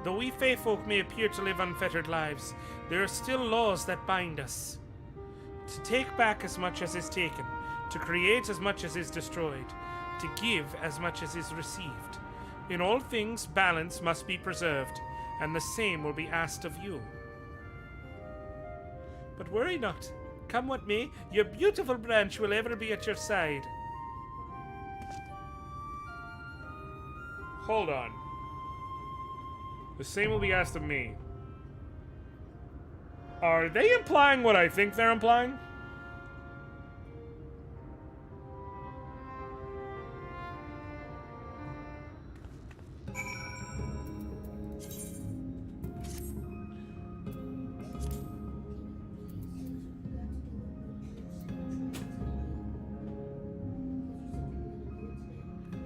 Though we Fae folk may appear to live unfettered lives, there are still laws that bind us. To take back as much as is taken, to create as much as is destroyed, to give as much as is received. In all things, balance must be preserved, and the same will be asked of you. But worry not. Come what may, your beautiful branch will ever be at your side. Hold on. The same will be asked of me. Are they implying what I think they're implying?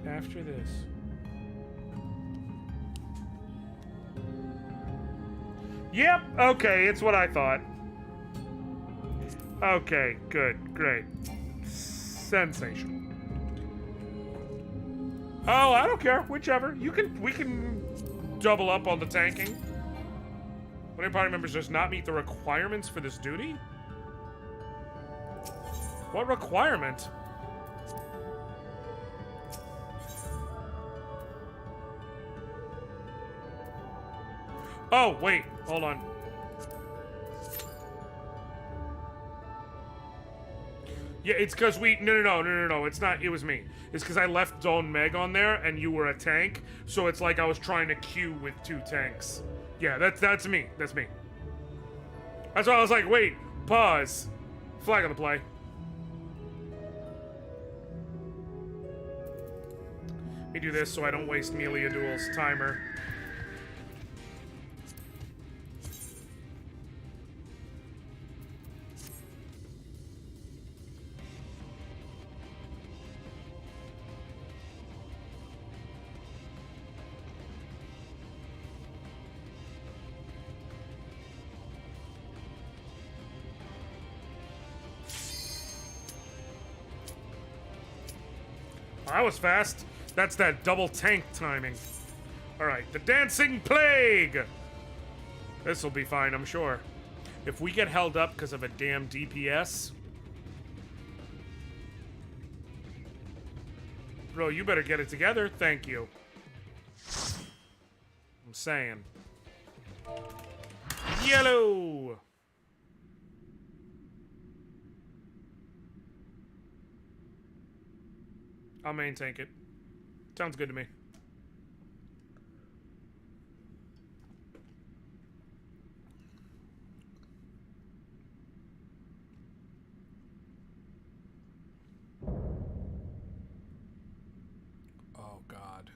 After this. Yep, okay, it's what I thought. Okay, good, great. Sensational. Oh, I don't care, whichever. We can double up on the tanking. When any party members does not meet the requirements for this duty? What requirement? Oh, wait, hold on. Yeah, it's because we... No, it's not... It was me. It's because I left Zone Meg on there, and you were a tank, so it's like I was trying to queue with 2 tanks. Yeah, that's me. That's me. That's why I was like, wait, pause. Flag on the play. Let me do this so I don't waste Melia Duel's timer. That was fast. That's that double tank timing. Alright, the Dancing Plague! This'll be fine, I'm sure. If we get held up because of a damn DPS... Bro, you better get it together. Thank you. I'm saying. Yellow! I'll main tank it. Sounds good to me. Oh, God.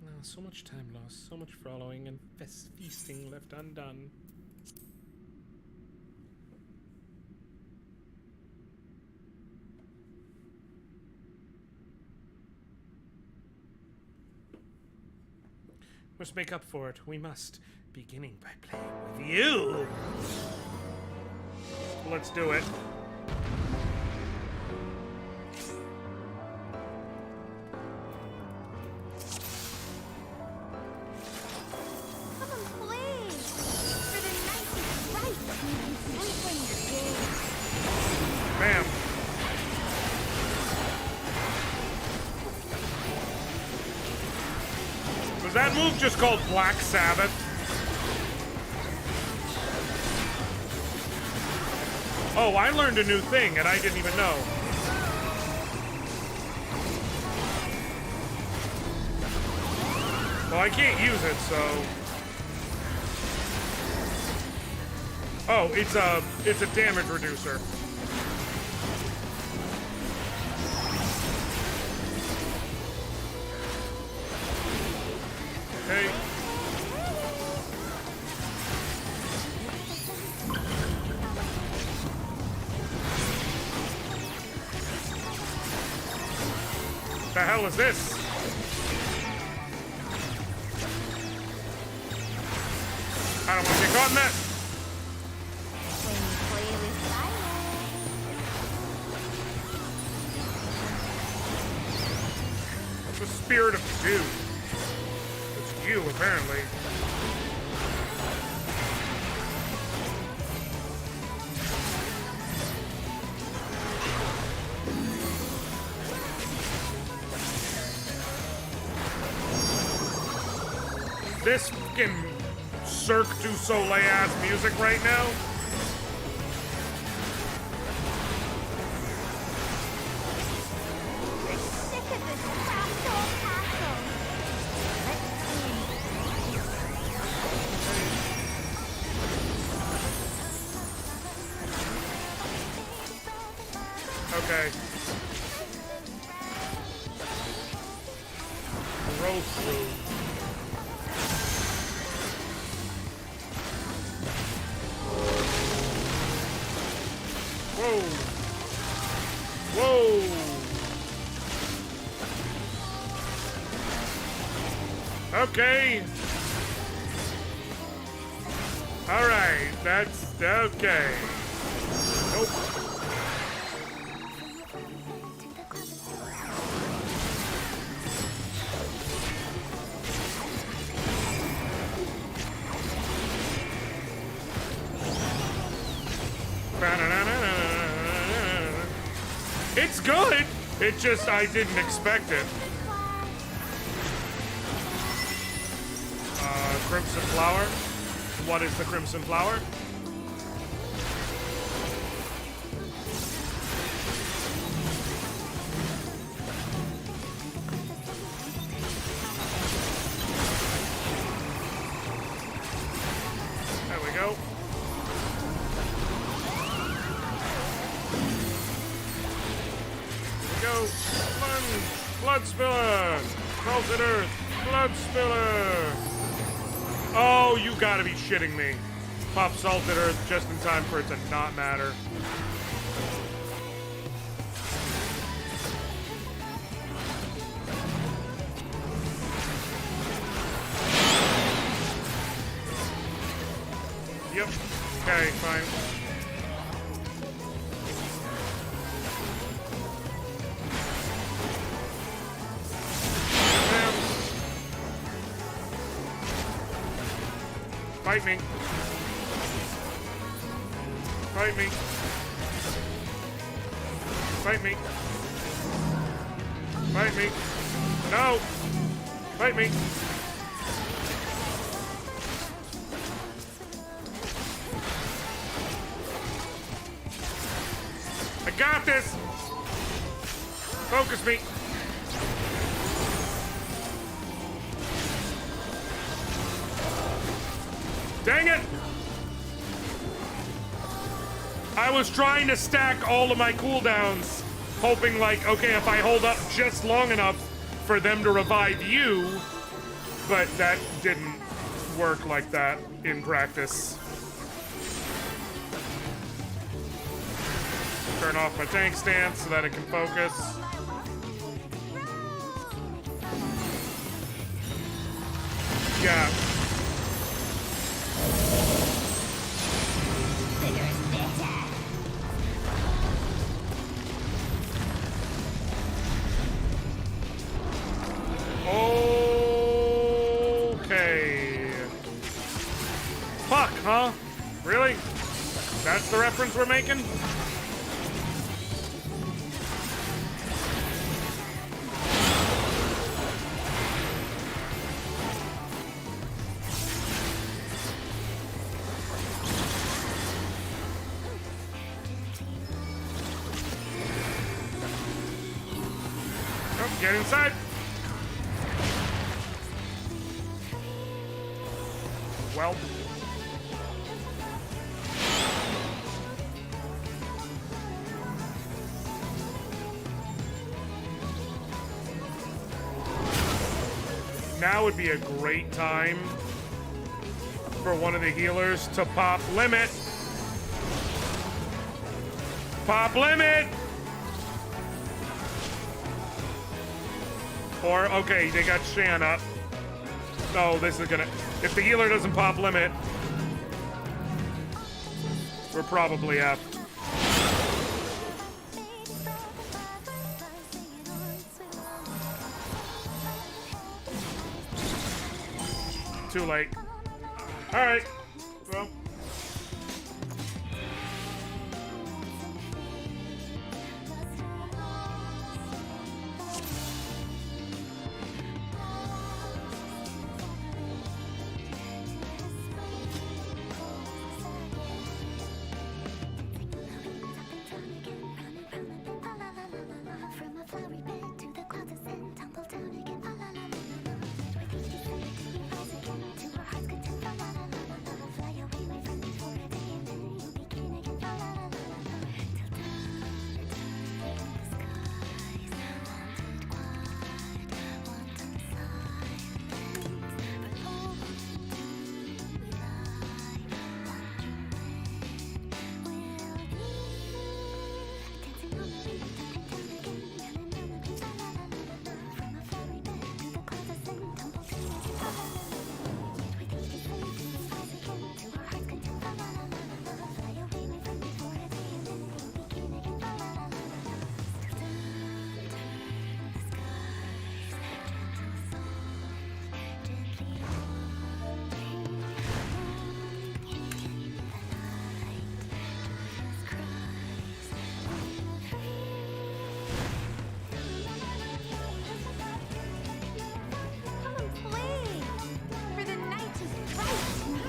Oh, so much time lost, so much following and feasting left undone. Must make up for it. We must. Beginning by playing with you. Let's do it. Come and play! For the night is bright, you can sleep when you're dead. Bam. Was that move just called Black Sabbath? Oh, I learned a new thing and I didn't even know. Well, I can't use it, so... Oh, it's a damage reducer. Okay. The hell is this? I don't want to get caught in that. When you play with fire. The spirit of the dude. It's you, apparently. This fucking Cirque du Soleil ass music right now. I'm sick of this craft old castle. Okay. Growth room. Whoa. Whoa. Okay. All right. That's okay. Nope. It's good. It just, I didn't expect it. Crimson flower. What is the crimson flower? There we go. Go. Blood spiller. Salted earth. Blood spiller. Oh, you gotta be shitting me. Pop salted earth just in time for it to not matter. Yep. Okay, fine. Fight me. Fight me. Fight me. Fight me. No! Fight me. I got this! Focus me. Dang it! I was trying to stack all of my cooldowns, hoping like, okay, if I hold up just long enough for them to revive you, but that didn't work like that in practice. Turn off my tank stance so that it can focus. Yeah. Okay. Fuck, huh? Really? That's the reference we're making? Oh, get inside. Well. Now would be a great time for one of the healers to pop limit. Pop limit! Or, okay, they got Shan up. So this is gonna... If the healer doesn't pop limit, we're probably up. Too late. Alright. Well.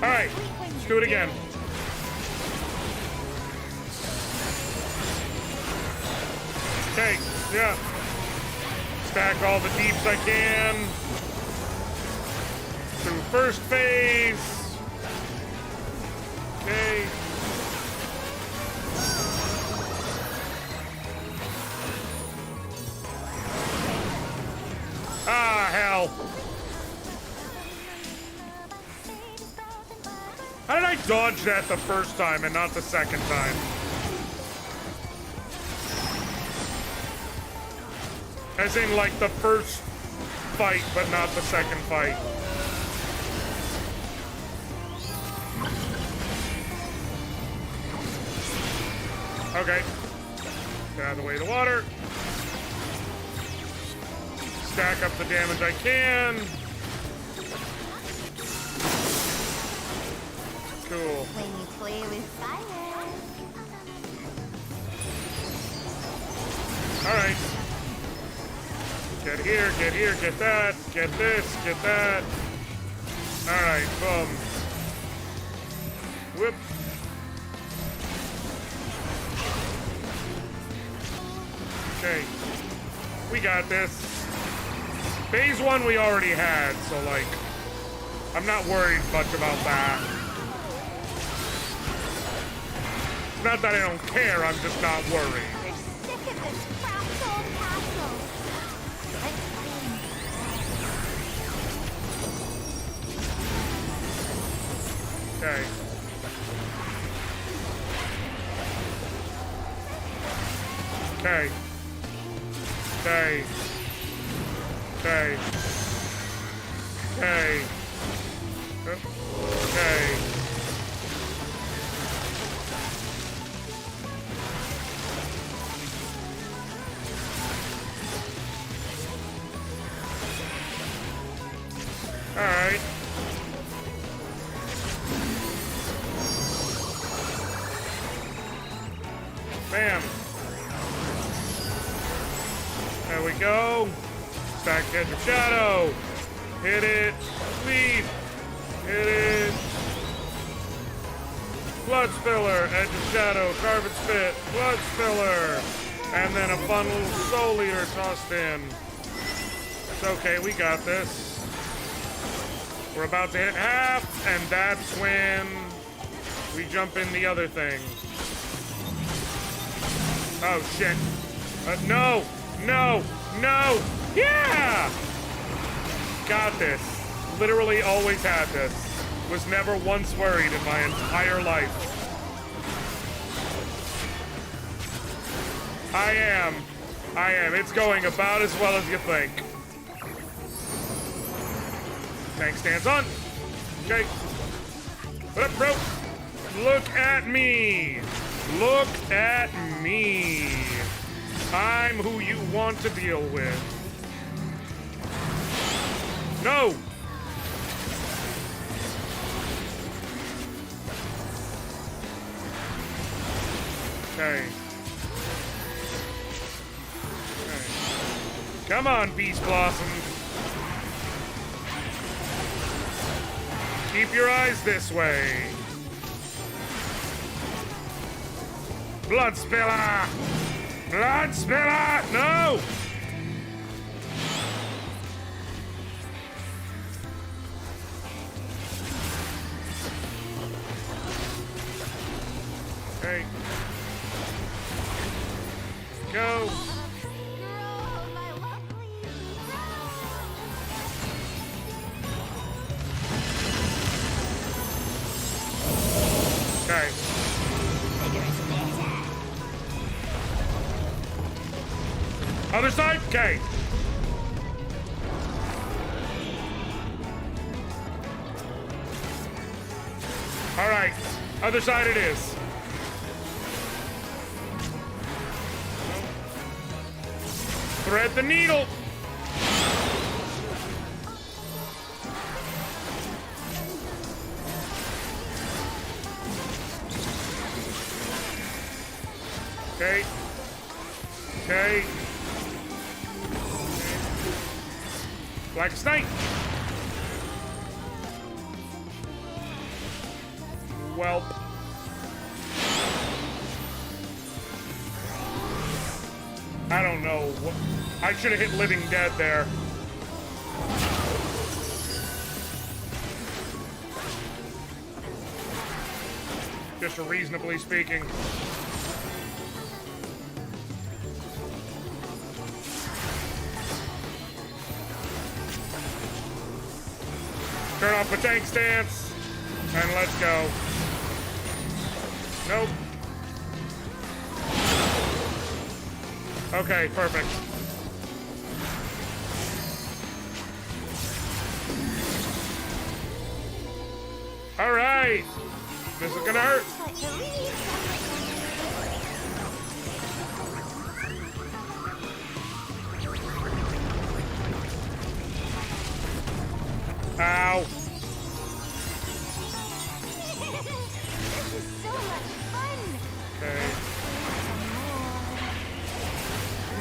Alright, let's do it again. Okay, yeah. Stack all the deeps I can. Through first phase. Okay. Ah, hell. How did I dodge that the first time and not the second time? As in, like, the first fight, but not the second fight. Okay. Get out of the way of the water. Stack up the damage I can. Cool. When you play with fire. Alright. Get here, get that, get this, get that. Alright, boom. Whoop. Okay. We got this. Phase 1 we already had, so like, I'm not worried much about that. Not that I don't care, I'm just not worried. We're sick of this crapped old castle. Okay. Okay. Okay. Okay. Okay. Okay. Alright. Bam. There we go. Stack Edge of Shadow. Hit it. Lead. Hit it. Blood Spiller. Edge of Shadow. Carbon Spit. Blood Spiller. And then a fun little Soul Eater tossed in. It's okay. We got this. We're about to hit half, and that's when we jump in the other thing. Oh, shit. No! No! No! Yeah! Got this. Literally always had this. Was never once worried in my entire life. I am. It's going about as well as you think. Tank stands on. Okay. What up, bro? Look at me. Look at me. I'm who you want to deal with. No! Okay. Come on, Beast Blossom. Keep your eyes this way. Blood Spiller! Blood Spiller! No! Okay. Go. Okay. Other side? Okay. All right. Other side it is. Thread the needle. Okay. Okay. Black Snake. Welp. I don't know. I should have hit Living Dead there. Just reasonably speaking. Turn off the tank stance, and let's go. Nope. Okay, perfect. All right. This is gonna hurt. Ow. This is so much fun. Okay.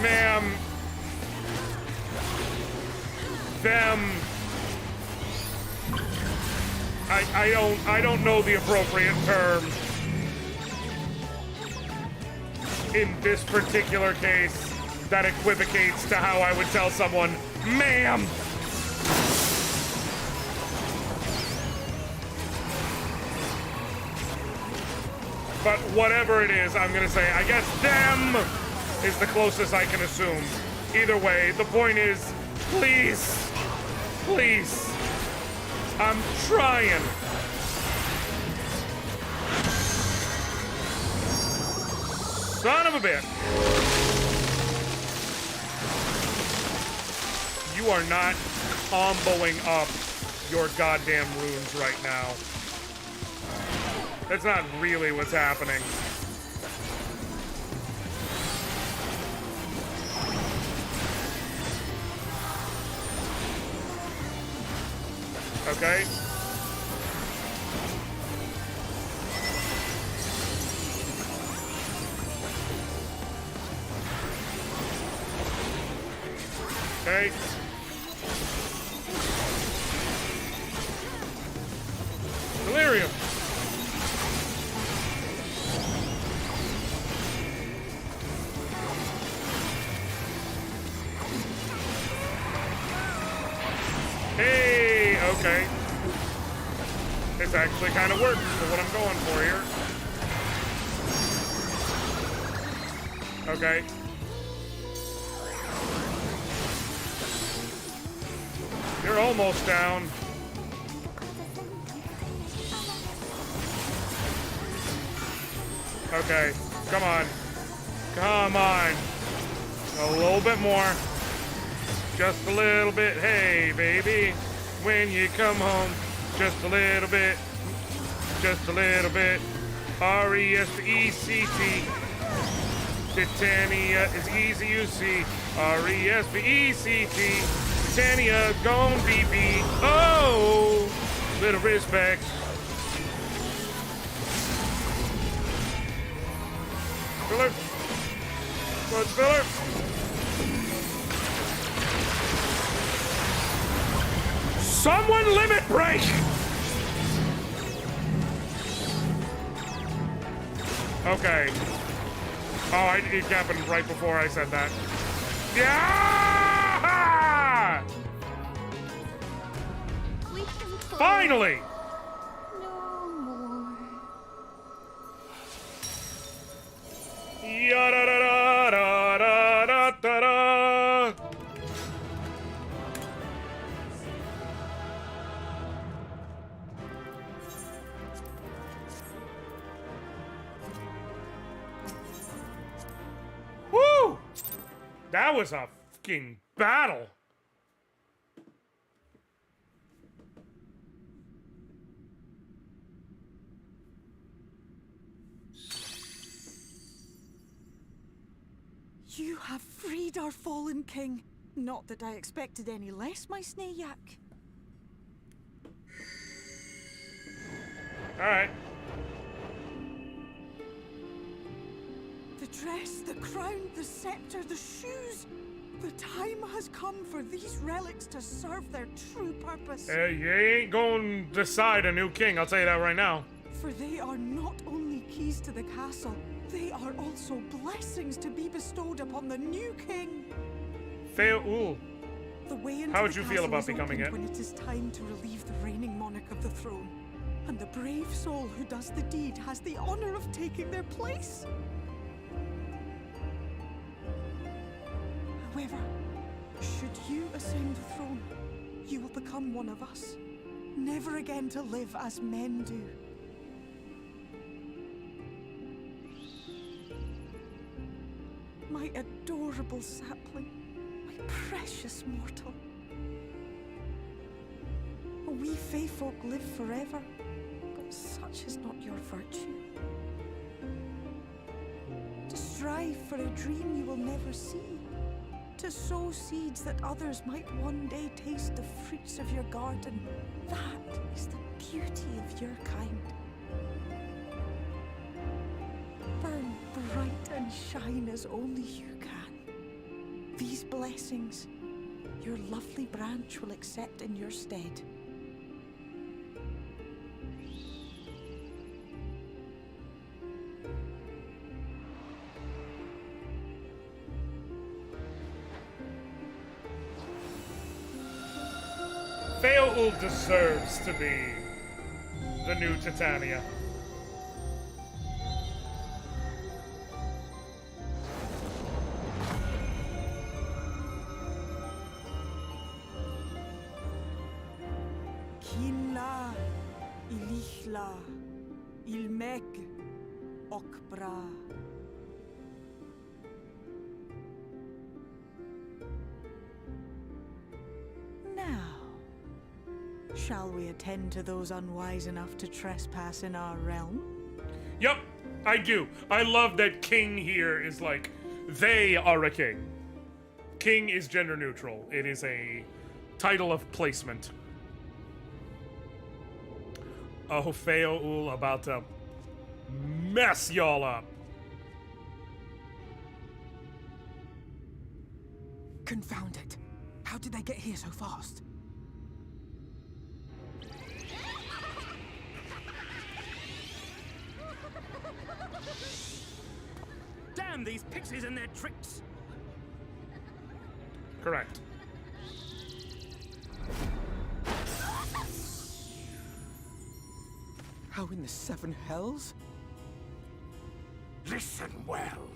Ma'am. Them. I don't know the appropriate term in this particular case that equivocates to how I would tell someone, ma'am. But whatever it is, I'm gonna say, I guess them is the closest I can assume. Either way, the point is, please, please, I'm trying. Son of a bitch. You are not comboing up your goddamn runes right now. That's not really what's happening. Okay. Okay. Delirium. Hey, okay. This actually kind of works for what I'm going for here. Okay. You're almost down. Okay, come on. Come on. A little bit more. Just a little bit. Hey, baby. When you come home, just a little bit. Just a little bit. R-E-S-P-E-C-T. Titania is easy, you see. R-E-S-P-E-C-T. Titania, gon' be beat. Oh, little respect. Filler. What's filler? Someone limit break! Okay. Oh, it happened right before I said that. Yeah! We can play Finally! no more. Ya-da-da-da-da-da-da-da. Woo! That was a fucking battle. You have freed our fallen king. Not that I expected any less, my Snayak. All right. The dress, the crown, the scepter, the shoes. The time has come for these relics to serve their true purpose. You ain't gonna decide a new king, I'll tell you that right now. For they are not only keys to the castle, they are also blessings to be bestowed upon the new king. Feoul. The way into How would the you feel castle about is becoming opened it? when it is time to relieve the reigning monarch of the throne. And the brave soul who does the deed has the honor of taking their place. However, should you ascend the throne, you will become one of us, never again to live as men do. My adorable sapling, my precious mortal. We Fae folk live forever, but such is not your virtue. To strive for a dream you will never see, to sow seeds that others might one day taste the fruits of your garden, that is the beauty of your kind. Burn bright and shine as only you can. These blessings, your lovely branch will accept in your stead. Feoul deserves to be the new Titania. Kinla, Ilichla, Ilmek, Okbra. Now, shall we attend to those unwise enough to trespass in our realm? Yep, I do. I love that king here is like, they are a king. King is gender neutral. It is a title of placement. Oh, Feoul about to mess y'all up. Confound it. How did they get here so fast? Damn these pixies and their tricks! Correct. How in the seven hells? Listen well.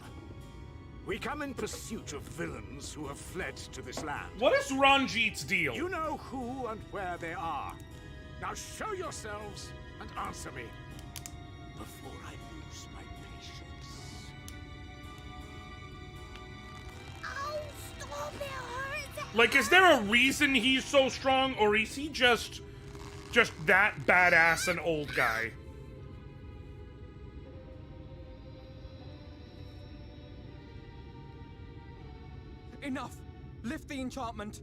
We come in pursuit of villains who have fled to this land. What is Ranjit's deal? You know who and where they are. Now show yourselves and answer me before I lose my patience. Oh, stop, it hurts! Like, is there a reason he's so strong, or is he just that badass an old guy? Enough! Lift the enchantment!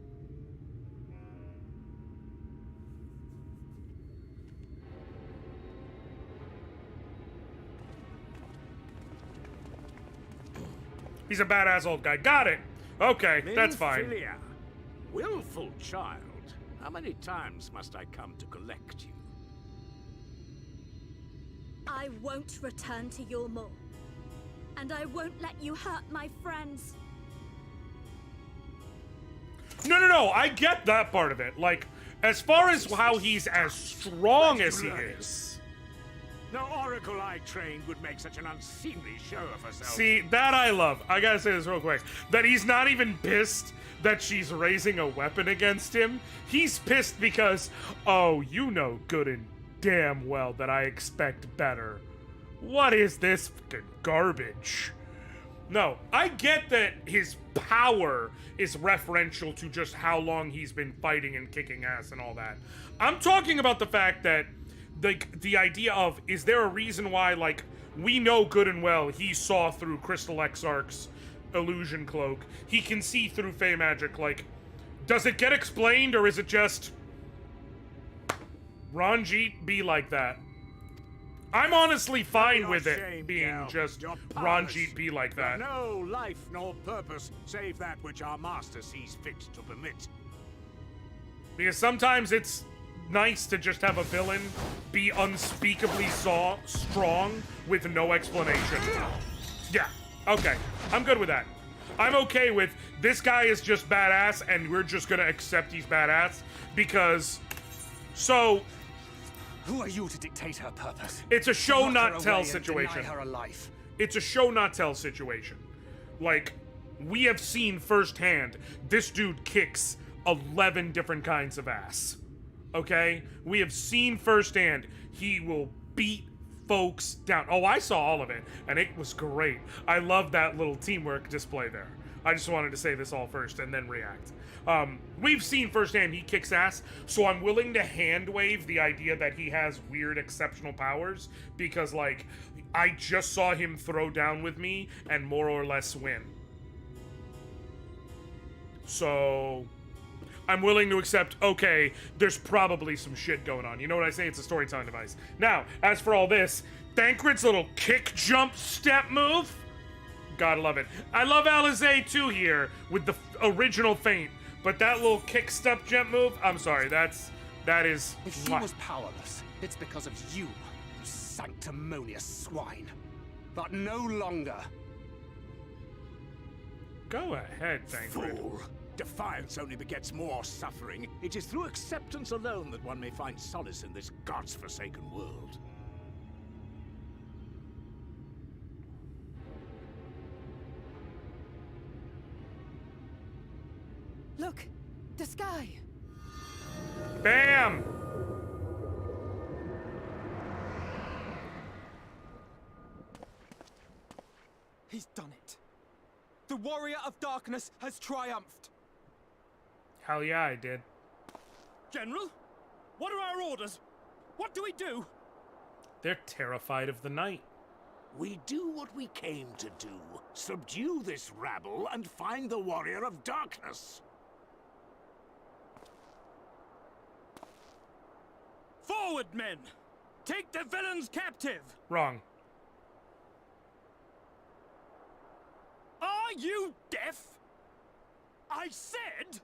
He's a badass old guy. Got it. Okay, that's fine. Minfilia, willful child. How many times must I come to collect you? I won't return to your maw. And I won't let you hurt my friends. No, I get that part of it. Like, as far as how he's as strong as he is. No oracle I trained would make such an unseemly show of herself. See, that I love. I gotta say this real quick. That he's not even pissed that she's raising a weapon against him. He's pissed because, oh, you know good and damn well that I expect better. What is this fucking garbage? No, I get that his power is referential to just how long he's been fighting and kicking ass and all that. I'm talking about the fact that, like, the idea of, is there a reason why, like, we know good and well he saw through Crystal Exarch's illusion cloak. He can see through Fey magic. Like, does it get explained, or is it just Ranjit be like that? I'm honestly fine with it being just Ranjit be like that. No life nor purpose save that which our master sees fit to permit. Because sometimes it's nice to just have a villain be unspeakably strong with no explanation. Yeah, okay. I'm good with that. I'm okay with this guy is just badass and we're just gonna accept he's badass because... So... Who are you to dictate her purpose? It's a show not tell situation. situation. Her a life. It's a show not tell situation. Like, we have seen firsthand this dude kicks 11 different kinds of ass. Okay? We have seen firsthand he will beat folks down. Oh, I saw all of it, and it was great. I love that little teamwork display there. I just wanted to say this all first and then react. We've seen firsthand he kicks ass, so I'm willing to hand wave the idea that he has weird exceptional powers because, like, I just saw him throw down with me and more or less win. So I'm willing to accept, okay, there's probably some shit going on. You know what I say? It's a storytelling device. Now, as for all this, Thancred's little kick jump step move, gotta love it. I love Alizé too here with the original feint. But that little kick step jump move, I'm sorry, that is... If she was powerless, it's because of you, you sanctimonious swine. But no longer. Go ahead, Thancred. Fool! Defiance only begets more suffering. It is through acceptance alone that one may find solace in this god's-forsaken world. Look! The sky! Bam! He's done it. The warrior of darkness has triumphed. Hell yeah, I did. General? What are our orders? What do we do? They're terrified of the night. We do what we came to do. Subdue this rabble and find the warrior of darkness. Forward, men! Take the villains captive! Wrong. Are you deaf? I said...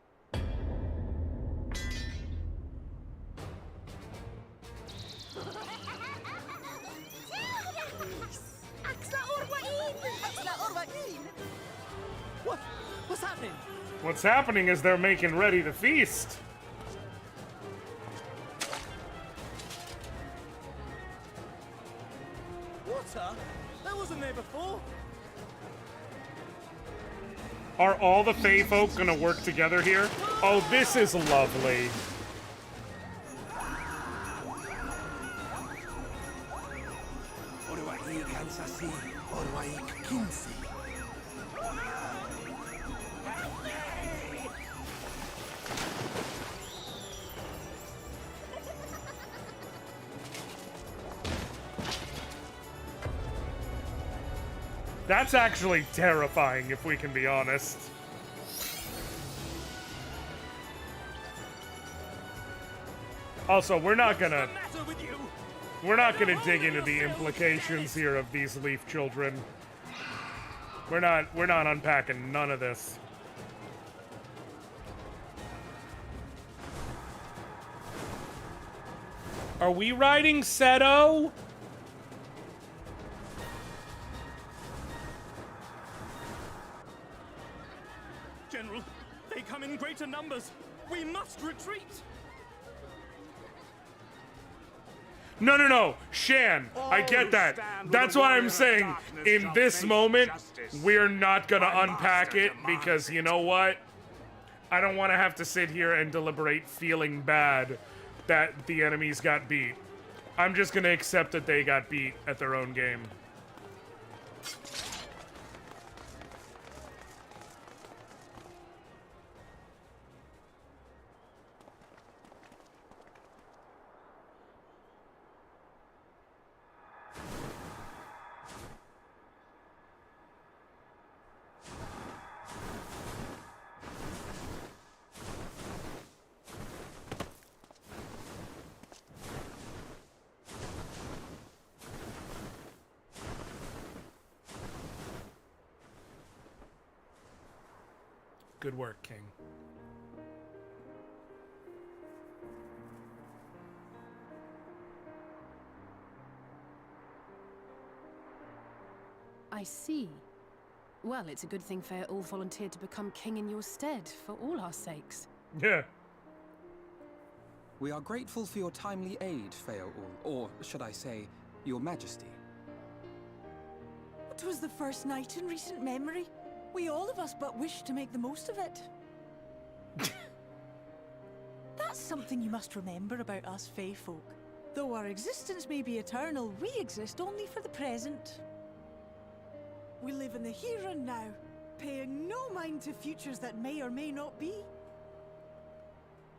What's happening? What's happening is they're making ready to feast. Water? That wasn't there before. Are all the Fae folk gonna work together here? Oh, this is lovely. That's actually terrifying, if we can be honest. Also, we're not gonna dig into the implications here of these Leaf children. We're not unpacking none of this. Are we riding Seto? General, they come in greater numbers. We must retreat. No, Shan, I get that. That's why I'm saying, in this moment, we're not gonna unpack it, because you know what? I don't want to have to sit here and deliberate feeling bad that the enemies got beat. I'm just gonna accept that they got beat at their own game. Good work, King. I see. Well, it's a good thing Fair all volunteered to become king in your stead, for all our sakes. Yeah. We are grateful for your timely aid, Feoul, or should I say, your majesty. It was the first night in recent memory. We all of us but wish to make the most of it. That's something you must remember about us Fae folk. Though our existence may be eternal, we exist only for the present. We live in the here and now, paying no mind to futures that may or may not be.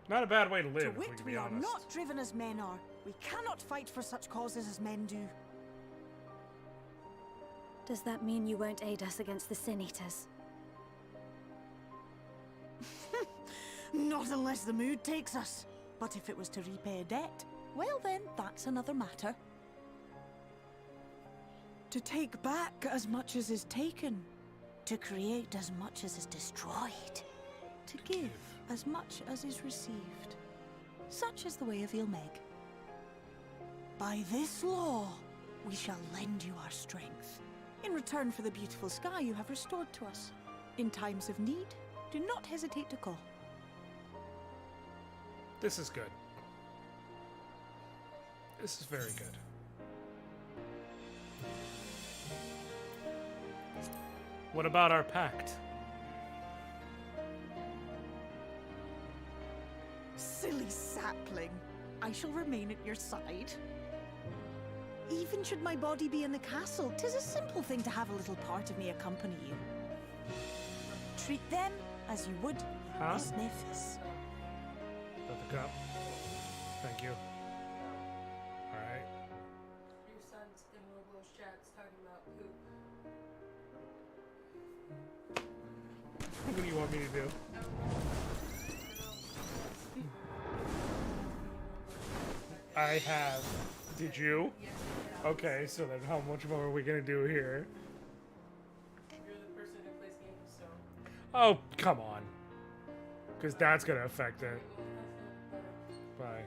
Not a bad way to live, To if we wit, can we be are honest. not driven as men are. We cannot fight for such causes as men do. Does that mean you won't aid us against the Sin Eaters? Not unless the mood takes us. But if it was to repay a debt, well then, that's another matter. To take back as much as is taken. To create as much as is destroyed. To give as much as is received. Such is the way of Ilmeg. By this law, we shall lend you our strength. In return for the beautiful sky you have restored to us. In times of need, do not hesitate to call. This is good. This is very good. What about our pact? Silly sapling. I shall remain at your side. Even should my body be in the castle, 'tis a simple thing to have a little part of me accompany you. Treat them as you would Miss Nephis. Got the cup. Thank you. Alright. Your son's in Robo's chat talking about poop. What do you want me to do? I have. Did you? Okay, so then how much more are we gonna do here? You're the person who plays games, so. Oh, come on. Because that's gonna affect it. Bye.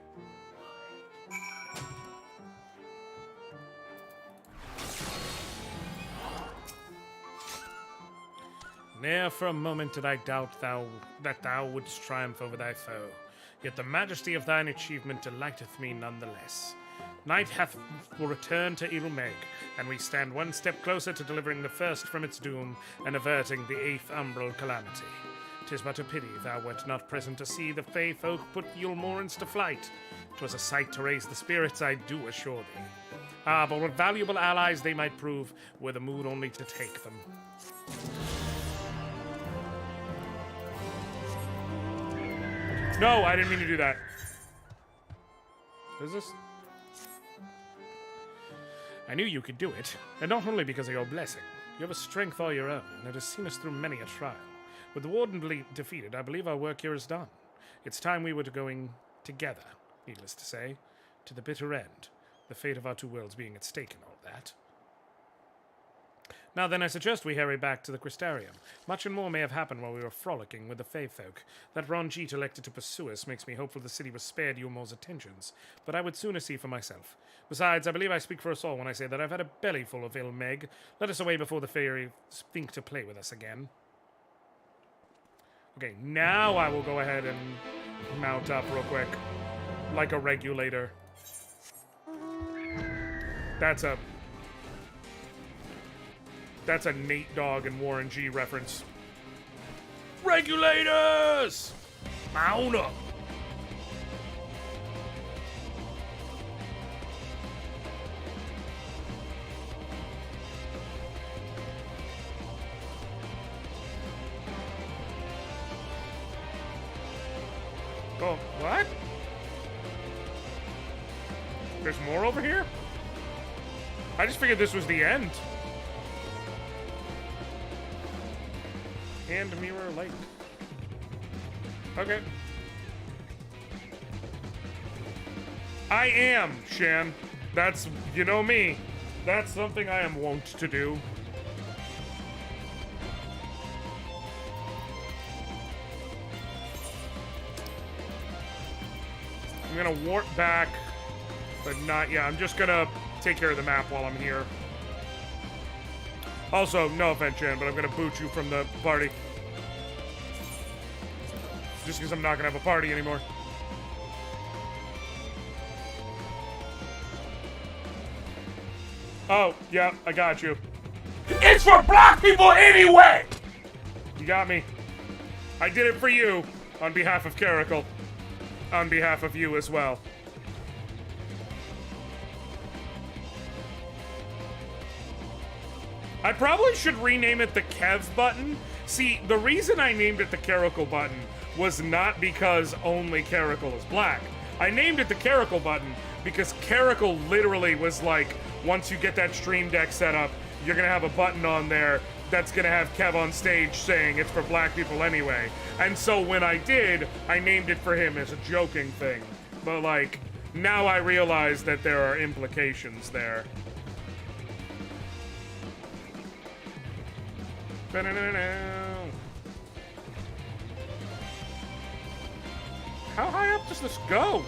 Ne'er for a moment did I doubt that thou wouldst triumph over thy foe. Yet the majesty of thine achievement delighteth me none the less. Night hath will return to Ilmeg, and we stand one step closer to delivering the first from its doom and averting the eighth umbral calamity. 'Tis but a pity thou wert not present to see the Fey folk put Yulmorans to flight. 'Twas a sight to raise the spirits, I do assure thee. Ah, but what valuable allies they might prove, were the mood only to take them. No, I didn't mean to do that. What is this? I knew you could do it, and not only because of your blessing. You have a strength all your own, and it has seen us through many a trial. With the Warden defeated, I believe our work here is done. It's time we were going together, needless to say, to the bitter end, the fate of our two worlds being at stake and all that. Now then, I suggest we hurry back to the Crystarium. Much and more may have happened while we were frolicking with the Fey folk. That Ranjit elected to pursue us makes me hopeful the city was spared Yulmor's attentions, but I would sooner see for myself. Besides, I believe I speak for us all when I say that I've had a belly full of Ilmeg. Let us away before the Fairies think to play with us again. Okay, now I will go ahead and mount up real quick, like a regulator. That's a Nate Dogg and Warren G reference. Regulators! Mount up! Oh, what? There's more over here? I just figured this was the end. And mirror light. Okay. I am, Shan. That's, you know me. That's something I am wont to do. I'm gonna warp back, but not, yeah, I'm just gonna take care of the map while I'm here. Also, no offense, Jen, but I'm gonna boot you from the party. Just because I'm not gonna have a party anymore. Oh, yeah, I got you. It's for black people anyway! You got me. I did it for you, on behalf of Caracal. On behalf of you as well. I probably should rename it the Kev button. See, the reason I named it the Caracal button was not because only Caracal is black. I named it the Caracal button because Caracal literally was like, once you get that stream deck set up, you're gonna have a button on there that's gonna have Kev on stage saying it's for black people anyway. And so when I did, I named it for him as a joking thing. But like, now I realize that there are implications there. How high up does this go?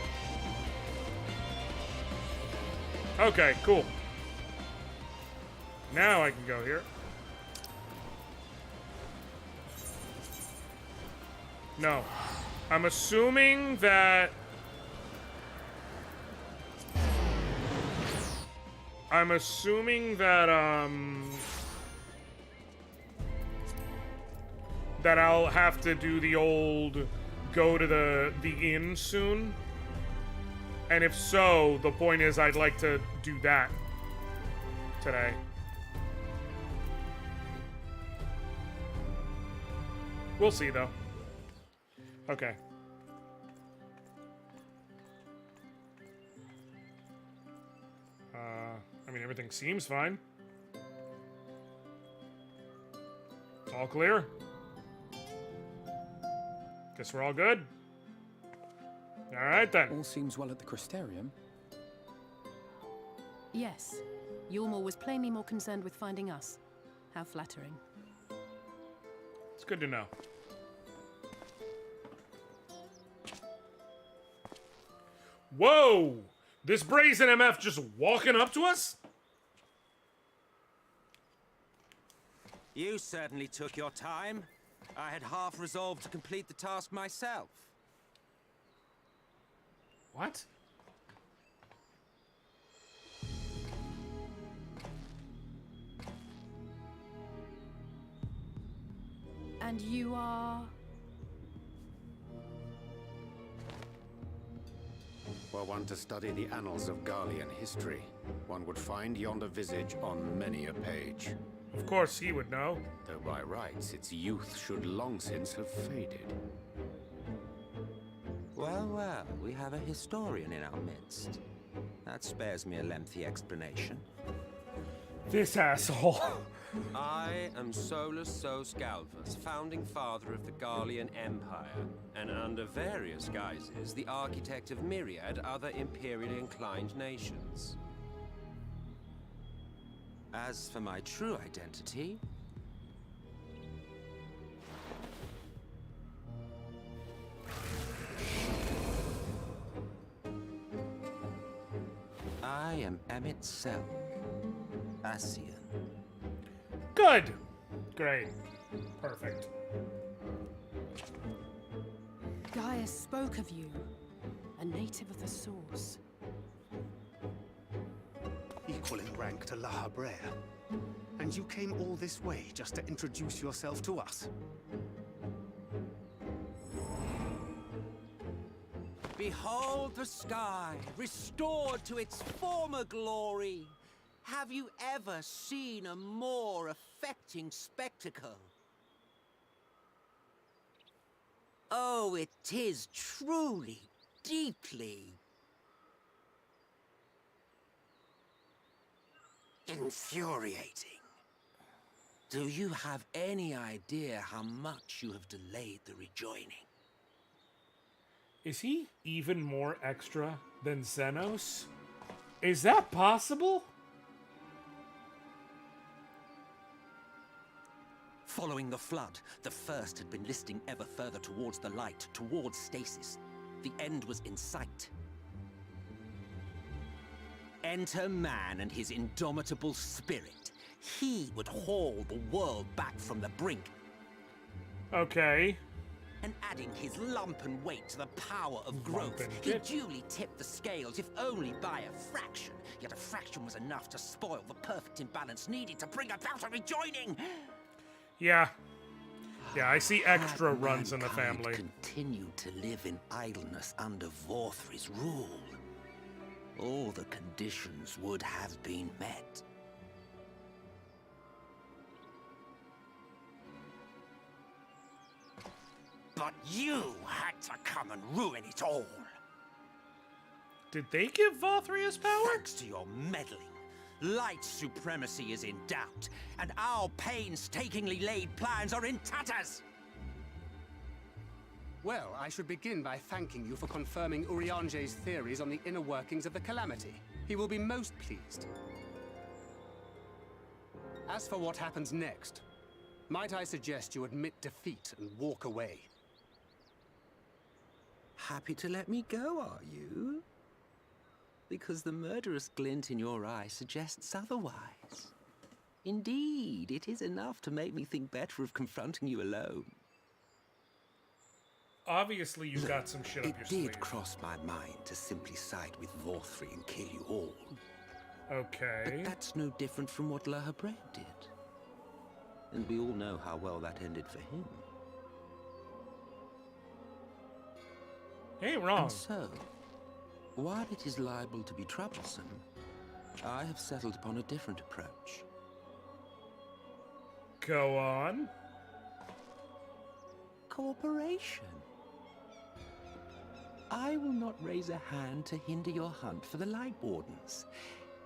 Okay, cool. Now I can go here. No. I'm assuming that... that I'll have to do the old go to the inn soon. And if so, the point is I'd like to do that today. We'll see, though. Okay. I mean, everything seems fine. It's all clear. Guess we're all good. All right, then. All seems well at the Crystarium. Yes. Yulmor was plainly more concerned with finding us. How flattering. It's good to know. Whoa! This brazen MF just walking up to us? You certainly took your time. I had half resolved to complete the task myself. What? And you are... Were one to study the annals of Garlean history, one would find yonder visage on many a page. Of course he would know. Though by rights its youth should long since have faded. Well, well, we have a historian in our midst. That spares me a lengthy explanation. This asshole. I am Solus Sos Galvus, founding father of the Garlean Empire, and under various guises, the architect of myriad other imperially inclined nations. As for my true identity, I am Emmett Selk, Asian. Good. Great. Perfect. Gaius spoke of you, a native of the Source. Equal in rank to La Habrea. And you came all this way just to introduce yourself to us? Behold the sky, restored to its former glory. Have you ever seen a more affecting spectacle? Oh, it is truly, deeply infuriating. Do you have any idea how much you have delayed the rejoining? Is he even more extra than Xenos? Is that possible? Following the flood, the First had been listing ever further towards the light, towards stasis. The end was in sight. Enter man and his indomitable spirit. He would haul the world back from the brink. Okay. And adding his lumpen weight to the power of growth, he duly tipped the scales, if only by a fraction. Yet a fraction was enough to spoil the perfect imbalance needed to bring about a rejoining. Yeah. Yeah, I see extra runs in the family. Continued to live in idleness under Vorthri's rule, all the conditions would have been met. But you had to come and ruin it all. Did they give Vorthri his power? Thanks to your meddling, light supremacy is in doubt, and our painstakingly laid plans are in tatters. Well, I should begin by thanking you for confirming Urianger's theories on the inner workings of the Calamity. He will be most pleased. As for what happens next, might I suggest you admit defeat and walk away? Happy to let me go, are you? Because the murderous glint in your eye suggests otherwise. Indeed, it is enough to make me think better of confronting you alone. Obviously, you got some shit up your sleeve. It did cross my mind to simply side with Vorthri and kill you all. Okay. But that's no different from what La Habrea did. And we all know how well that ended for him. Ain't wrong. And so, while it is liable to be troublesome, I have settled upon a different approach. Go on. Cooperation. I will not raise a hand to hinder your hunt for the Light Wardens.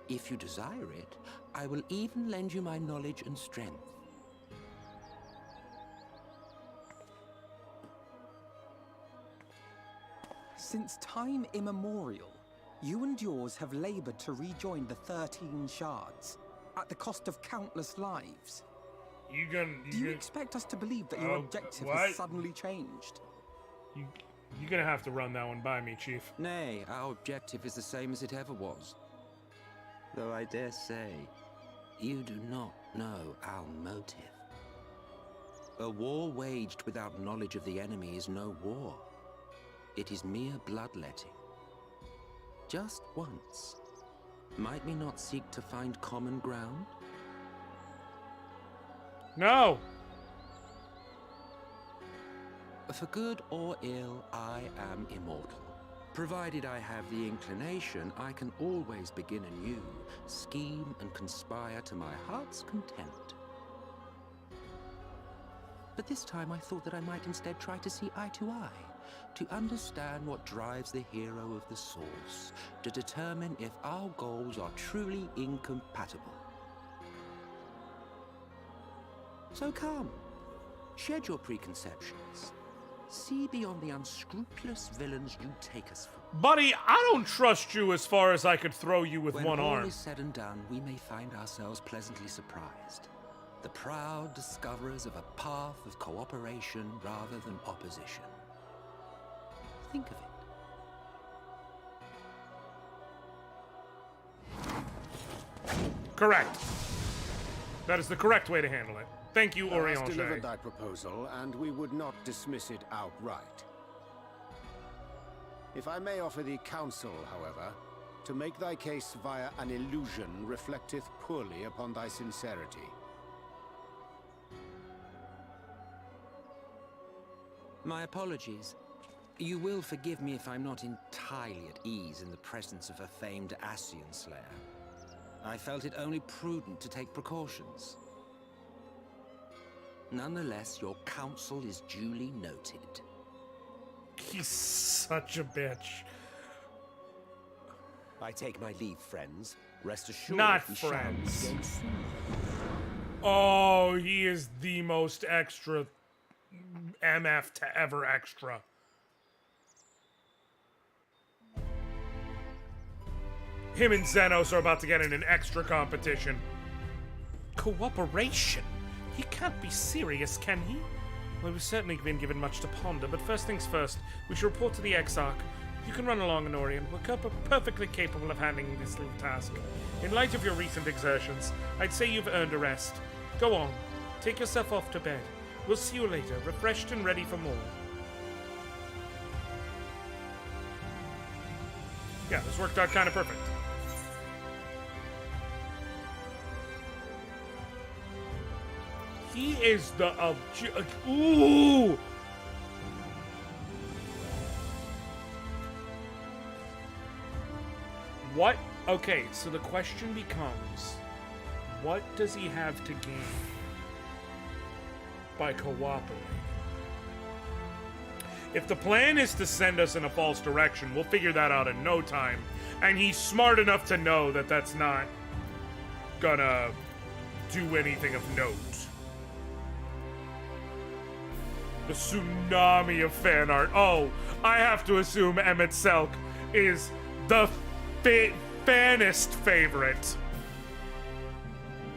If you desire it, I will even lend you my knowledge and strength. Since time immemorial, you and yours have labored to rejoin the 13 shards, at the cost of countless lives. Do you expect us to believe that your objective has suddenly changed? You're gonna have to run that one by me, Chief. Nay, our objective is the same as it ever was. Though I dare say, you do not know our motive. A war waged without knowledge of the enemy is no war. It is mere bloodletting. Just once, might we not seek to find common ground? No! For good or ill, I am immortal. Provided I have the inclination, I can always begin anew, scheme and conspire to my heart's content. But this time I thought that I might instead try to see eye to eye, to understand what drives the hero of the source, to determine if our goals are truly incompatible. So come, shed your preconceptions. See beyond the unscrupulous villains you take us for. Buddy, I don't trust you as far as I could throw you with one When all arm. is said and done, we may find ourselves pleasantly surprised. The proud discoverers of a path of cooperation rather than opposition. Think of it. Correct. That is the correct way to handle it. Thank you, Thou hast Eorzea. delivered thy proposal, and we would not dismiss it outright. If I may offer thee counsel, however, to make thy case via an illusion reflecteth poorly upon thy sincerity. My apologies. You will forgive me if I'm not entirely at ease in the presence of a famed Ascian slayer. I felt it only prudent to take precautions. Nonetheless, your counsel is duly noted. He's such a bitch. I take my leave, friends. Rest assured Not we shall meet friends. again soon. Oh, he is the most extra MF to ever extra. Him and Xenos are about to get in an extra competition. Cooperation? He can't be serious, can he? Well, we've certainly been given much to ponder, but first things first, we should report to the Exarch. You can run along, Anoriand. We're perfectly capable of handling this little task. In light of your recent exertions, I'd say you've earned a rest. Go on, take yourself off to bed. We'll see you later, refreshed and ready for more. Yeah, this worked out kind of perfect. He is the ooh. What? Okay, so the question becomes, what does he have to gain by cooperating? If the plan is to send us in a false direction, we'll figure that out in no time. And he's smart enough to know that that's not gonna do anything of note. The tsunami of fan art. Oh, I have to assume Emmett Selk is the fanist favorite.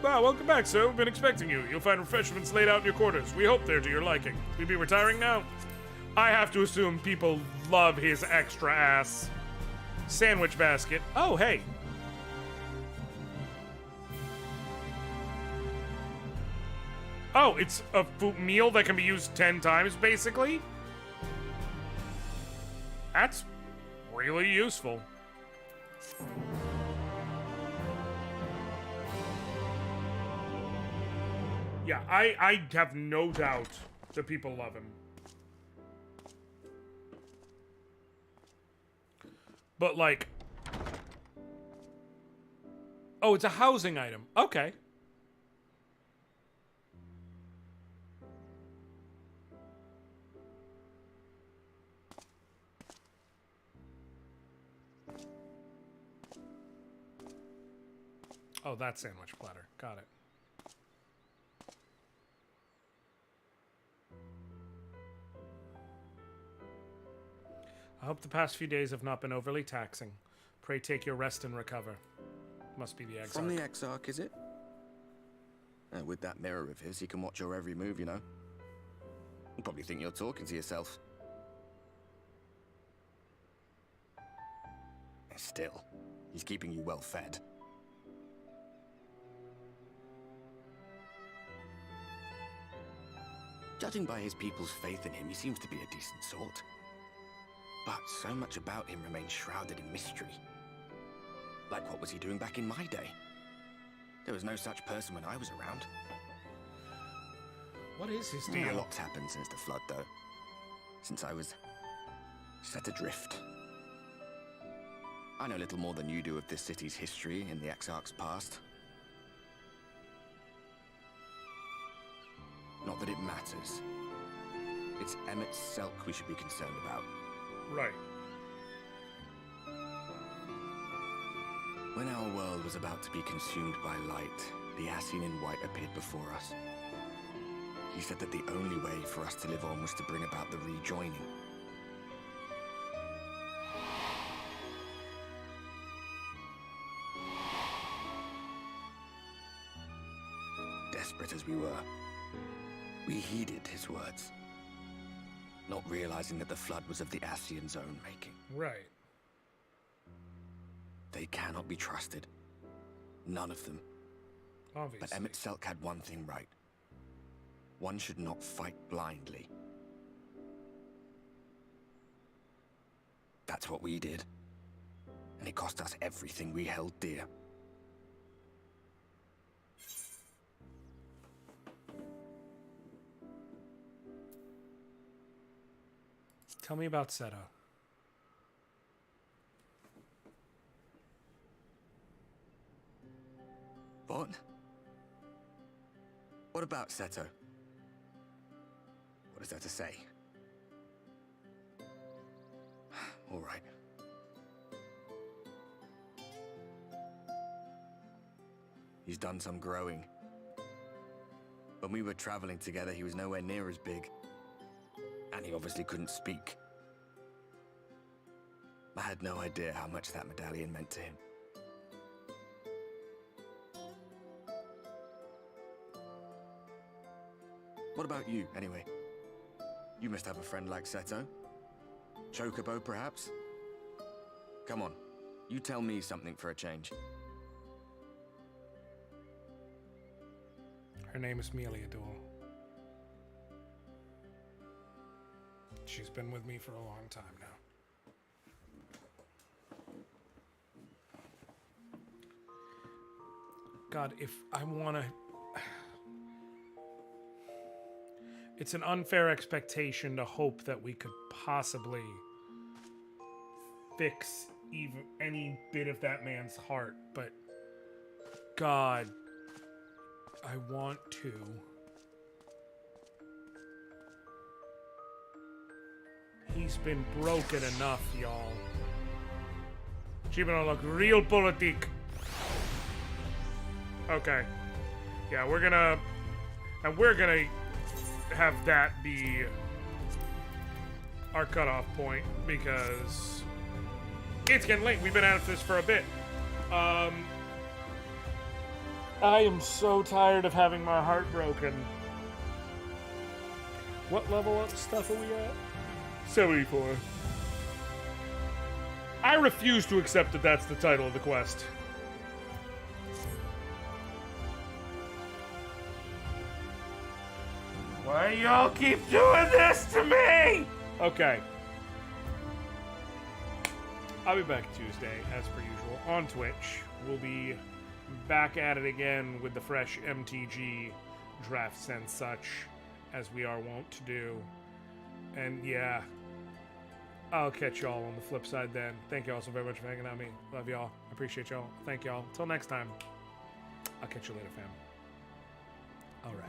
Wow, welcome back, sir. We've been expecting you. You'll find refreshments laid out in your quarters. We hope they're to your liking. We'll be retiring now. I have to assume people love his extra ass. Sandwich basket. Oh, hey. Oh, it's a meal that can be used 10 times, basically? That's really useful. Yeah, I have no doubt that people love him. But, like... Oh, it's a housing item. Okay. Oh, that sandwich platter. Got it. I hope the past few days have not been overly taxing. Pray take your rest and recover. Must be the Exarch. From the Exarch, is it? With that mirror of his, he can watch your every move, you know. You probably think you're talking to yourself. Still, he's keeping you well fed. Judging by his people's faith in him, he seems to be a decent sort. But so much about him remains shrouded in mystery. Like, what was he doing back in my day? There was no such person when I was around. What is his A deal? lot's happened since the flood, though. since I was set adrift. I know little more than you do of this city's history in the Exarch's past. Not that it matters. It's Emmett Selk we should be concerned about. Right. When our world was about to be consumed by light, the Ascian in White appeared before us. He said that the only way for us to live on was to bring about the rejoining. Desperate as we were, we heeded his words, not realizing that the flood was of the Ascian's own making. Right. They cannot be trusted. None of them. Obviously. But Emmett Selk had one thing right. One should not fight blindly. That's what we did. And it cost us everything we held dear. Tell me about Seto. What? What about Seto? What is there to say? All right. He's done some growing. When we were traveling together, he was nowhere near as big. And he obviously couldn't speak. I had no idea how much that medallion meant to him. What about you, anyway? You must have a friend like Seto. Chocobo, perhaps? Come on, you tell me something for a change. Her name is Meliador. She's been with me for a long time now. God, if I want to... It's an unfair expectation to hope that we could possibly fix even any bit of that man's heart, but God, I want to. He's been broken enough, y'all. She's gonna look real politique. Okay. Yeah, we're gonna have that be our cutoff point because it's getting late. We've been at this for a bit. I am so tired of having my heart broken. What level of stuff are we at? 74. I refuse to accept that that's the title of the quest. Why y'all keep doing this to me? Okay. I'll be back Tuesday, as per usual, on Twitch. We'll be back at it again with the fresh MTG drafts and such, as we are wont to do. And yeah, I'll catch y'all on the flip side then. Thank y'all so very much for hanging out with me. Love y'all. Appreciate y'all. Thank y'all. Till next time. I'll catch you later, fam. All right.